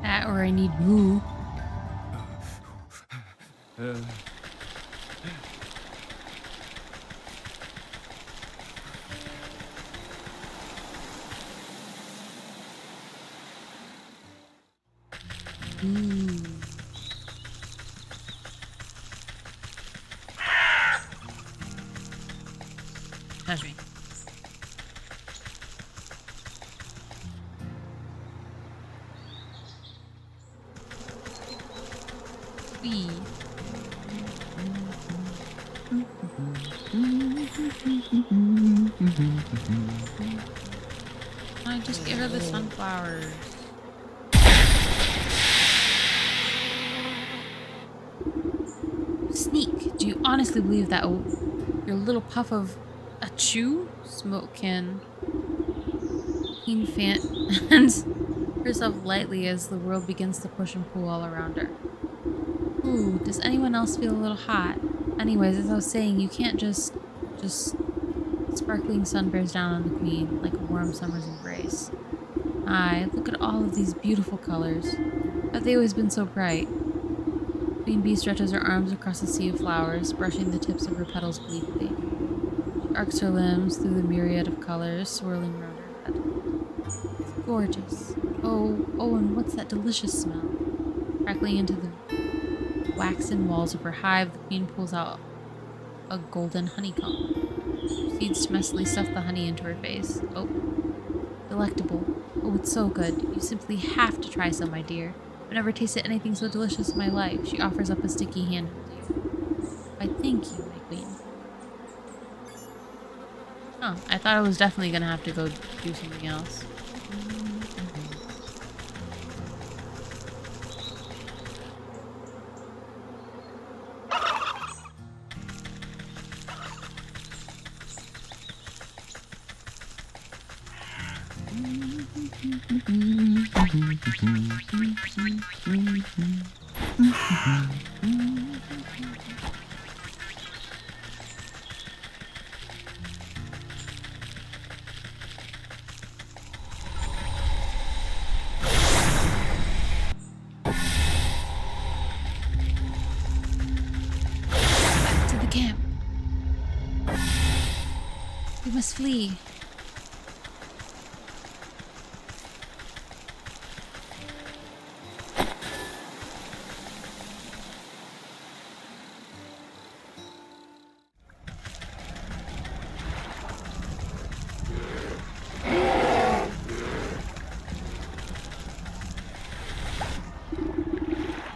That or I need moo. Ooh. Touch me. Wee. I just get her the sunflowers. Sneak, do you honestly believe that your little puff of a chew smoke can fans herself lightly as the world begins to push and pull all around her? Ooh, does anyone else feel a little hot? Anyways, as I was saying, you can't just sparkling sun bears down on the queen like a warm summer's embrace. Aye, look at all of these beautiful colors. Have they always been so bright? Queen Bee stretches her arms across a sea of flowers, brushing the tips of her petals gleefully. She arcs her limbs through the myriad of colors swirling around her head. It's gorgeous. Oh, and what's that delicious smell? Crackling into the waxen walls of her hive, the queen pulls out a golden honeycomb. She proceeds to messily stuff the honey into her face. Oh, delectable. Oh, it's so good. You simply have to try some, my dear. I've never tasted anything so delicious in my life. She offers up a sticky handful to you. Why, thank you, my queen. Oh, I thought I was definitely gonna have to go do something else. To the camp. We must flee.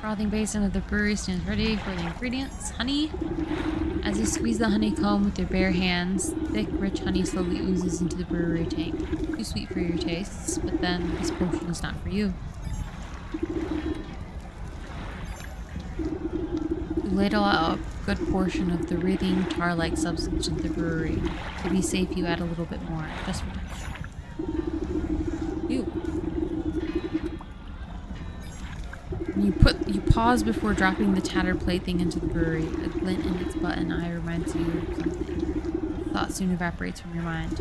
Frothing basin of the brewery stands ready for the ingredients. Honey. As you squeeze the honeycomb with your bare hands, thick, rich honey slowly oozes into the brewery tank. Too sweet for your tastes, but then this potion is not for you. You ladle out a good portion of the writhing, tar-like substance into the brewery. To be safe, you add a little bit more, just for taste. Ew. You pause before dropping the tattered plaything into the brewery. A glint in its button eye reminds you of something. The thought soon evaporates from your mind.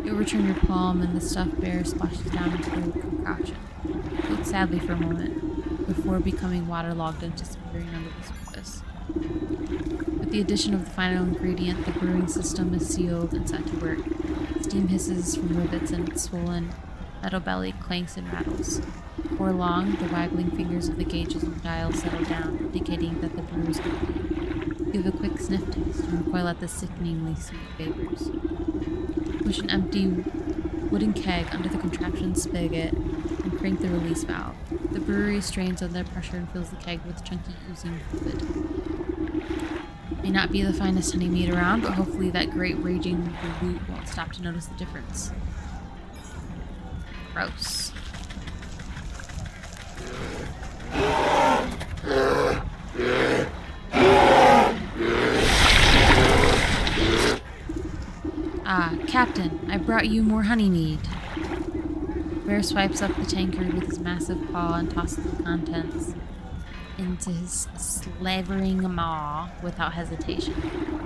You overturn your palm and the stuffed bear splashes down into the concoction. You look sadly for a moment, before becoming waterlogged and disappearing under the surface. With the addition of the final ingredient, the brewing system is sealed and set to work. Steam hisses from rivets and its swollen metal belly clanks and rattles. Before long, the waggling fingers of the gauges and dials settle down, indicating that the brew is complete. Give a quick sniff taste and recoil at the sickeningly sweet vapors. Push an empty wooden keg under the contraption spigot and crank the release valve. The brewery strains under pressure and fills the keg with chunky oozing fluid. May not be the finest honey mead around, but hopefully that great raging loot won't stop to notice the difference. Gross. Ah, Captain, I brought you more honey mead. Bear swipes up the tankard with his massive paw and tosses the contents into his slavering maw without hesitation.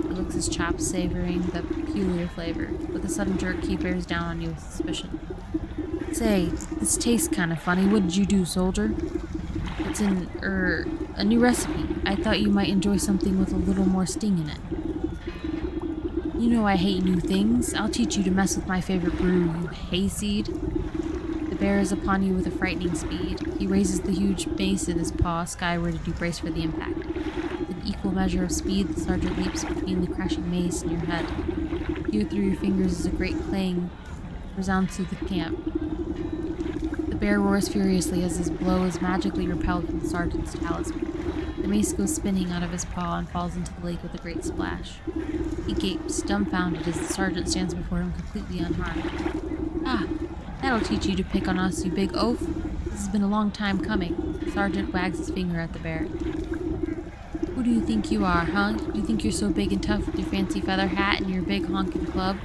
He licks his chops, savoring the peculiar flavor. With a sudden jerk, he bears down on you with suspicion. Say, this tastes kind of funny. What did you do, soldier? It's a new recipe. I thought you might enjoy something with a little more sting in it. You know I hate new things. I'll teach you to mess with my favorite brew, you hayseed. The bear is upon you with a frightening speed. He raises the huge mace in his paw skyward and you brace for the impact. With an equal measure of speed, the sergeant leaps between the crashing mace and your head. Here through your fingers as a great clang resounds through the camp. The bear roars furiously as his blow is magically repelled from the sergeant's talisman. The mace goes spinning out of his paw and falls into the lake with a great splash. He gapes, dumbfounded, as the sergeant stands before him completely unharmed. Ah, that'll teach you to pick on us, you big oaf. This has been a long time coming. The sergeant wags his finger at the bear. Who do you think you are, huh? Do you think you're so big and tough with your fancy feather hat and your big honking club?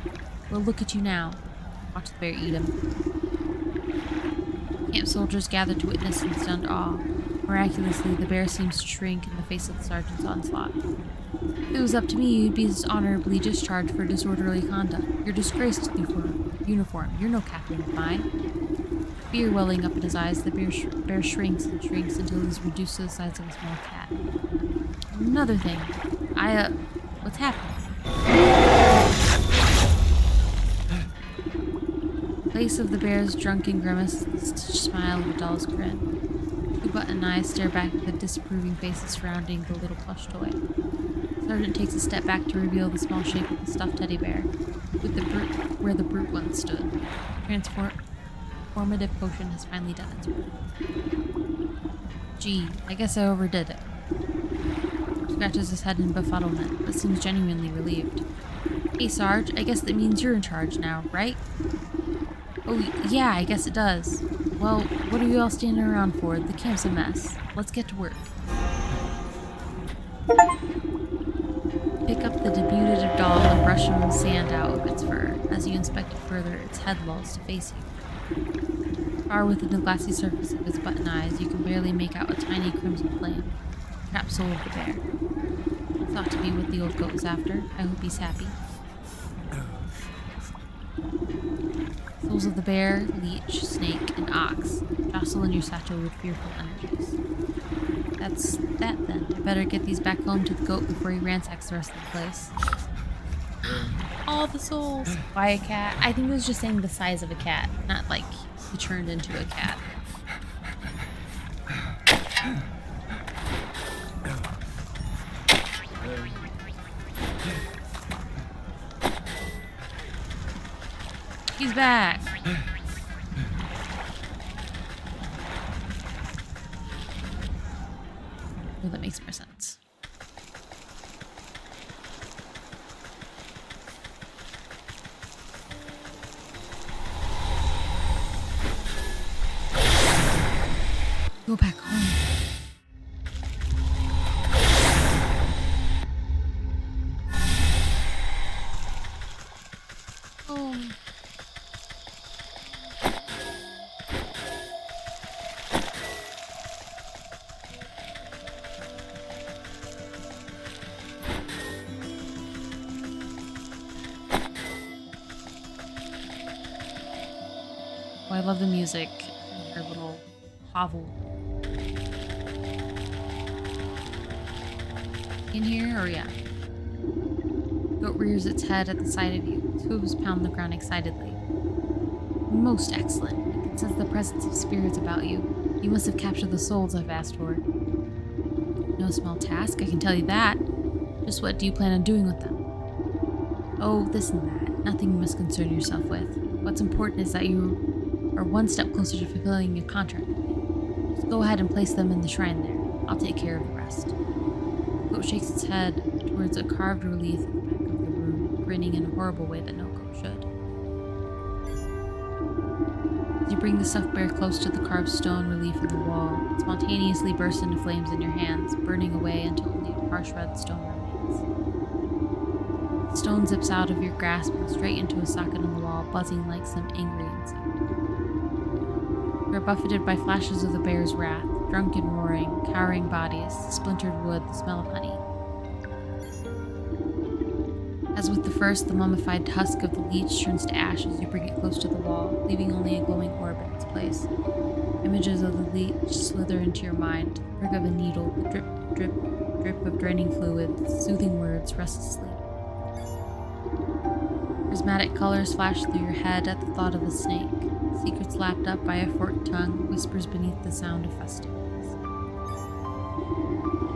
Well, look at you now. Watch the bear eat him. Camp soldiers gather to witness in stunned awe. Miraculously, the bear seems to shrink in the face of the sergeant's onslaught. If it was up to me, you'd be dishonorably discharged for disorderly conduct. You're disgraced uniform. You're no captain of mine. Fear welling up in his eyes, the bear shrinks and shrinks until he's reduced to the size of a small cat. Another thing. What's happening? In place of the bear's drunken grimace, the stitched smile of a doll's grin. Two button eyes stare back at the disapproving faces surrounding the little plush toy. The sergeant takes a step back to reveal the small shape of the stuffed teddy bear, with the where the brute once stood. Transformative potion has finally done its work. Gee, I guess I overdid it. He scratches his head in befuddlement, but seems genuinely relieved. Hey, Sarge, I guess that means you're in charge now, right? Oh, yeah, I guess it does. Well, what are you all standing around for? The camp's a mess. Let's get to work. Pick up the diminutive doll and brush some sand out of its fur. As you inspect it further, its head lolls to face you. Far within the glassy surface of its button eyes, you can barely make out a tiny crimson flame. Trapped soul of the bear. Thought to be what the old goat was after. I hope he's happy. Souls of the bear, leech, snake, and ox jostle in your satchel with fearful energies. That's that then. I better get these back home to the goat before he ransacks the rest of the place. All the souls. Why a cat? I think it was just saying the size of a cat, not like he turned into a cat. He's back. Oh, that makes more sense. Go back home. Home. Oh, I love the music and her little hovel. In here, or yeah. Goat rears its head at the sight of you. Its hooves pound the ground excitedly. Most excellent. I can sense the presence of spirits about you. You must have captured the souls I've asked for. No small task, I can tell you that. Just what do you plan on doing with them? Oh, this and that. Nothing you must concern yourself with. What's important is that you are one step closer to fulfilling your contract with me. Just go ahead and place them in the shrine there. I'll take care of the rest. The goat shakes its head towards a carved relief at the back of the room, grinning in a horrible way that no goat should. As you bring the stuffed bear close to the carved stone relief in the wall, it spontaneously bursts into flames in your hands, burning away until only a harsh red stone remains. The stone zips out of your grasp and straight into a socket on the wall, buzzing like some angry insect. You are buffeted by flashes of the bear's wrath, drunken roaring, cowering bodies, splintered wood, the smell of honey. As with the first, the mummified husk of the leech turns to ash as you bring it close to the wall, leaving only a glowing orb in its place. Images of the leech slither into your mind, the prick of a needle, the drip, drip, drip of draining fluid, soothing words, restless sleep. Prismatic colors flash through your head at the thought of a snake. Secrets lapped up by a forked tongue, whispers beneath the sound of festivities.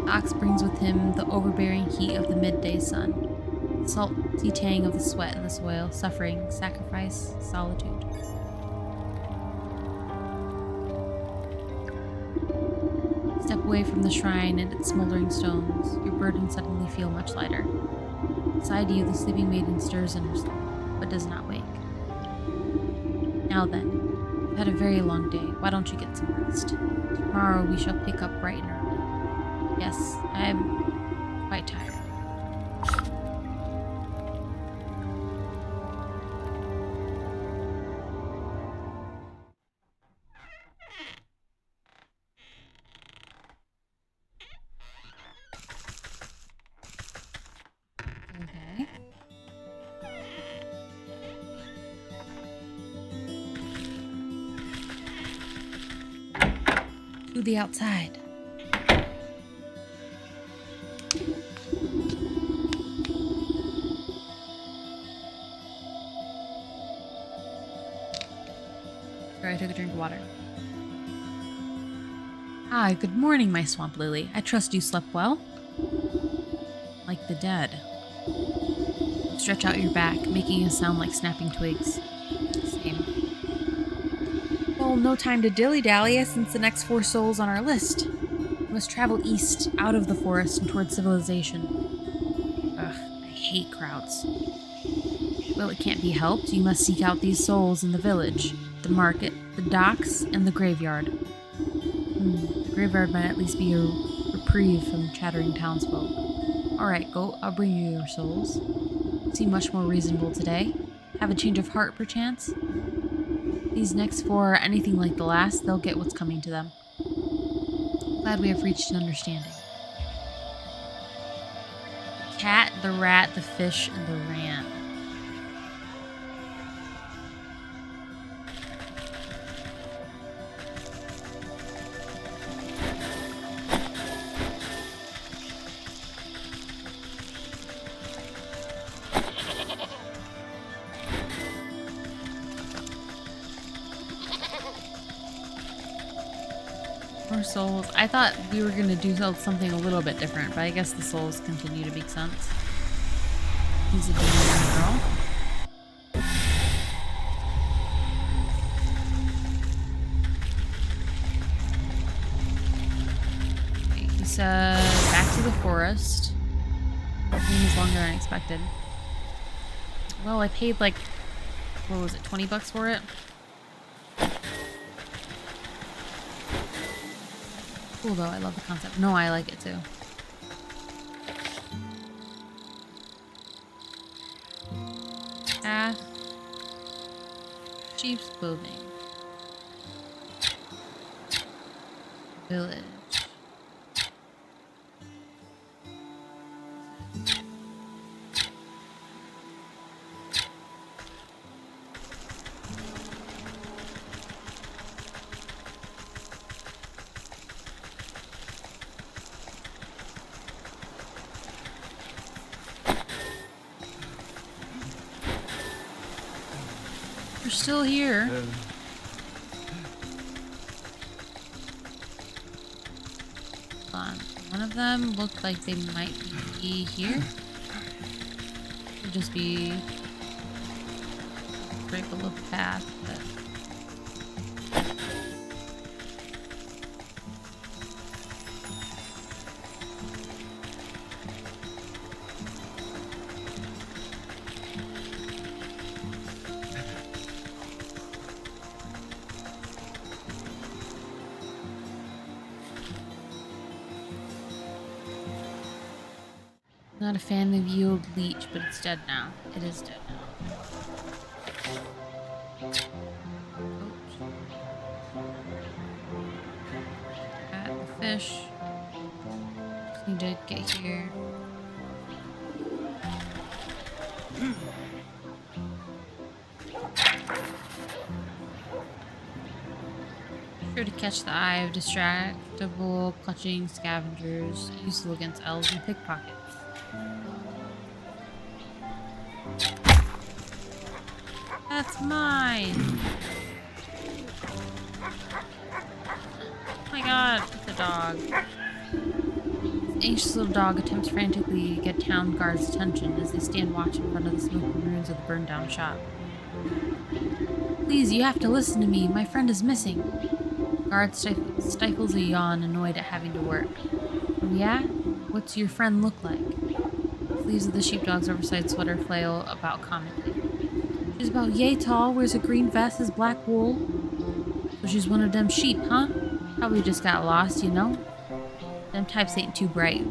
The ox brings with him the overbearing heat of the midday sun, the salty tang of the sweat in the soil, suffering, sacrifice, solitude. Step away from the shrine and its smoldering stones. Your burden suddenly feel much lighter. Beside you, the sleeping maiden stirs in her sleep, but does not wake. Now then, you've had a very long day. Why don't you get some rest? Tomorrow we shall pick up bright and early. Yes, I am quite tired. Okay. To the outside. Sorry, I took a drink of water. Hi, good morning, my swamp lily. I trust you slept well? Like the dead. Stretch out your back, making a sound like snapping twigs. Same. Well, no time to dilly-dally since the next 4 souls on our list. We must travel east, out of the forest, and toward civilization. Ugh, I hate crowds. Well, it can't be helped. You must seek out these souls in the village, the market, the docks, and the graveyard. The graveyard might at least be a reprieve from chattering townsfolk. Alright, go. I'll bring you your souls. Seem much more reasonable today. Have a change of heart, perchance? These next 4 are anything like the last, they'll get what's coming to them. Glad we have reached an understanding. The cat, the rat, the fish, and the ram. More souls. I thought we were going to do something a little bit different, but I guess the souls continue to make sense. He's a demon girl. Okay, he says back to the forest. Game is longer than I expected. Well, I paid like, what was it, 20 bucks for it? Cool though, I love the concept. No, I like it too. Path. Sheep's clothing. Village. We're still here. Hold on. One of them looked like they might be here. Could just be right below the path, but not a fan of the old leech, but it's dead now. It is dead now. Oops. Got the fish. Just need to get here. Sure to catch the eye of distractible, clutching scavengers, useful against elves and pickpockets. That's mine! Oh my god, the dog. This anxious little dog attempts frantically to get town guards' attention as they stand watch in front of the smoking ruins of the burned down shop. Please, you have to listen to me. My friend is missing. Guard stifles a yawn, annoyed at having to work. Oh yeah? What's your friend look like? Sleeves of the sheepdog's oversized sweater flail about comically. She's about yay tall, wears a green vest, has black wool. So she's one of them sheep, huh? Probably just got lost, you know? Them types ain't too bright.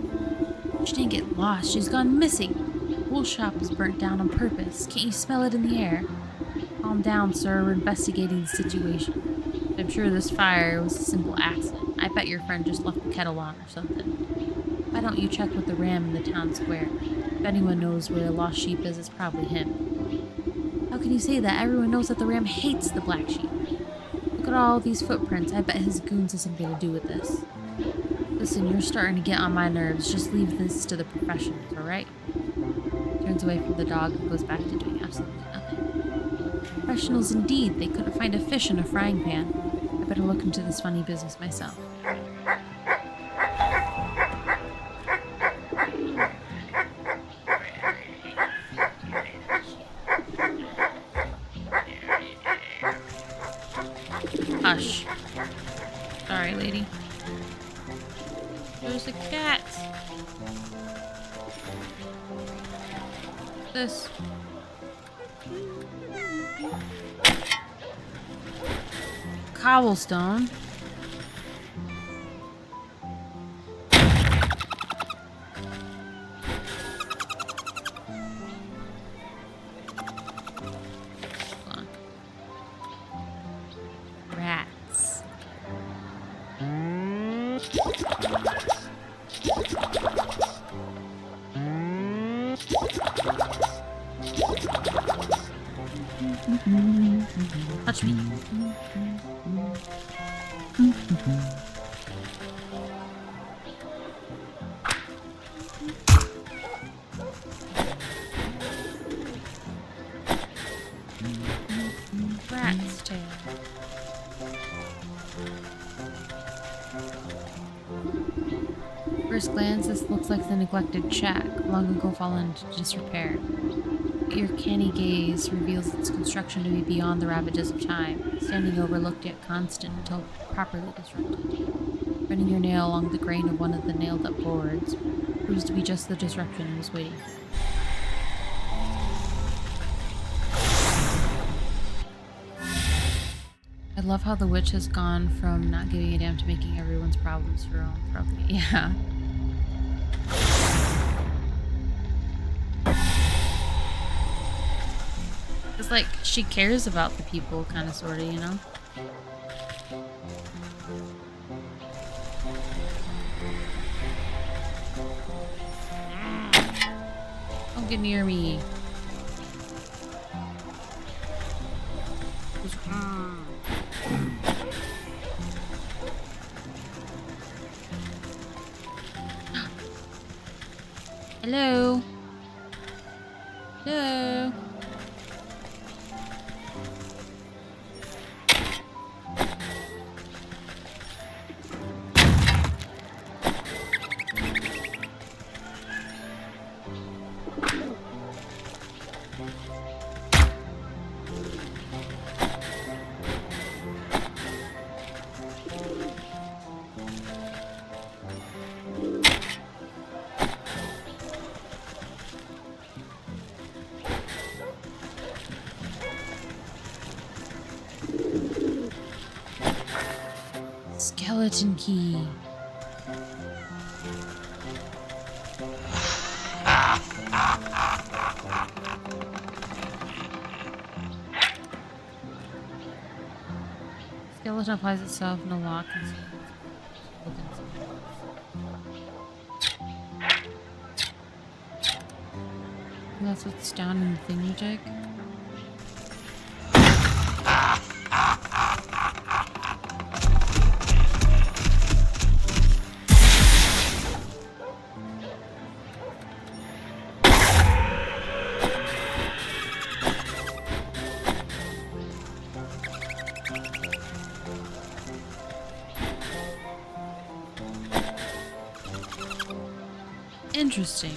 She didn't get lost, she's gone missing. The wool shop was burnt down on purpose. Can't you smell it in the air? Calm down, sir. We're investigating the situation. I'm sure this fire was a simple accident. I bet your friend just left the kettle on or something. Why don't you check with the ram in the town square? If anyone knows where a lost sheep is, it's probably him. How can you say that? Everyone knows that the ram hates the black sheep. Look at all these footprints. I bet his goons have something to do with this. Listen, you're starting to get on my nerves. Just leave this to the professionals, alright? Turns away from the dog and goes back to doing absolutely nothing. Professionals indeed. They couldn't find a fish in a frying pan. I better look into this funny business myself. Hush. Sorry, lady. There's a cat. This. Cobblestone. Touch me. Rat's tail. First glance, this looks like the neglected shack, long ago fallen into disrepair. But your canny gaze reveals its construction to be beyond the ravages of time, standing overlooked yet constant until properly disrupted. Running your nail along the grain of one of the nailed-up boards proves to be just the disruption it was waiting for. I love how the witch has gone from not giving a damn to making everyone's problems her own problem. Yeah. It's like she cares about the people, kind of, sort of, you know? Don't get near me. Hello? Hello? Skeleton key. Skeleton applies itself in a lock and that's what's down in the thingamajig. Interesting.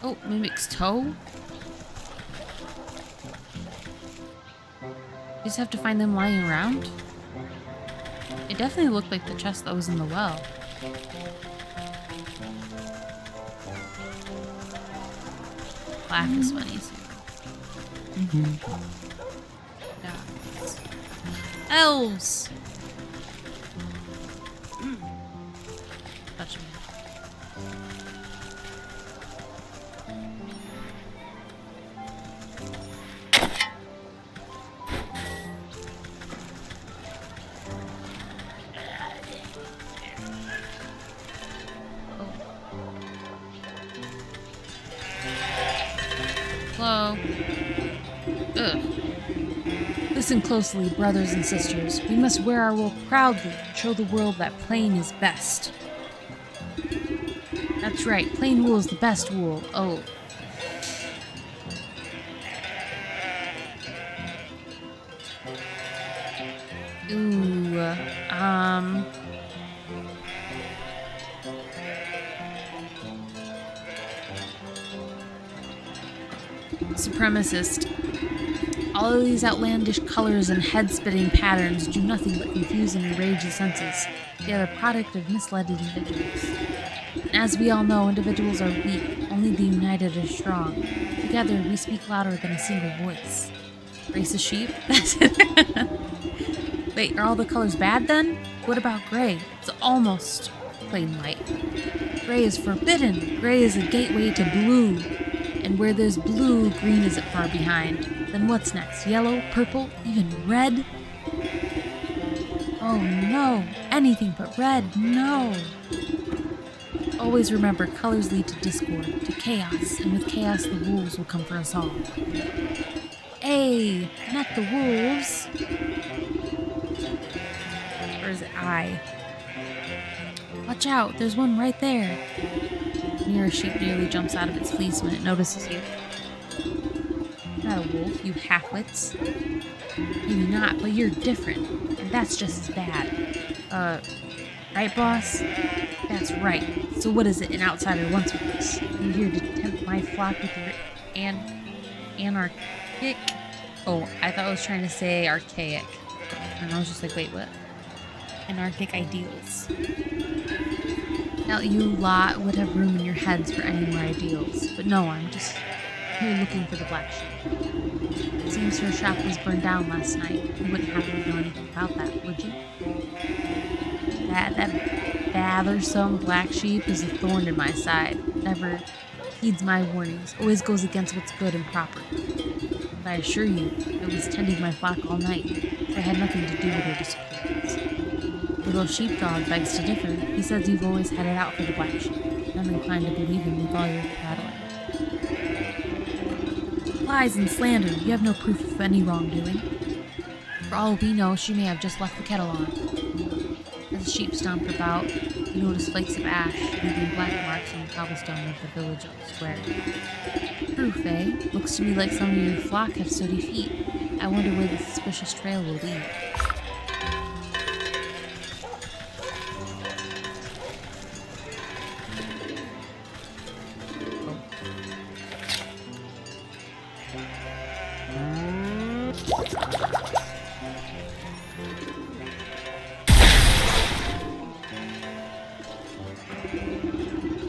Oh, Mimic's toe? You just have to find them lying around? It definitely looked like the chest that was in the well. Laugh is funny too. Dogs. Elves! Touch me. Hello. Ugh. Listen closely, brothers and sisters. We must wear our wool proudly and show the world that plain is best. That's right, plain wool is the best wool. Oh. Ooh. Supremacist. All of these outlandish colors and head-splitting patterns do nothing but confuse and enrage the senses. They are the product of misled individuals. And as we all know, individuals are weak, only the united are strong. Together, we speak louder than a single voice. Racist sheep? That's it. Wait, are all the colors bad then? What about gray? It's almost plain white. Gray is forbidden. Gray is a gateway to blue. And where there's blue, green isn't far behind. Then what's next? Yellow, purple, even red? Oh no, anything but red, no. Always remember, colors lead to discord, to chaos, and with chaos the wolves will come for us all. Hey, not the wolves. Or is it I? Watch out, there's one right there. Nearest sheep nearly jumps out of its fleece when it notices you. You're not a wolf, you halfwits. Maybe not, but you're different, and that's just as bad. Right, boss? That's right. So what is it an outsider wants with us? You here to tempt my flock with your anarchic? Oh, I thought I was trying to say archaic. And I was just like, wait, what? Anarchic ideals. Now, you lot would have room in your heads for any more ideals. But no, I'm just here looking for the black sheep. It seems her shop was burned down last night. You wouldn't happen to know anything about that, would you? That bothersome black sheep is a thorn in my side. Never heeds my warnings. Always goes against what's good and proper. And I assure you, it was tending my flock all night. So I had nothing to do with her disappearance. Little sheepdog begs to differ. He says you've always had it out for the black sheep. And I'm inclined to believe him with all your prattling. Lies and slander. You have no proof of any wrongdoing. For all we know, she may have just left the kettle on. As the sheep stomped about, you noticed flakes of ash, leaving black marks on the cobblestone of the village square. Proof, eh? Looks to me like some of your flock have sooty feet. I wonder where the suspicious trail will lead.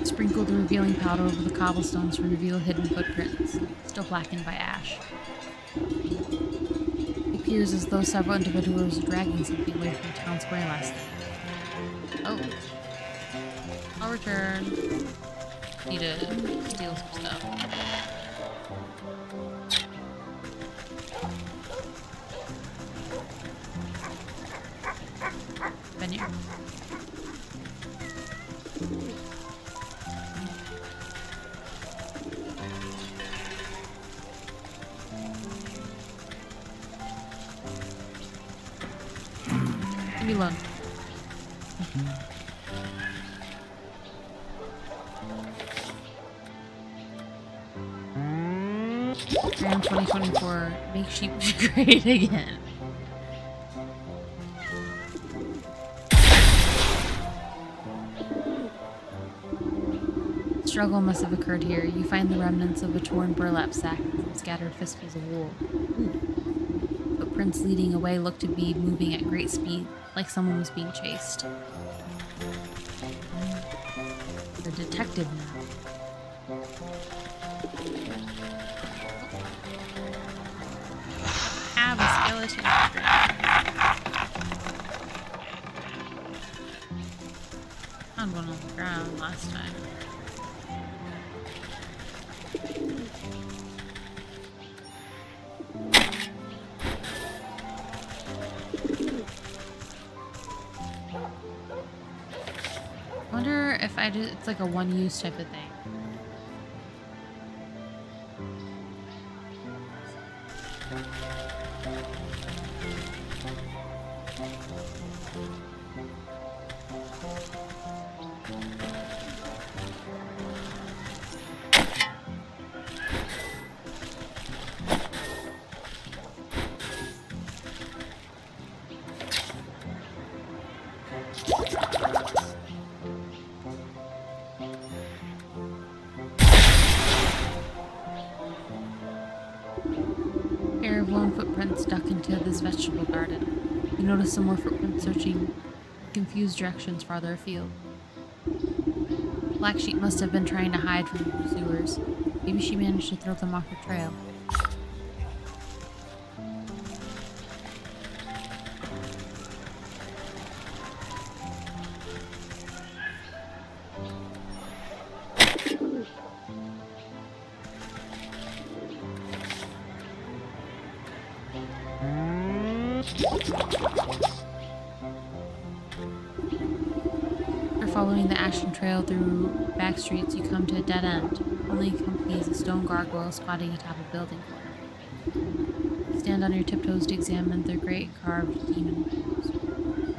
Sprinkle the revealing powder over the cobblestones to reveal hidden footprints, still blackened by ash. It appears as though several individuals are dragging something away from town square last night. Oh. I'll return. Need to steal some stuff. Been here. Leave me alone. Grand 2024, make sheep great again. Struggle must have occurred here. You find the remnants of a torn burlap sack and some scattered fistfuls of wool. Ooh. Footprints leading away look to be moving at great speed, like someone was being chased. The detective now. Have a skeleton. Found one on the ground last time. Wonder if it's like a one-use type of thing. Pair of lone footprints duck into this vegetable garden. You notice some more footprints searching confused directions farther afield. Black sheep must have been trying to hide from the pursuers. Maybe she managed to throw them off her trail. following the ashen trail through back streets, you come to a dead end. Only company is a stone gargoyle squatting atop a building corner. Stand on your tiptoes to examine the great carved demon pose,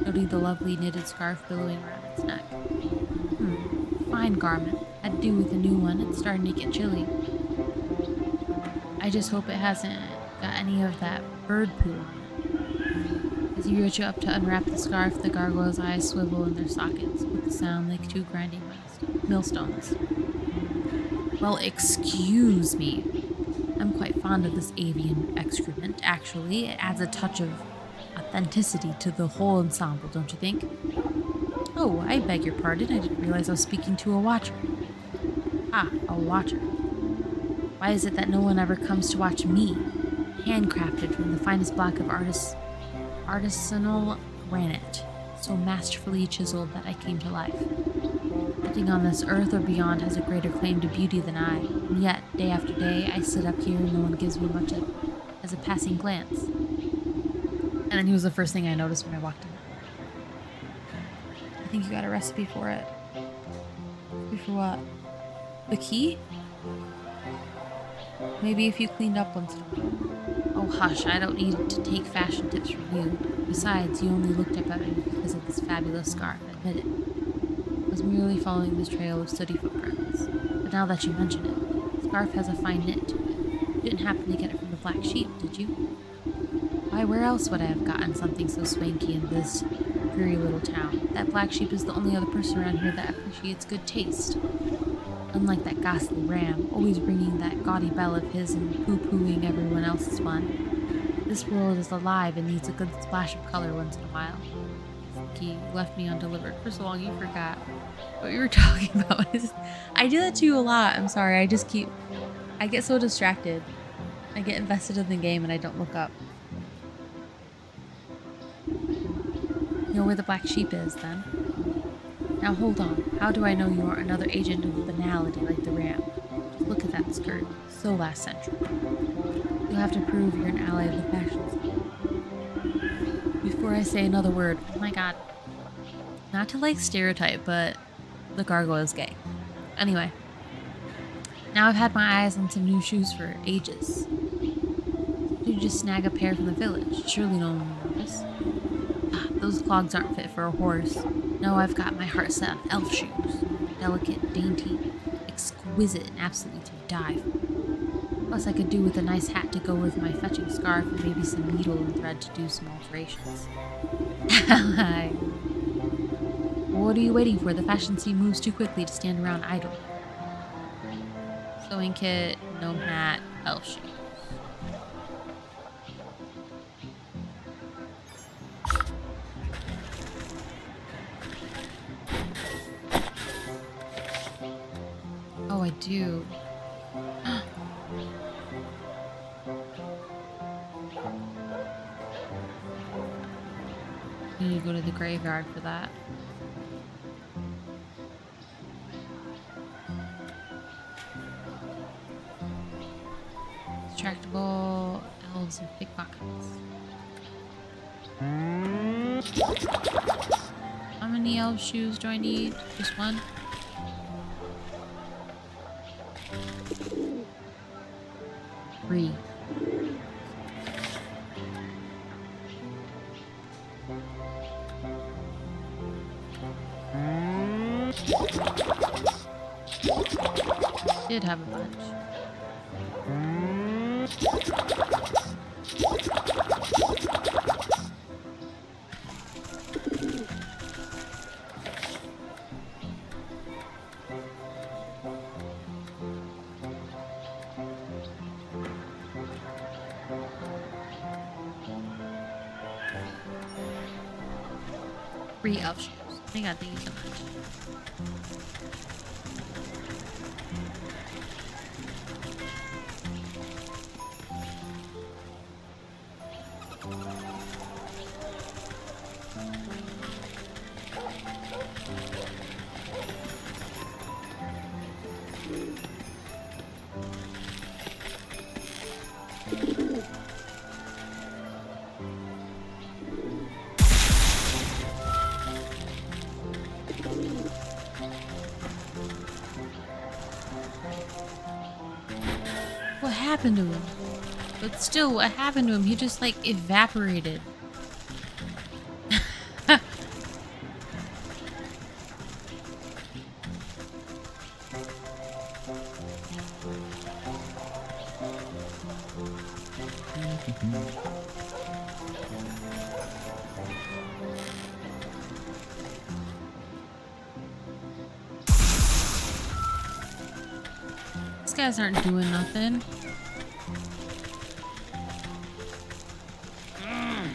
noting the lovely knitted scarf billowing around its neck. Fine garment. I'd do with a new one. It's starting to get chilly. I just hope it hasn't got any of that bird poo on it. As you reach up to unwrap the scarf, the gargoyle's eyes swivel in their sockets with a sound like two grinding millstones. Well, excuse me. I'm quite fond of this avian excrement, actually. It adds a touch of authenticity to the whole ensemble, don't you think? Oh, I beg your pardon. I didn't realize I was speaking to a watcher. Ah, a watcher. Why is it that no one ever comes to watch me, handcrafted from the finest block of artisanal granite, so masterfully chiseled that I came to life? Nothing on this earth or beyond has a greater claim to beauty than I, and yet, day after day, I sit up here and no one gives me much as a passing glance. And then he was the first thing I noticed when I walked in. I think you got a recipe for it. Recipe for what? The key? Maybe if you cleaned up once in a while. Oh hush, I don't need to take fashion tips from you. Besides, you only looked up at me because of this fabulous scarf, admit it. I was merely following this trail of sooty footprints. But now that you mention it, the scarf has a fine knit to it. You didn't happen to get it from the Black Sheep, did you? Why, where else would I have gotten something so swanky in this dreary little town? That Black Sheep is the only other person around here that appreciates good taste. Unlike that ghastly ram, always ringing that gaudy bell of his and poo-pooing everyone else's fun. This world is alive and needs a good splash of color once in a while. He left me undelivered for so long you forgot what you were talking about. I do that to you a lot. I'm sorry. I get so distracted. I get invested in the game and I don't look up. You know where the Black Sheep is, then? Now hold on. How do I know you aren't another agent of banality like the ram? Just look at that skirt. So last century. You'll have to prove you're an ally of the fashion scene. Before I say another word, oh my god. Not to like stereotype, but the gargoyle's gay. Anyway. Now I've had my eyes on some new shoes for ages. Did you just snag a pair from the village? Surely no one will notice. Ah, those clogs aren't fit for a horse. No, I've got my heart set on elf shoes. Delicate, dainty, exquisite, and absolutely to die for. Plus, I could do with a nice hat to go with my fetching scarf and maybe some needle and thread to do some alterations. Ally. What are you waiting for? The fashion scene moves too quickly to stand around idle. Sewing kit, gnome hat, elf shoes. Oh, I do. You need to go to the graveyard for that. Distractible elves and pickpockets. How many elf shoes do I need? Just one? Three. Did have a bunch. Three elf shoes. I got these so much. What happened to him? But still, what happened to him? He just like evaporated. These guys aren't doing nothing.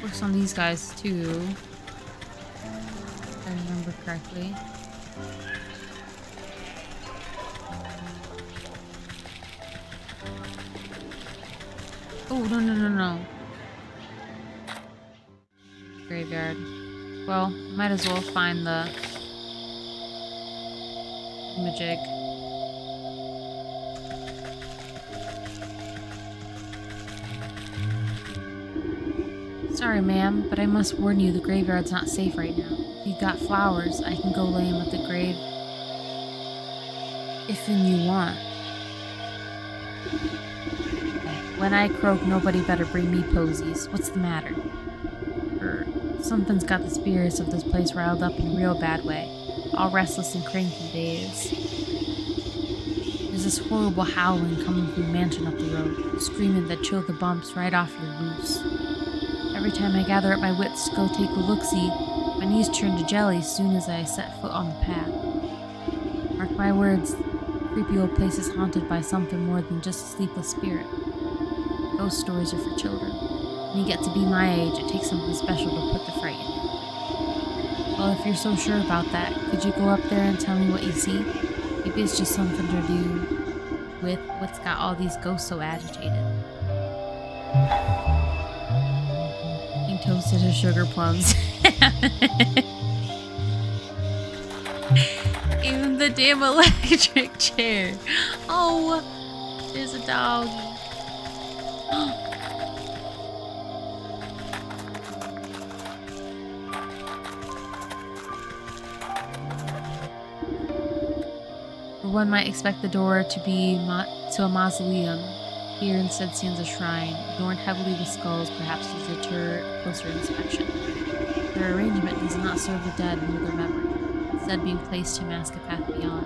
Works on these guys too, if I remember correctly. Oh, no. Graveyard. Well, might as well find the majig. Sorry, ma'am, but I must warn you, the graveyard's not safe right now. If you've got flowers, I can go lay 'em at the grave. If you want. When I croak, nobody better bring me posies. What's the matter? Something's got the spirits of this place riled up in a real bad way. All restless and cranky days. There's this horrible howling coming from the mansion up the road, screaming that chill the bumps right off your roofs. Every time I gather up my wits to go take a look-see, my knees turn to jelly as soon as I set foot on the path. Mark my words, the creepy old place is haunted by something more than just a sleepless spirit. Ghost stories are for children. When you get to be my age, it takes something special to put the fright in you. Well, if you're so sure about that, could you go up there and tell me what you see? Maybe it's just something to do with what's got all these ghosts so agitated. Being toasted as sugar plums. Even the damn electric chair. Oh, there's a dog. One might expect the door to be to a mausoleum. Here instead stands a shrine, adorned heavily with skulls, perhaps to deter closer inspection. Their arrangement does not serve the dead nor their memory, instead being placed to mask a path beyond.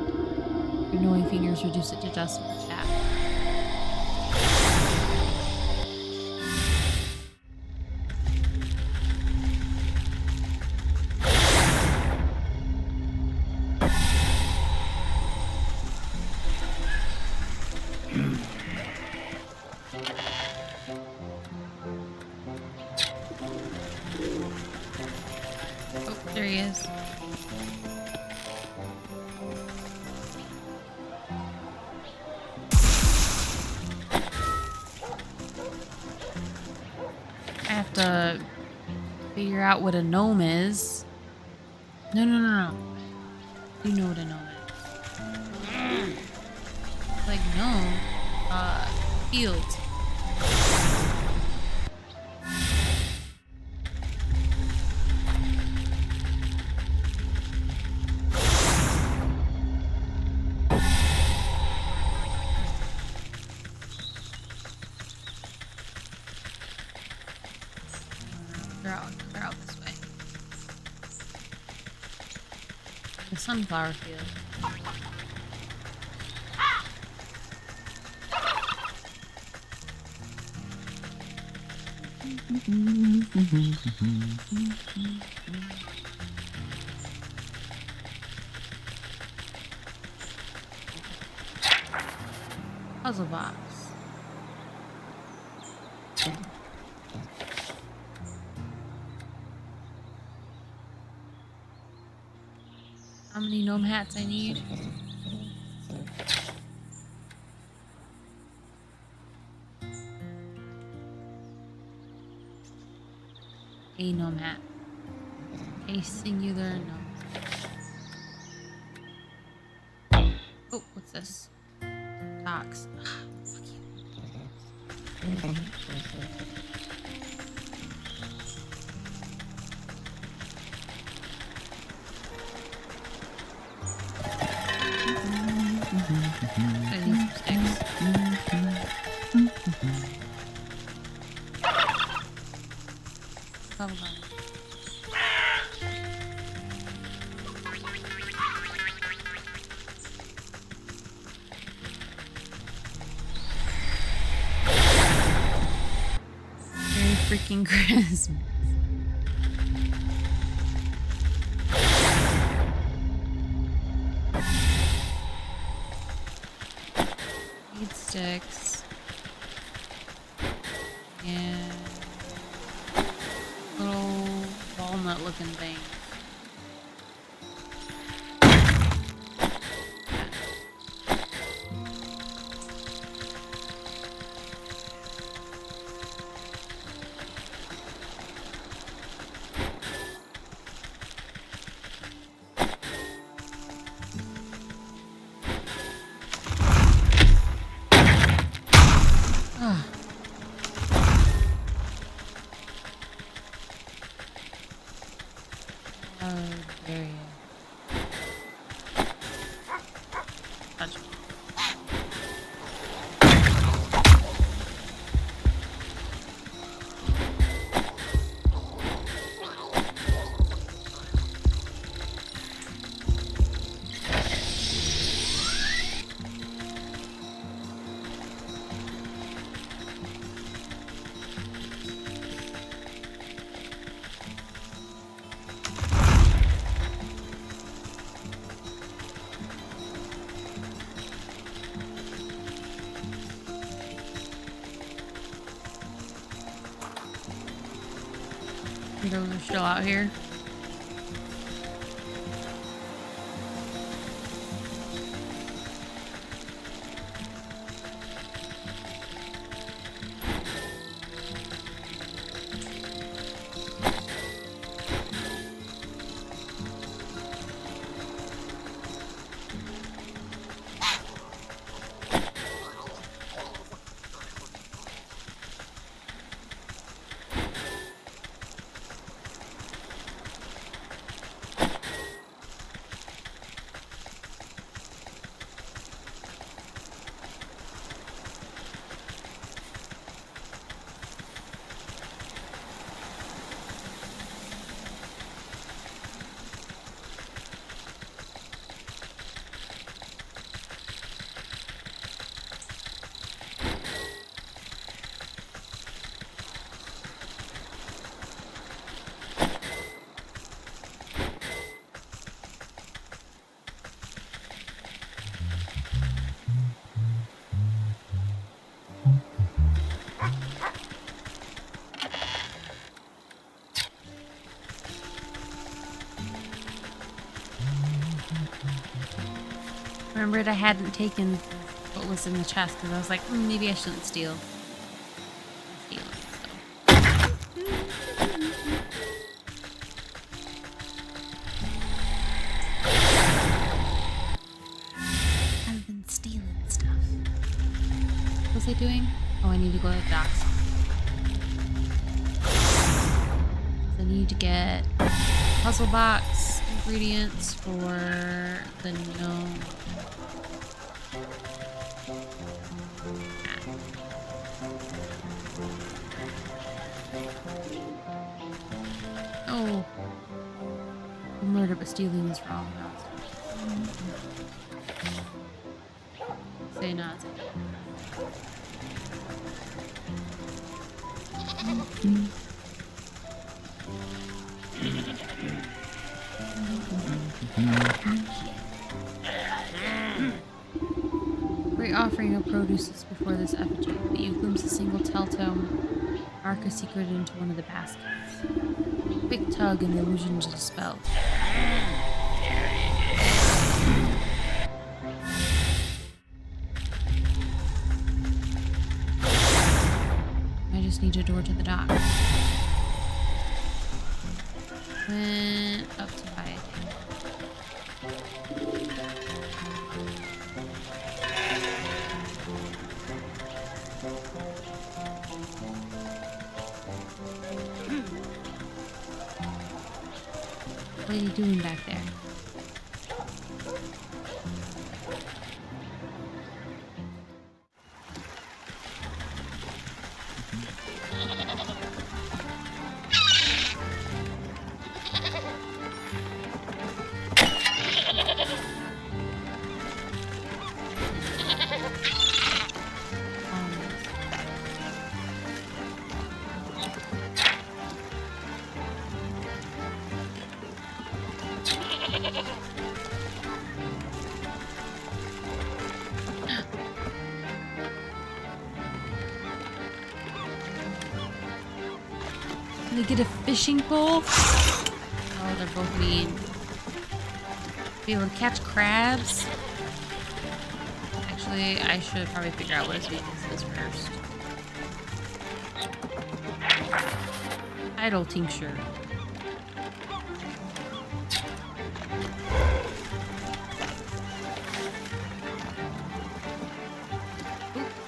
Your knowing fingers reduce it to dust with a tap. There he is. I have to figure out what a gnome is. No. You know what a gnome is. Like gnome. Field. They're out this way. The sunflower field. Puzzle box. How many gnome hats I need? A gnome hat. A singular gnome. Oh, what's this? Tox. Fuck you. I need some sticks. Bubble gum. Merry freaking Christmas. Need sticks. And little walnut looking thing. Ah. How dare you? Touch me. Those are still out here. Remembered I hadn't taken what was in the chest because I was like, maybe I shouldn't steal. I'm stealing, I've been stealing stuff. What was I doing? Oh, I need to go to the docks. I need to get puzzle box ingredients for the gnome. Oh, murder, but stealing is wrong. Say not. Great offering of produce is before this effigy, but you glimpse a single telltale mark is secreted into one of the baskets. Quick tug and the illusion is dispelled. I just need a door to the dock. Went up to buy, I think. What are you doing back there? Can I get a fishing pole? Oh, they're both mean. Be able to catch crabs? Actually, I should probably figure out what his weakness is first. Idle tincture.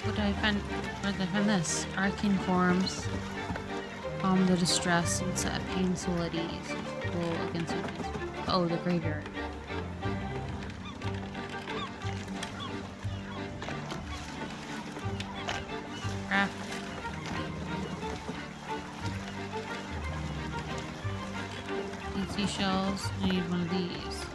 What did I find? Where did I find this? Arcane forms. Calm the distress and set pain soul at ease. Roll against weakness. Oh, the graveyard. Craft. Need seashells. I need one of these.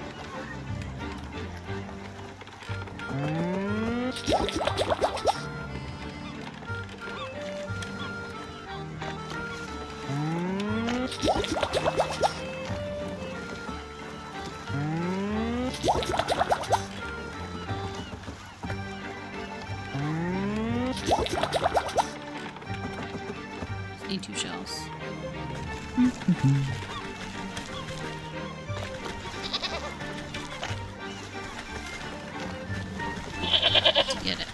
Just need 2 shells. To get it.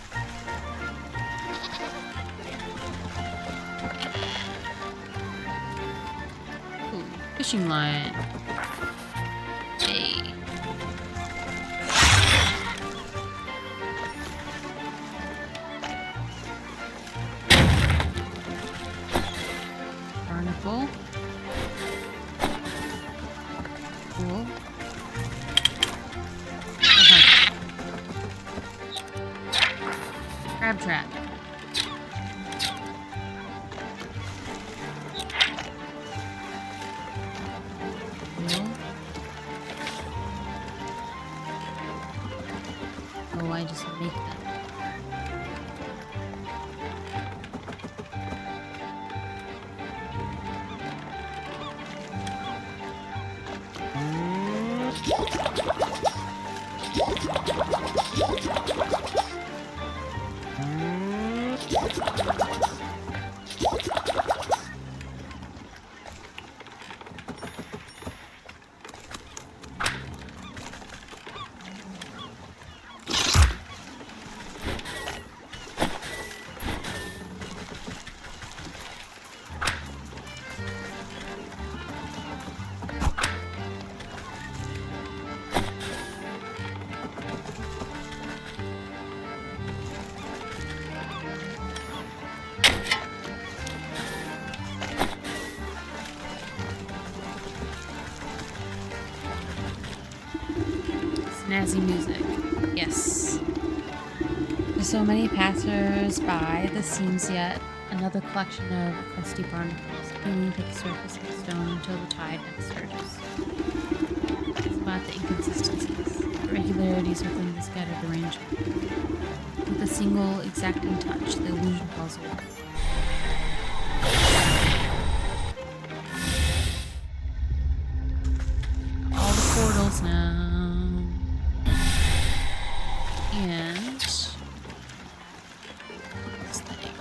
Ooh, fishing line. Hey. Barnacle. Cool. Crab trap. Cool. Oh, I just make them. Snazzy music. Yes. There's so many passers-by, this seems yet another collection of crusty barnacles beneath the surface of the stone until the tide next surges. It's about the inconsistencies, irregularities within the scattered arrangement. With a single exacting touch, the illusion falls away. All the portals now. And this thing.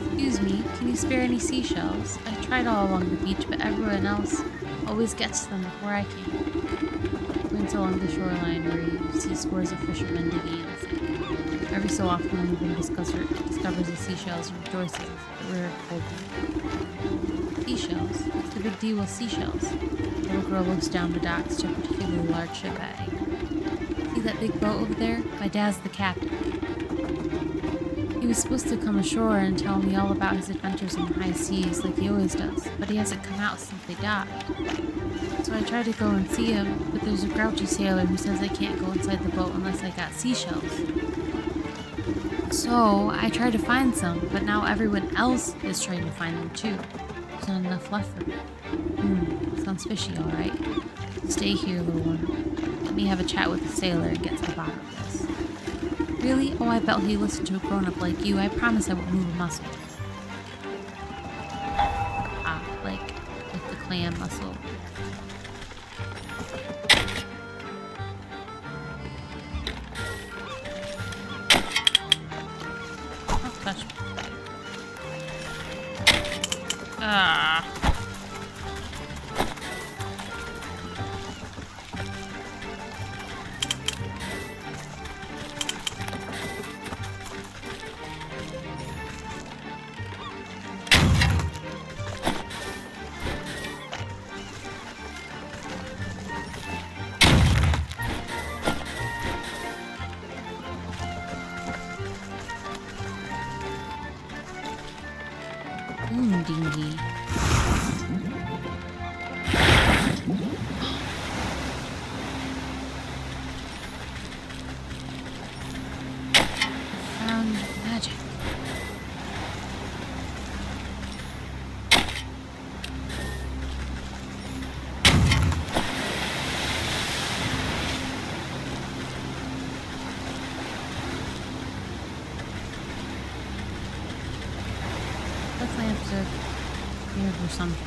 Excuse me, can you spare any seashells? I tried all along the beach, but everyone else always gets to them before I can. Winds along the shoreline where you see scores of fishermen digging in the sand. Every so often, one of them discovers the seashells and rejoices as if it were a golden. Seashells? What's the big deal with seashells? The little girl looks down the docks to a particularly large ship at anchor. See that big boat over there? My dad's the captain. He was supposed to come ashore and tell me all about his adventures in the high seas like he always does, but he hasn't come out since they died. So I tried to go and see him, but there's a grouchy sailor who says I can't go inside the boat unless I got seashells. So I tried to find some, but now everyone else is trying to find them too. There's not enough left for me. Sounds fishy, alright. Stay here, little one. Let me have a chat with the sailor and get to the bottom of this. Really? Oh, I bet he listened to a grown-up like you. I promise I won't move a muscle. clam muscle. Oh, touch me. Ah. Dingy. Found magic. Definitely have to here for something.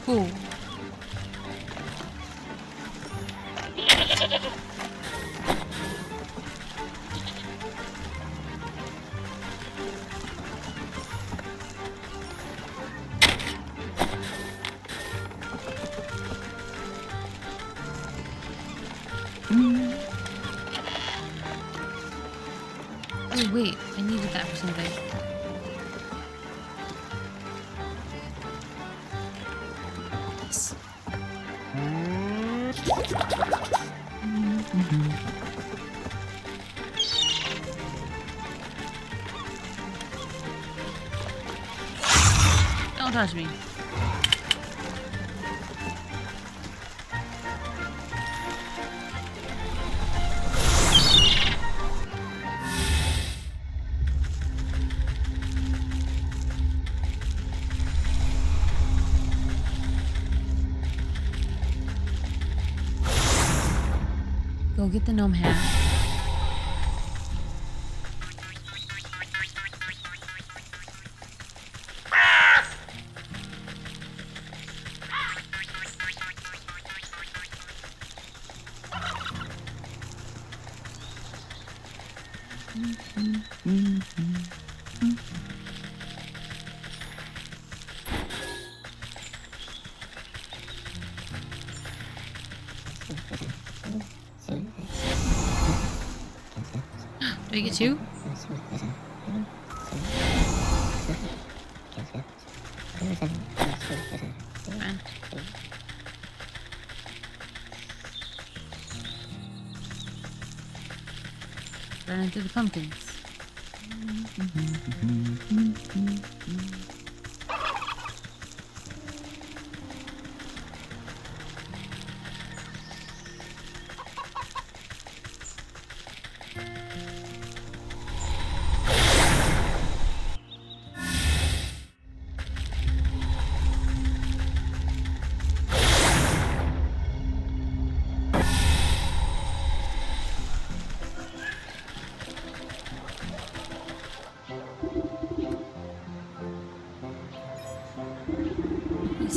Cool. Oh wait, I needed that for something. Yes. Don't touch me. Go get the gnome hat. Do I get two? Fine. Run into the pumpkins.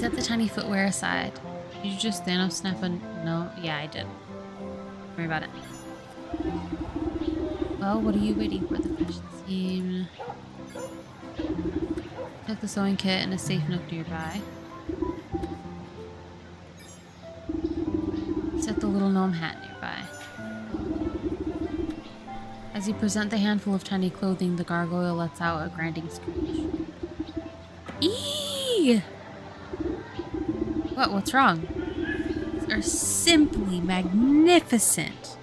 set the tiny footwear aside. Did you just Thanos snap a... No? Yeah, I did. Don't worry about it. Well, what are you waiting for? The fashion scene. Tuck the sewing kit in a safe nook nearby. Set the little gnome hat nearby. As you present the handful of tiny clothing, the gargoyle lets out a grinding screech. Eee! What's wrong? These are simply magnificent.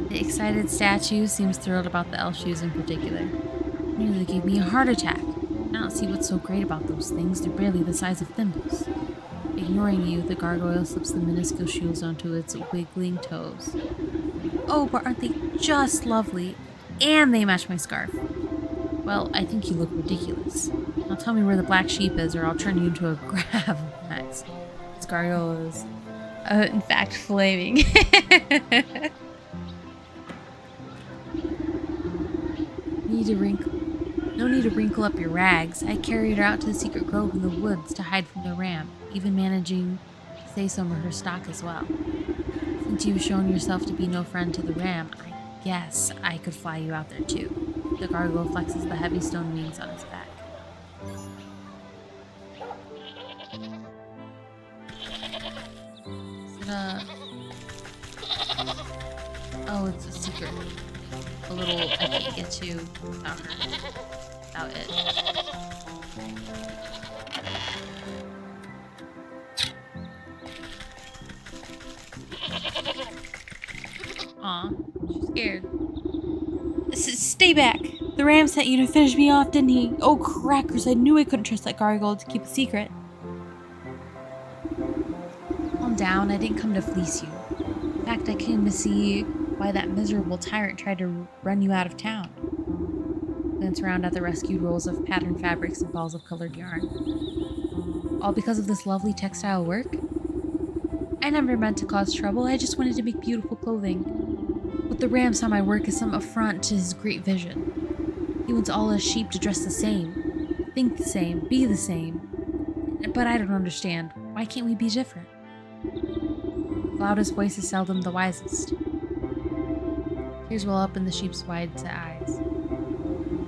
The excited statue seems thrilled about the elf shoes in particular. Nearly gave me a heart attack. I don't see what's so great about those things. They're barely the size of thimbles. Ignoring you, the gargoyle slips the minuscule shoes onto its wiggling toes. Oh, but aren't they just lovely? And they match my scarf. Well, I think you look ridiculous. Now tell me where the black sheep is, or I'll turn you into a grab next. This gargoyle is, in fact, flaming. No need to wrinkle up your rags. I carried her out to the secret grove in the woods to hide from the ram, even managing to say some of her stock as well. Since you've shown yourself to be no friend to the ram, I guess I could fly you out there too. The gargoyle flexes the heavy stone wings on his back. Is it Oh, it's a secret. A little I can't get to without her. Without it. Aw, she's scared. Stay back! The ram sent you to finish me off, didn't he? Oh, crackers, I knew I couldn't trust that gargoyle to keep a secret. Calm down, I didn't come to fleece you. In fact, I came to see why that miserable tyrant tried to run you out of town. Glance around at the rescued rolls of patterned fabrics and balls of colored yarn. All because of this lovely textile work? I never meant to cause trouble, I just wanted to make beautiful clothing. But the ram saw my work as some affront to his great vision. He wants all his sheep to dress the same, think the same, be the same. But I don't understand. Why can't we be different? The loudest voice is seldom the wisest. Tears well up in the sheep's wide-set eyes.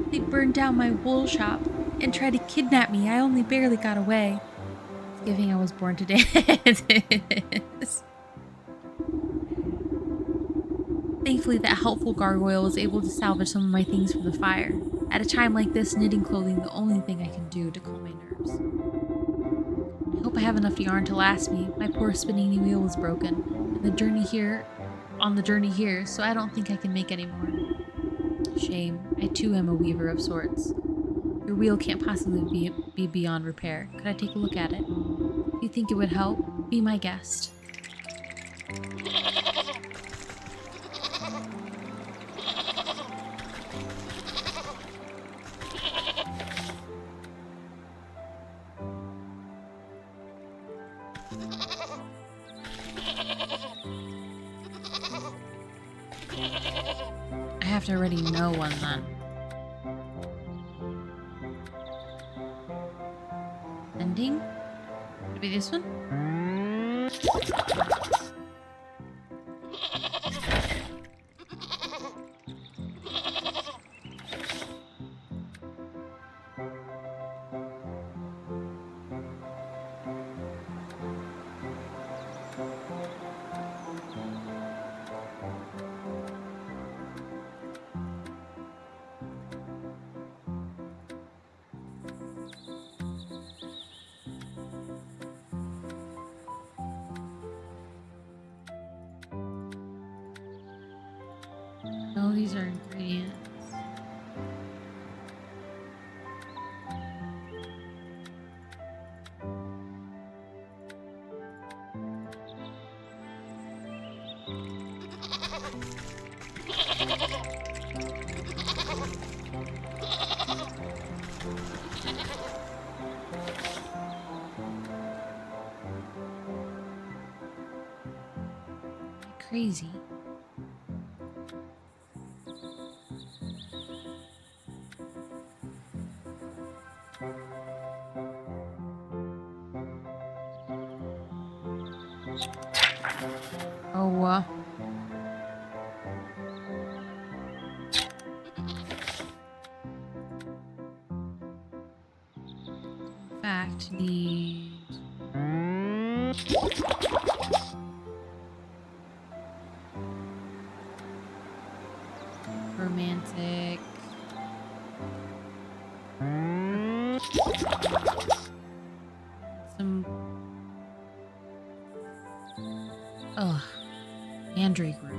They burned down my wool shop and tried to kidnap me. I only barely got away. It's giving I was born today. Thankfully, that helpful gargoyle was able to salvage some of my things from the fire. At a time like this, knitting clothing is the only thing I can do to calm my nerves. I hope I have enough yarn to last me. My poor spinning wheel was broken, and the journey here, so I don't think I can make any more. Shame. I too am a weaver of sorts. Your wheel can't possibly be beyond repair. Could I take a look at it? If you think it would help, be my guest. I have to already know one then. Ending? Could it be this one? No, these are ingredients. Crazy. What? In fact, need romantic. Some. Ugh. Mandrake root.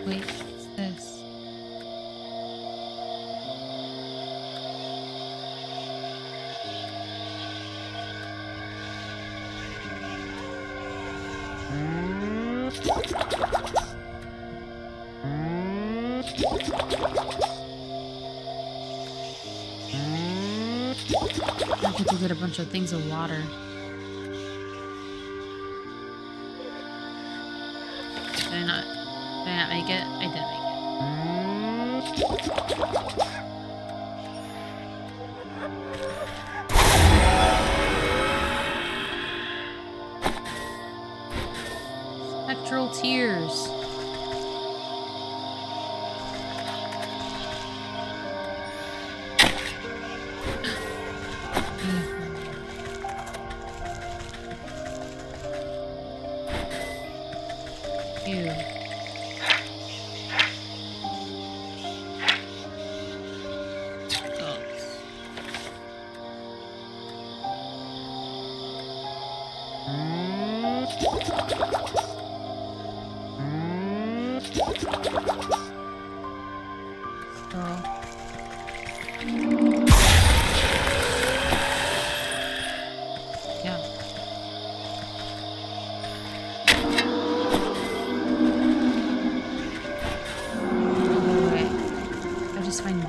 Wait, what's this? I think we'll get a bunch of things of water. Did I not make it? I did make it. Spectral tears. Ew.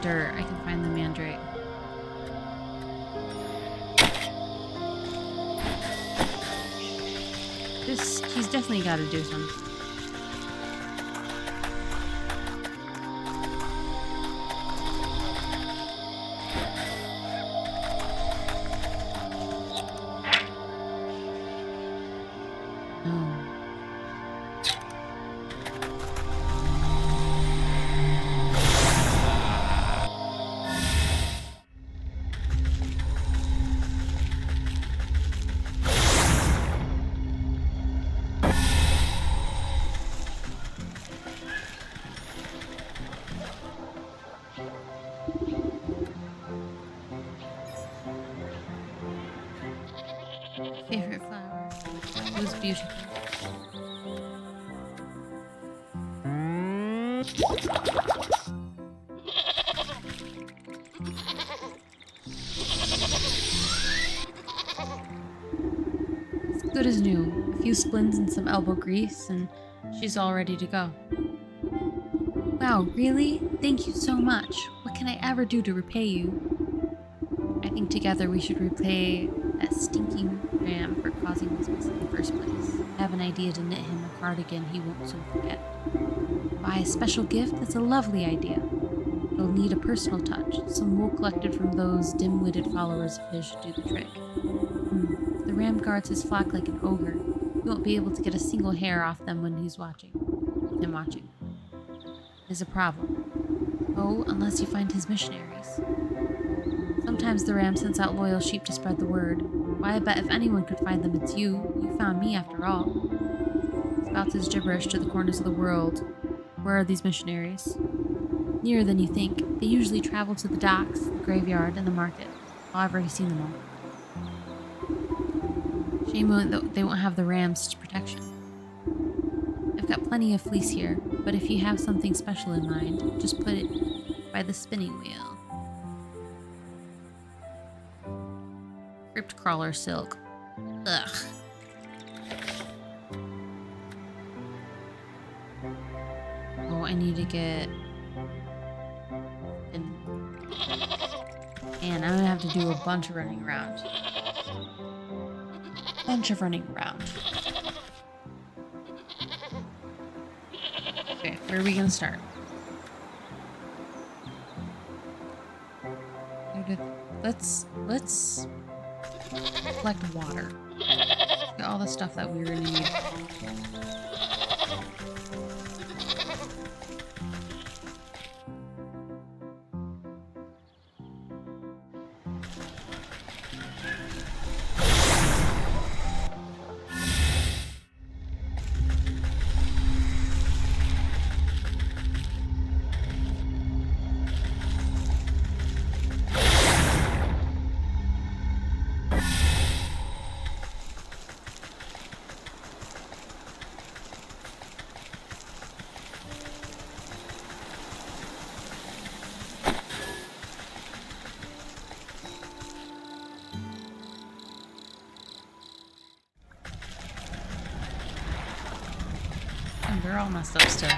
Dirt, I can find the mandrake. He's definitely got to do something. Favorite flower. It was beautiful. It's good as new. A few splints and some elbow grease, and she's all ready to go. Wow, really? Thank you so much. What can I ever do to repay you? I think together we should repay that stinking ram for causing this mess in the first place. I have an idea to knit him a cardigan he won't soon forget. Buy a special gift? That's a lovely idea. It'll need a personal touch. Some wool collected from those dim-witted followers of his should do the trick. The ram guards his flock like an ogre. He won't be able to get a single hair off them when he's watching. There's a problem. Oh, unless you find his missionaries. Sometimes the ram sends out loyal sheep to spread the word. Why, I bet if anyone could find them, it's you. You found me, after all. Spouts his gibberish to the corners of the world. Where are these missionaries? Nearer than you think. They usually travel to the docks, the graveyard, and the market. I've already seen them all. Shame they won't have the rams' protection. I've got plenty of fleece here, but if you have something special in mind, just put it by the spinning wheel. Crypt crawler silk. Ugh. Oh, I need to get... Man, I'm gonna have to do a bunch of running around. Okay, where are we gonna start? Let's collect water. Get all the stuff that we're gonna need. And they're all messed up still.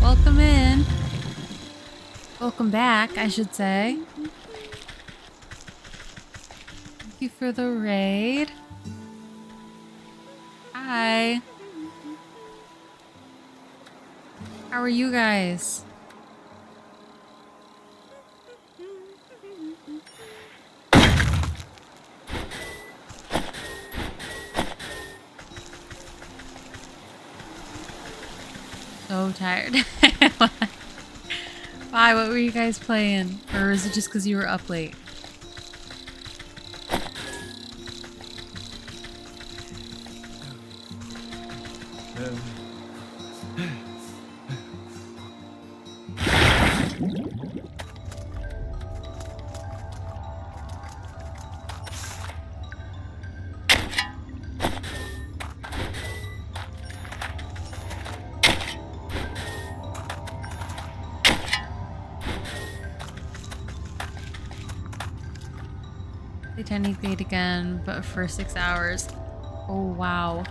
Welcome in. Welcome back, I should say. Thank you for the raid. Hi. How are you guys? So tired. Why? What were you guys playing? Or is it just because you were up late? They tiny fade again, but for 6 hours. Oh, wow.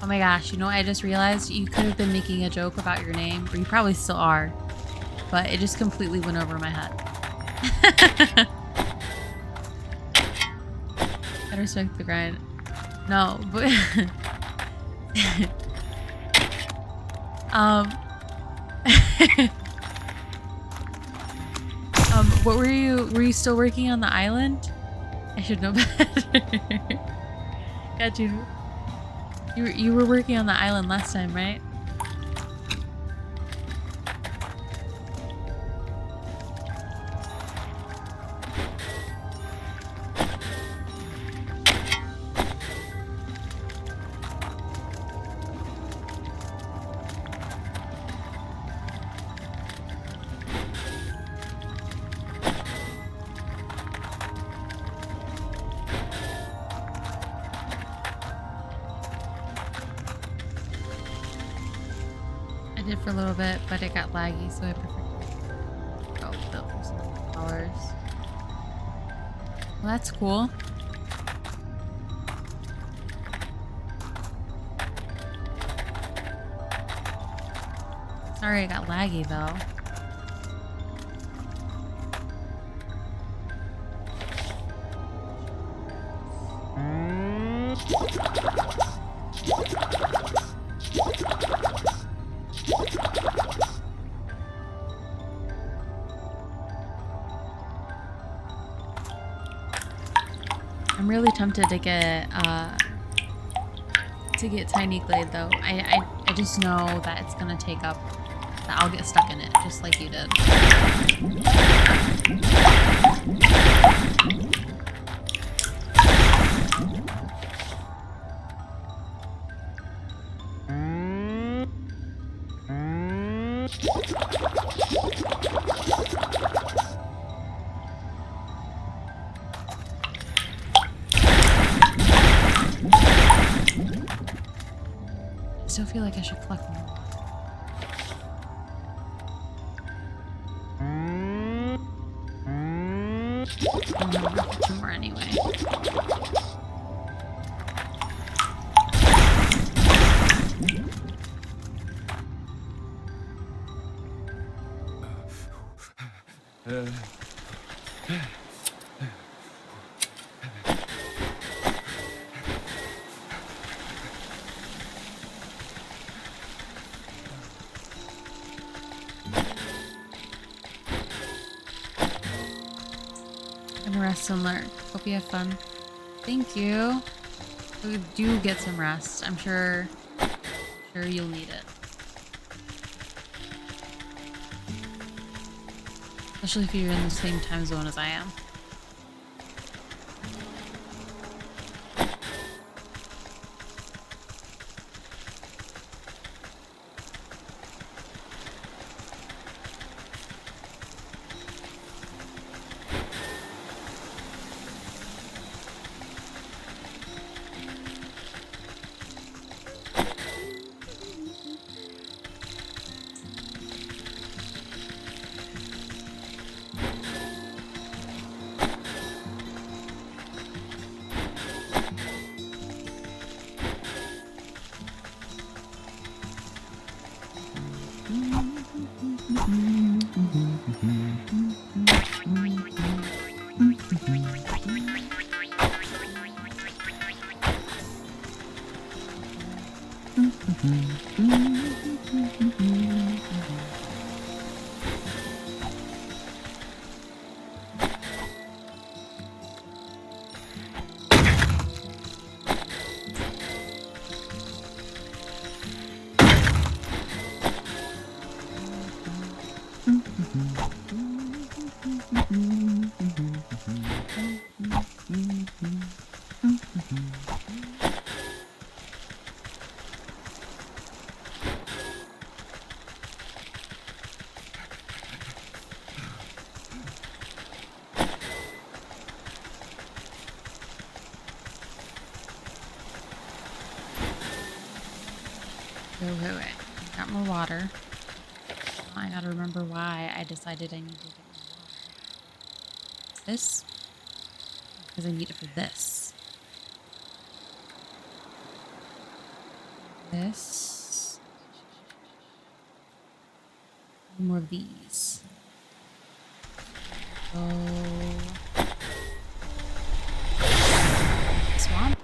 Oh my gosh, you know what I just realized? You could have been making a joke about your name, or you probably still are, but it just completely went over my head. I respect the grind. No, but... what were you still working on the island? I should know better. Got you. You were working on the island last time, right? I did for a little bit, but it got laggy, so I prefer to go build for some hours. Well, that's cool. Sorry, it got laggy though. I'm really tempted to get tiny glade though. I just know that it's gonna take up, that I'll get stuck in it just like you did. I still feel like I should collect more. I'm gonna work two more anyway. And rest and learn. Hope you have fun. Thank you. We do get some rest. I'm sure you'll need it. Especially if you're in the same time zone as I am. Wait. Got more water. I gotta remember why I decided I needed to get more water. This? Because I need it for this. This. More of these. Swamp?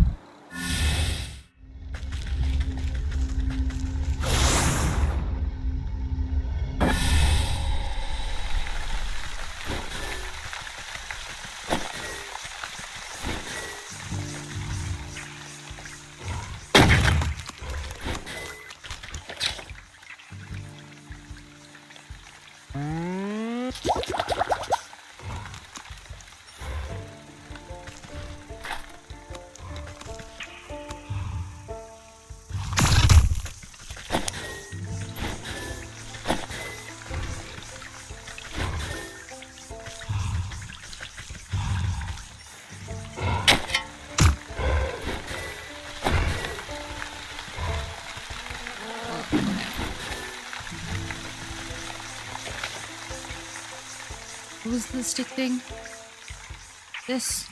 What was the stick thing? This.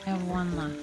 I have one left.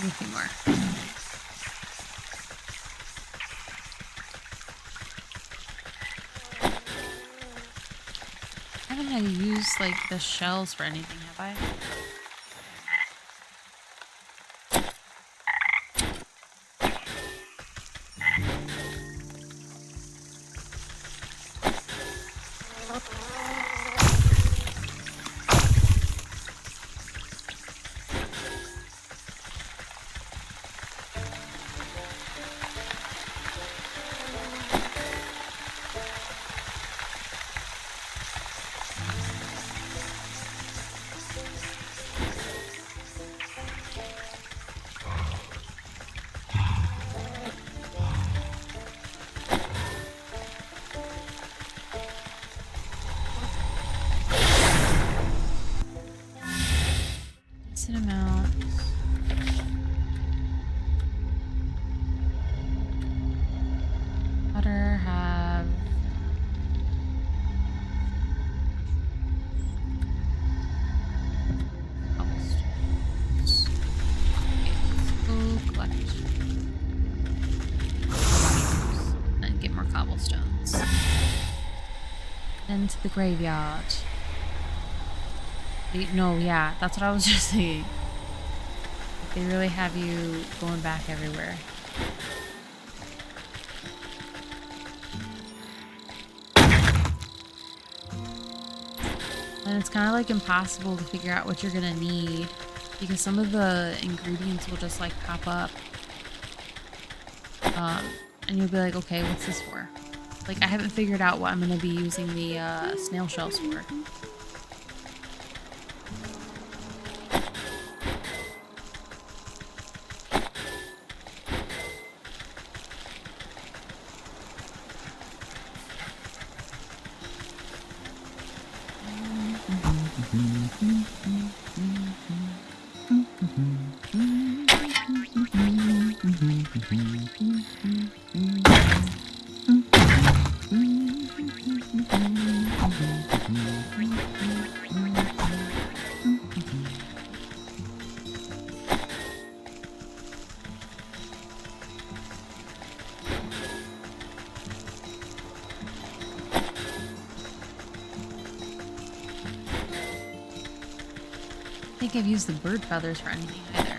a few more. I haven't had to use like the shells for anything, have I? Decent amount. Butter have cobblestones. Okay, let's go collect mushrooms and get more cobblestones. Then to the graveyard. No, yeah, that's what I was just saying. They really have you going back everywhere. And it's kind of like impossible to figure out what you're gonna need because some of the ingredients will just like pop up. And you'll be like, okay, what's this for? Like, I haven't figured out what I'm gonna be using the snail shells for. I don't think I've used the bird feathers for anything either.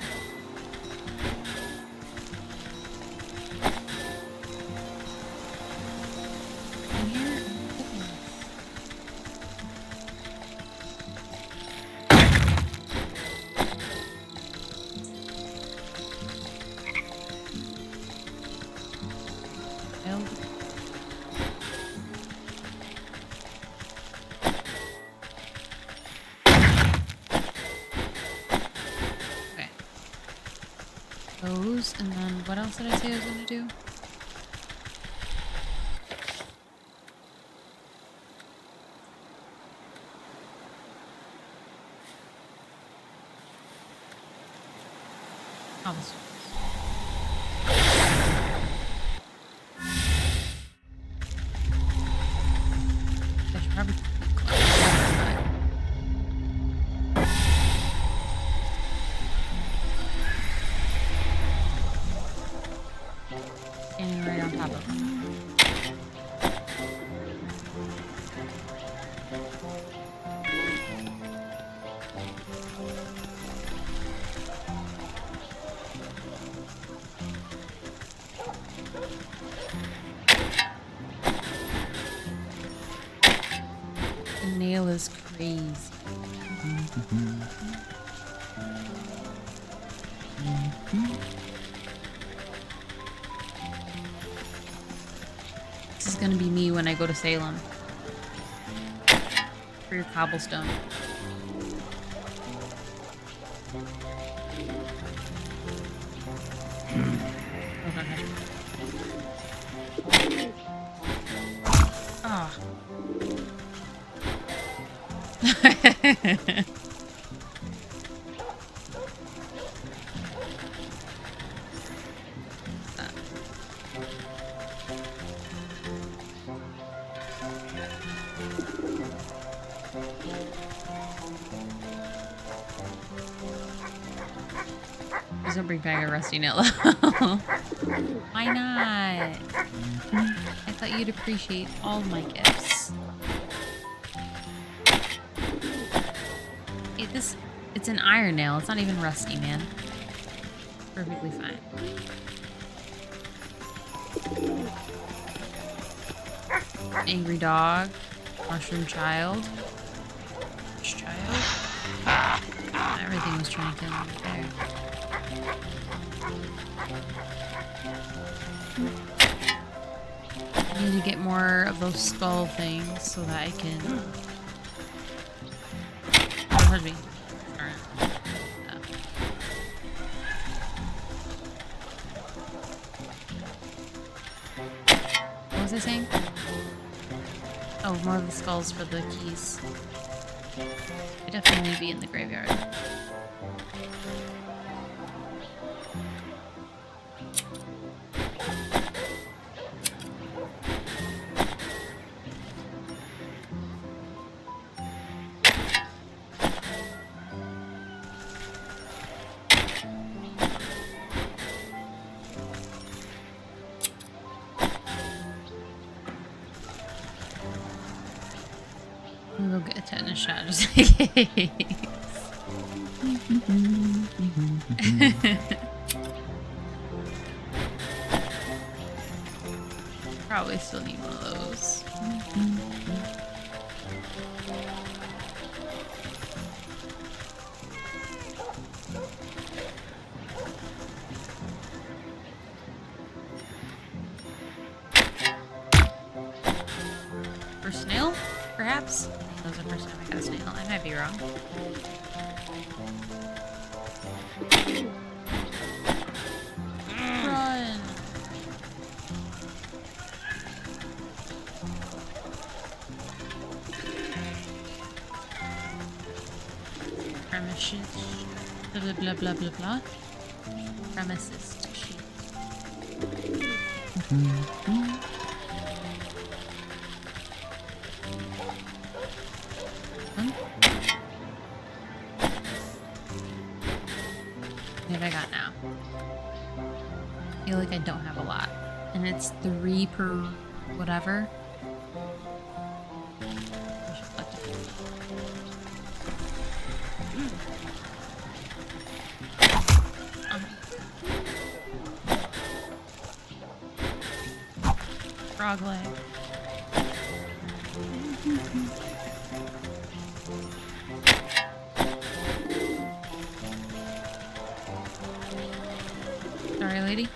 In here? Failed. Those, and then what else did I say I was going to do? Cobblestones. I should probably collect that, standing right on top of them. The nail is crazy. This is gonna be me when I go to Salem for your cobblestone. Hold on, ah. Please don't bring back a rusty nail. Why not? I thought you'd appreciate all my gifts. Hey, it's an iron nail. It's not even rusty, man. Perfectly fine. Angry dog. Mushroom child. Fish child. Everything was trying to kill me there. I need to get more of those skull things so that I can... Don't hurt me. Darn it. Oh. What was I saying? Oh, more of the skulls for the keys. I definitely need to be in the graveyard. We'll get a tetanus shot just in case. Probably still need one of those. For snail, perhaps? That was the first time I got a snail. I might be wrong. Run! Premises. Blah blah blah blah blah. Premises. Sheet. What have I got now? I feel like I don't have a lot. And it's 3 per whatever. I should collect it. Frog leg. Sorry, lady.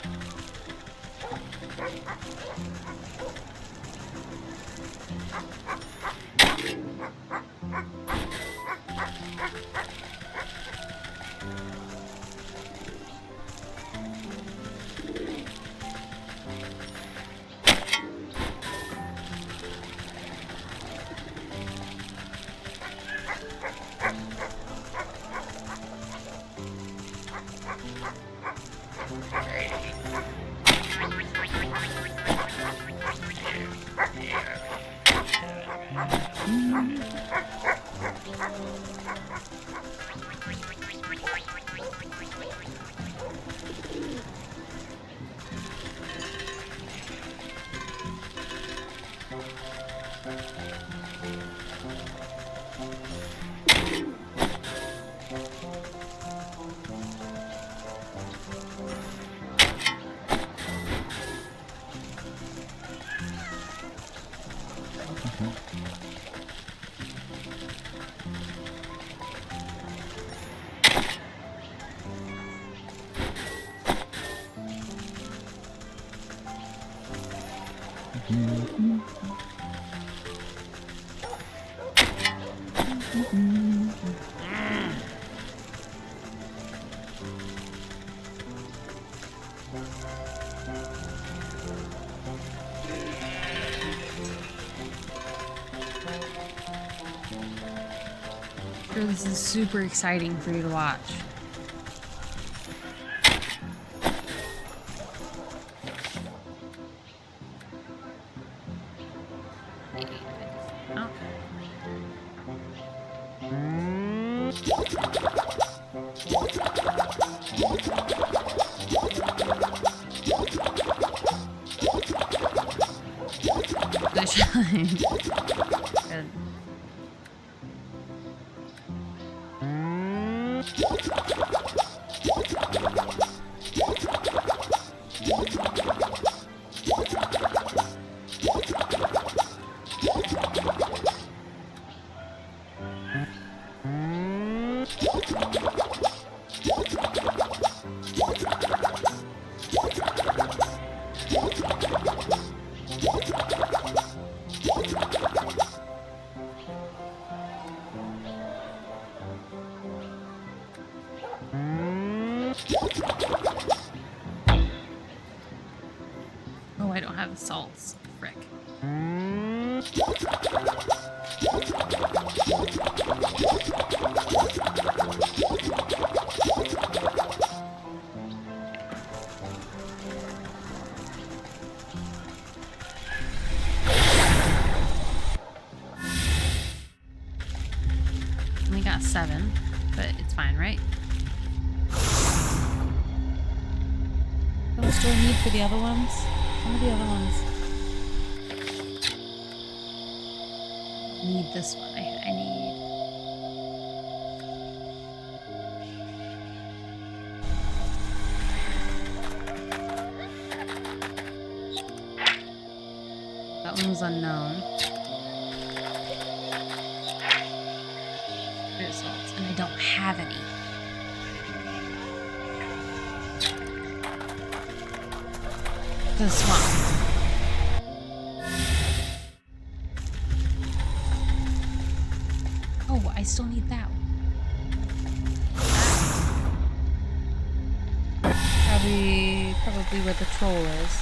Sure, this is super exciting for you to watch. Oh. Good shine. Good. Oh, I don't have the salts. Frick. We got 7, but it's fine, right? How much do I need for the other ones? Some of the other ones need this one. I need. That one was unknown. Results, and I don't have any. The swamp. Oh, I still need that one. Probably where the troll is.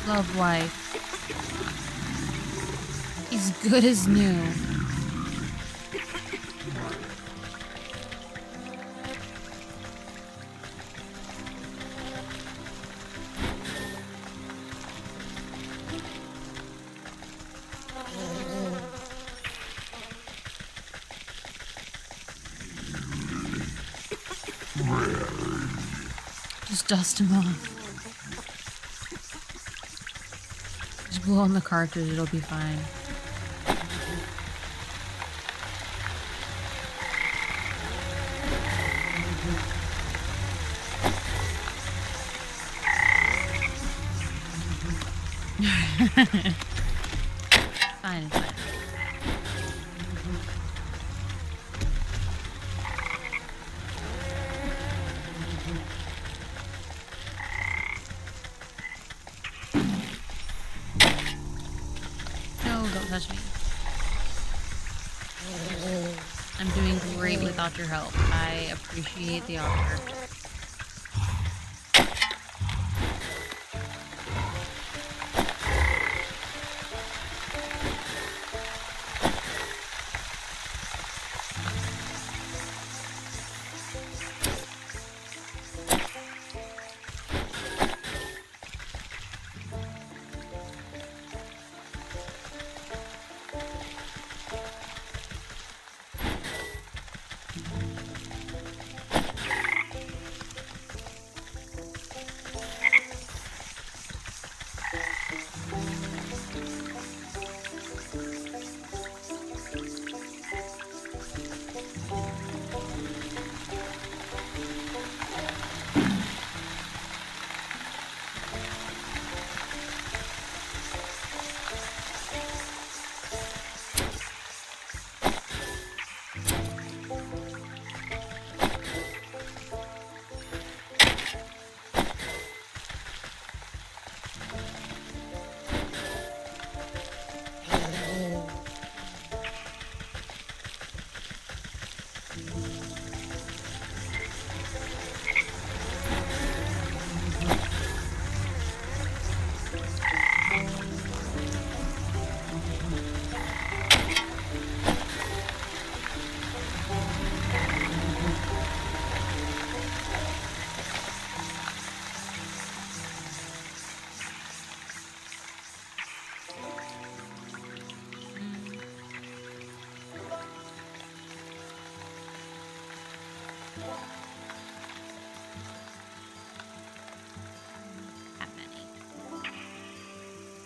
Love life. He's good as new. Just dust him off. Just blow on the cartridge, it'll be fine. Fine, fine. judge me. I'm doing great without your help. I appreciate the offer.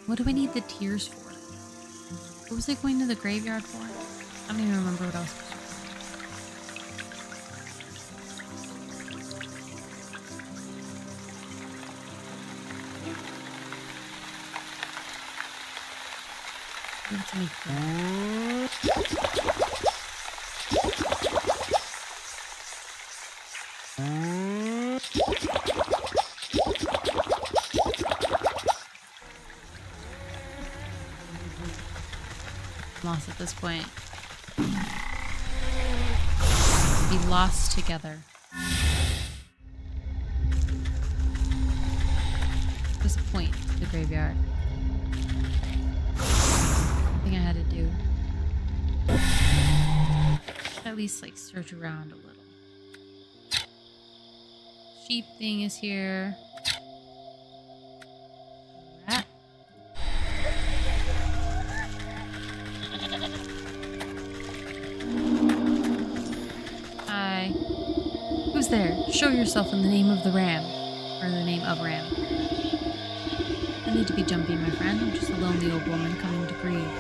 What do I need the tears for? What was I going to the graveyard for? I don't even remember what I was supposed to do. Give it to me. I'm lost at this point. Be lost together. What's the point of the graveyard? Something I had to do. At least like search around a little. Sheep thing is here. Rat. Hi. Who's there? Show yourself in the name of the ram. Or the name of Ram. No need to be jumpy, my friend. I'm just a lonely old woman coming to grieve.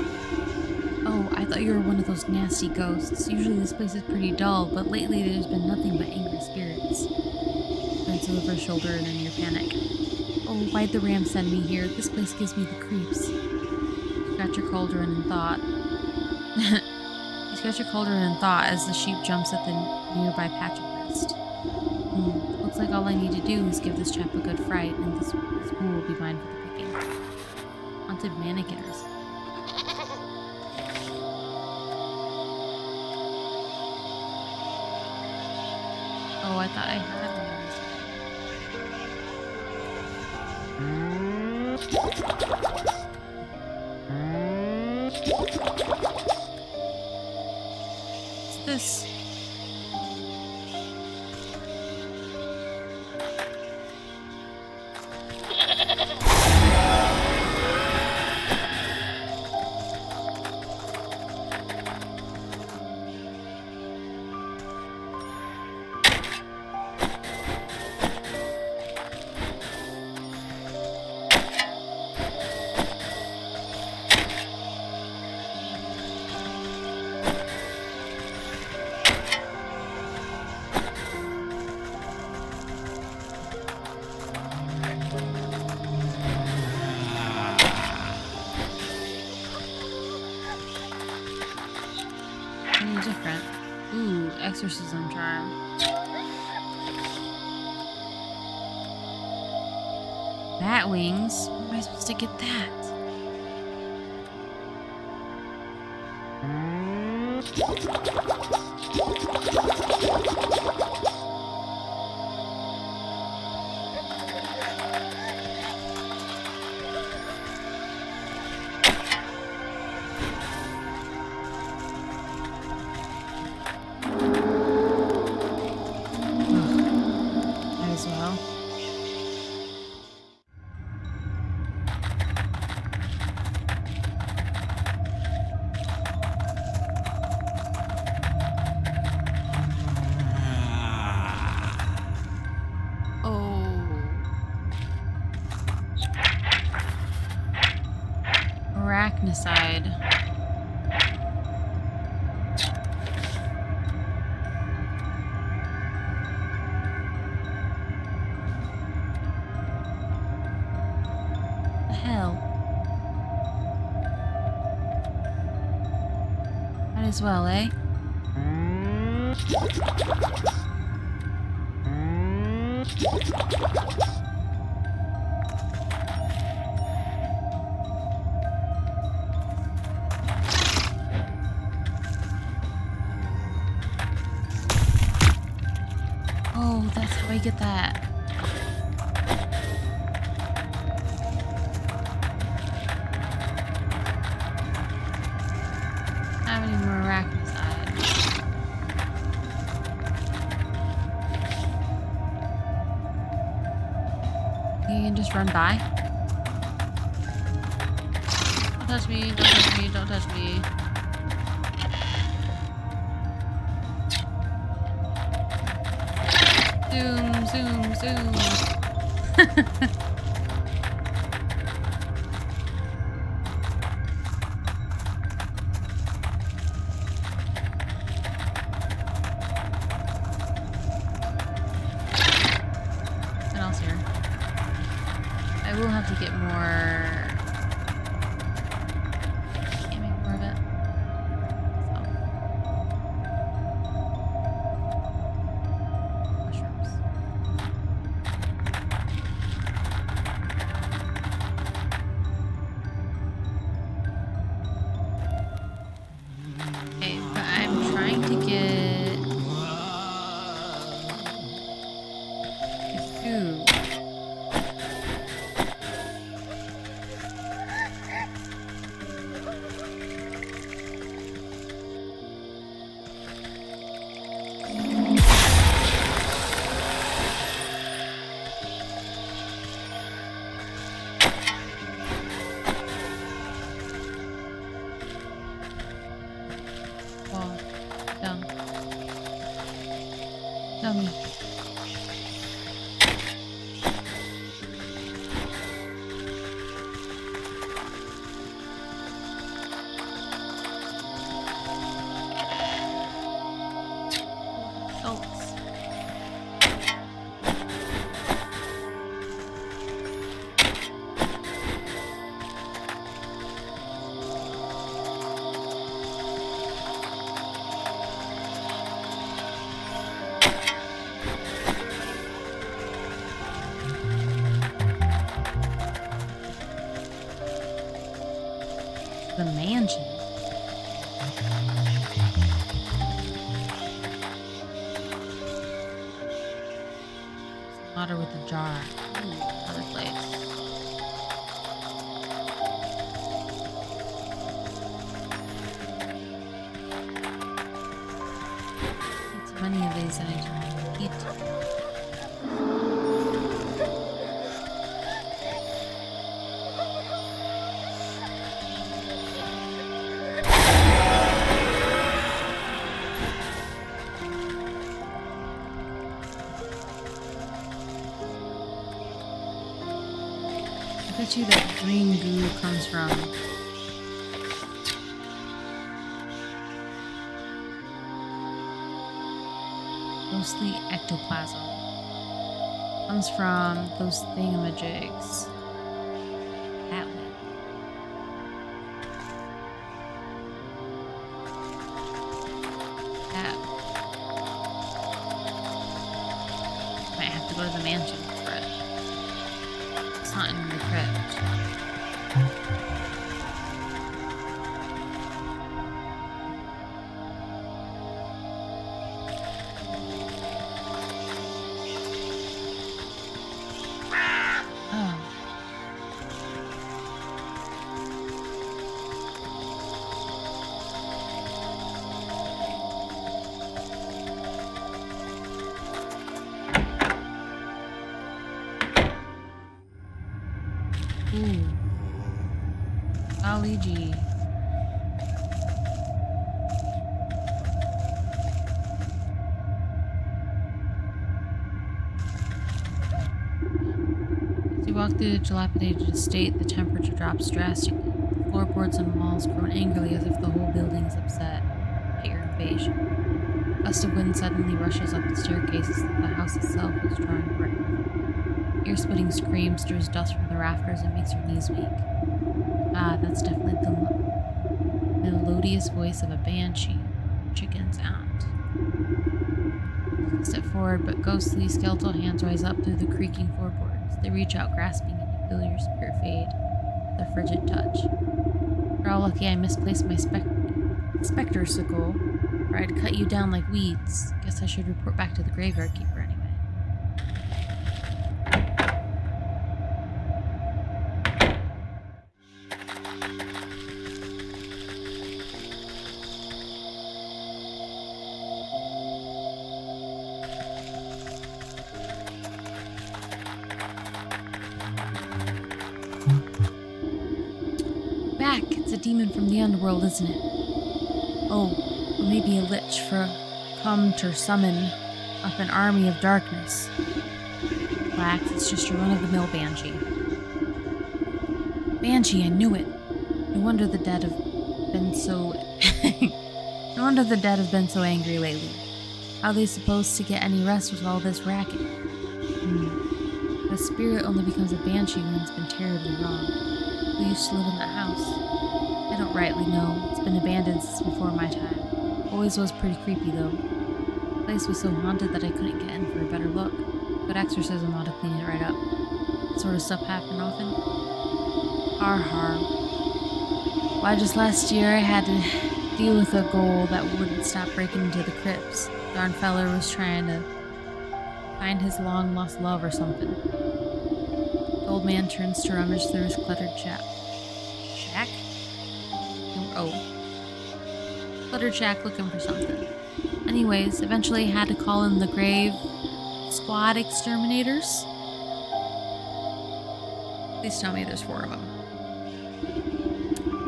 Oh, I thought you were one of those nasty ghosts. Usually this place is pretty dull, but lately there's been nothing but angry spirits. Glanced over his shoulder in a near panic. Oh, why'd the ram send me here? This place gives me the creeps. Scratch your cauldron and thought. You scratch your cauldron and thought as the sheep jumps at the nearby patch of rest. Looks like all I need to do is give this chap a good fright, and this pool will be mine for the picking. Haunted mannequin or something. Oh, I thought I had one of these. What's this? Different. Ooh, exorcism charm. Bat wings? Where am I supposed to get that? Might as well. Arachnicide. The hell? Might as well, eh? Oh, that's how I get that. Have any more arachnicide? You can just run by. Don't touch me, don't touch me, don't touch me. Zoom, zoom, zoom. What else here? I will have to get more. Can't make more of it. Mushrooms. Okay, but I'm trying to get food. Wall. Down. Dummy. Salts. The mansion. Some water with a jar. Ooh, another place. Too many of these and I just eat. I bet you that green goo comes from mostly ectoplasm. Comes from those thingamajigs. That way. That. Might have to go to the mansion for it. It's not in the crypt. GG. As you walk through the dilapidated estate, the temperature drops drastically. The floorboards and walls groan angrily as if the whole building is upset at your invasion. A gust of wind suddenly rushes up the staircase as if the house itself is drawing breath. Ear-splitting scream stirs dust from the rafters and makes your knees weak. Ah, that's definitely the melodious voice of a banshee, your chicken's aunt. You step forward, but ghostly, skeletal hands rise up through the creaking floorboards. They reach out, grasping, and you feel your spirit fade with a frigid touch. You're all lucky I misplaced my specter sickle, or I'd cut you down like weeds. Guess I should report back to the graveyard keeper anyway. Back! It's a demon from the underworld, isn't it? Oh, or maybe a lich come to summon up an army of darkness. Relax, it's just your run-of-the-mill banshee. Banshee, I knew it. No wonder the dead have been so... no wonder the dead have been so angry lately. How are they supposed to get any rest with all this racket? The spirit only becomes a banshee when it's been terribly wronged. Who used to live in that house? I don't rightly know. It's been abandoned since before my time. Always was pretty creepy, though. The place was so haunted that I couldn't get in for a better look. Good exorcism ought to clean it right up. That sort of stuff happen often. Har. Why, just last year I had to deal with a ghoul that wouldn't stop breaking into the crypts. Darn feller was trying to find his long-lost love or something. The old man turns to rummage through his cluttered shack? Oh. Cluttered shack looking for something. Anyways, eventually I had to call in the grave squad exterminators. Please tell me there's 4 of them.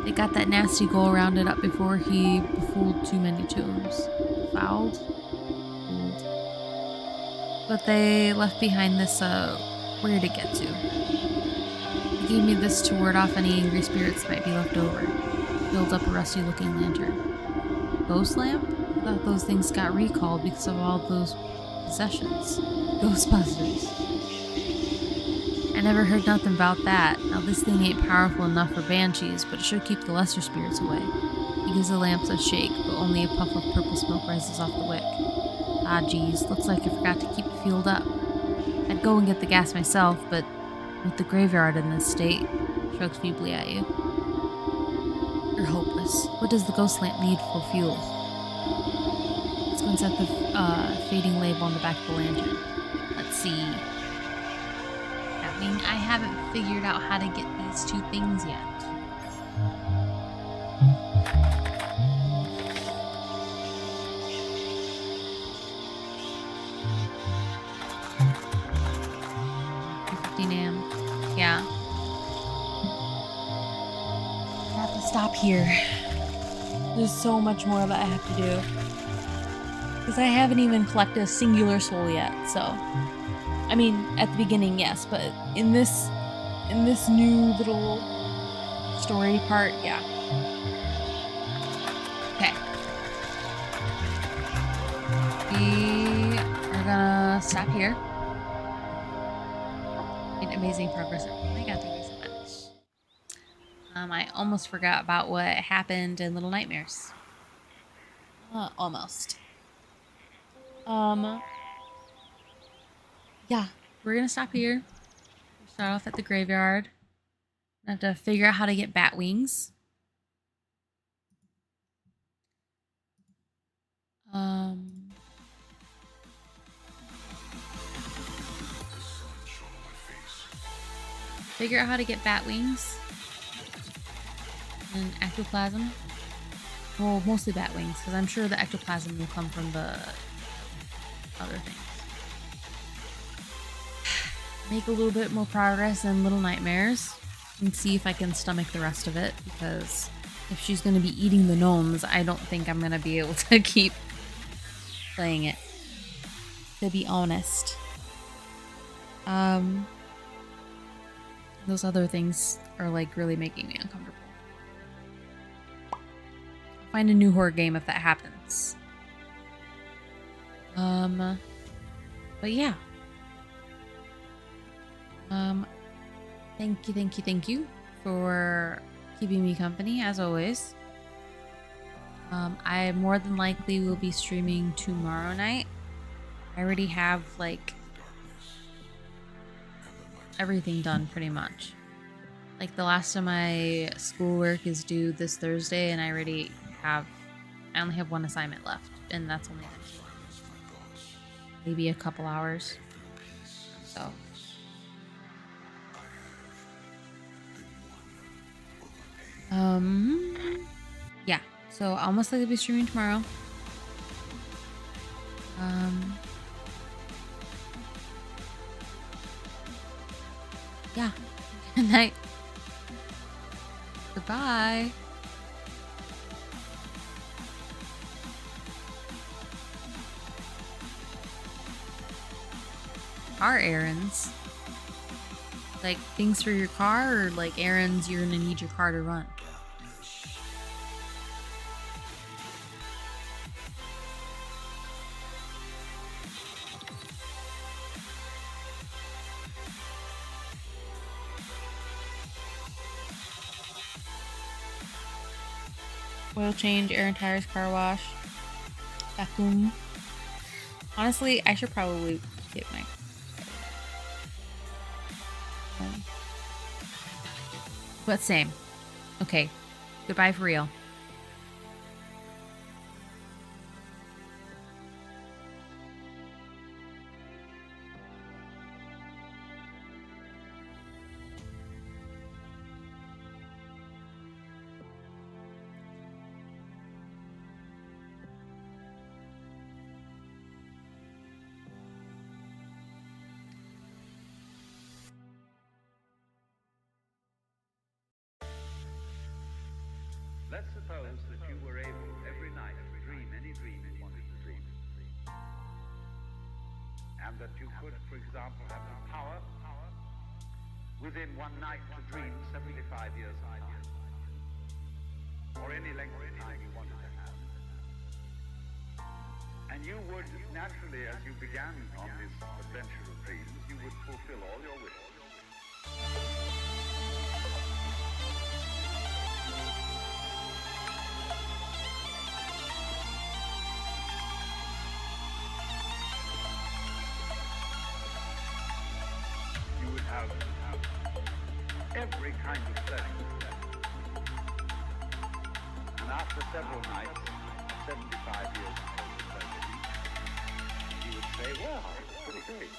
They got that nasty ghoul rounded up before he befooled too many tombs. Fouled? Fooled. But they left behind this, where to get to. They gave me this to ward off any angry spirits that might be left over. Build up a rusty-looking lantern. Ghost lamp? I thought those things got recalled because of all those possessions. Ghostbusters. I never heard nothing about that. Now this thing ain't powerful enough for banshees, but it should keep the lesser spirits away. He gives the lamps a shake, but only a puff of purple smoke rises off the wick. Ah geez, looks like I forgot to keep it fueled up. I'd go and get the gas myself, but with the graveyard in this state, shrugs feebly at you. You're hopeless. What does the ghost lamp need for fuel? Let's go and set the fading label on the back of the lantern. Let's see. I mean, I haven't figured out how to get these 2 things yet. Yeah. I have to stop here. There's so much more that I have to do. Because I haven't even collected a singular soul yet, so... I mean, at the beginning, yes, but in this new little story part, yeah. Okay. We are gonna stop here. Amazing progress. Oh my god, thank you so much. I almost forgot about what happened in Little Nightmares. Almost. Yeah, we're gonna stop here. Start off at the graveyard. I have to figure out how to get bat wings. Figure out how to get bat wings and ectoplasm. Well, mostly bat wings, because I'm sure the ectoplasm will come from the other things. Make a little bit more progress in Little Nightmares. and see if I can stomach the rest of it, because if she's going to be eating the gnomes, I don't think I'm going to be able to keep playing it, to be honest. Those other things are like really making me uncomfortable. I'll find a new horror game if that happens. But yeah. Thank you for keeping me company as always. I more than likely will be streaming tomorrow night. I already have like everything done pretty much. Like the last of my schoolwork is due this Thursday, and I only have one assignment left, and that's only maybe a couple hours. So yeah, so I'll most likely be streaming tomorrow. Yeah. Good night. Goodbye. Car errands? Like things for your car, or like errands you're gonna need your car to run? Oil change, air and tires, car wash, vacuum. Honestly, I should probably get my... But same. Okay. Goodbye for real. Let's suppose that you were able every night to dream any dream you wanted to dream. And that you could, for example, have the power within one night to dream 75 years of time. Or any length of time you wanted to have. And you would, naturally, as you began on this adventure of dreams, you would fulfill all your wishes. Have every kind of pleasure. And after several nights, 75 years of pleasure, you would say, well, it's pretty great.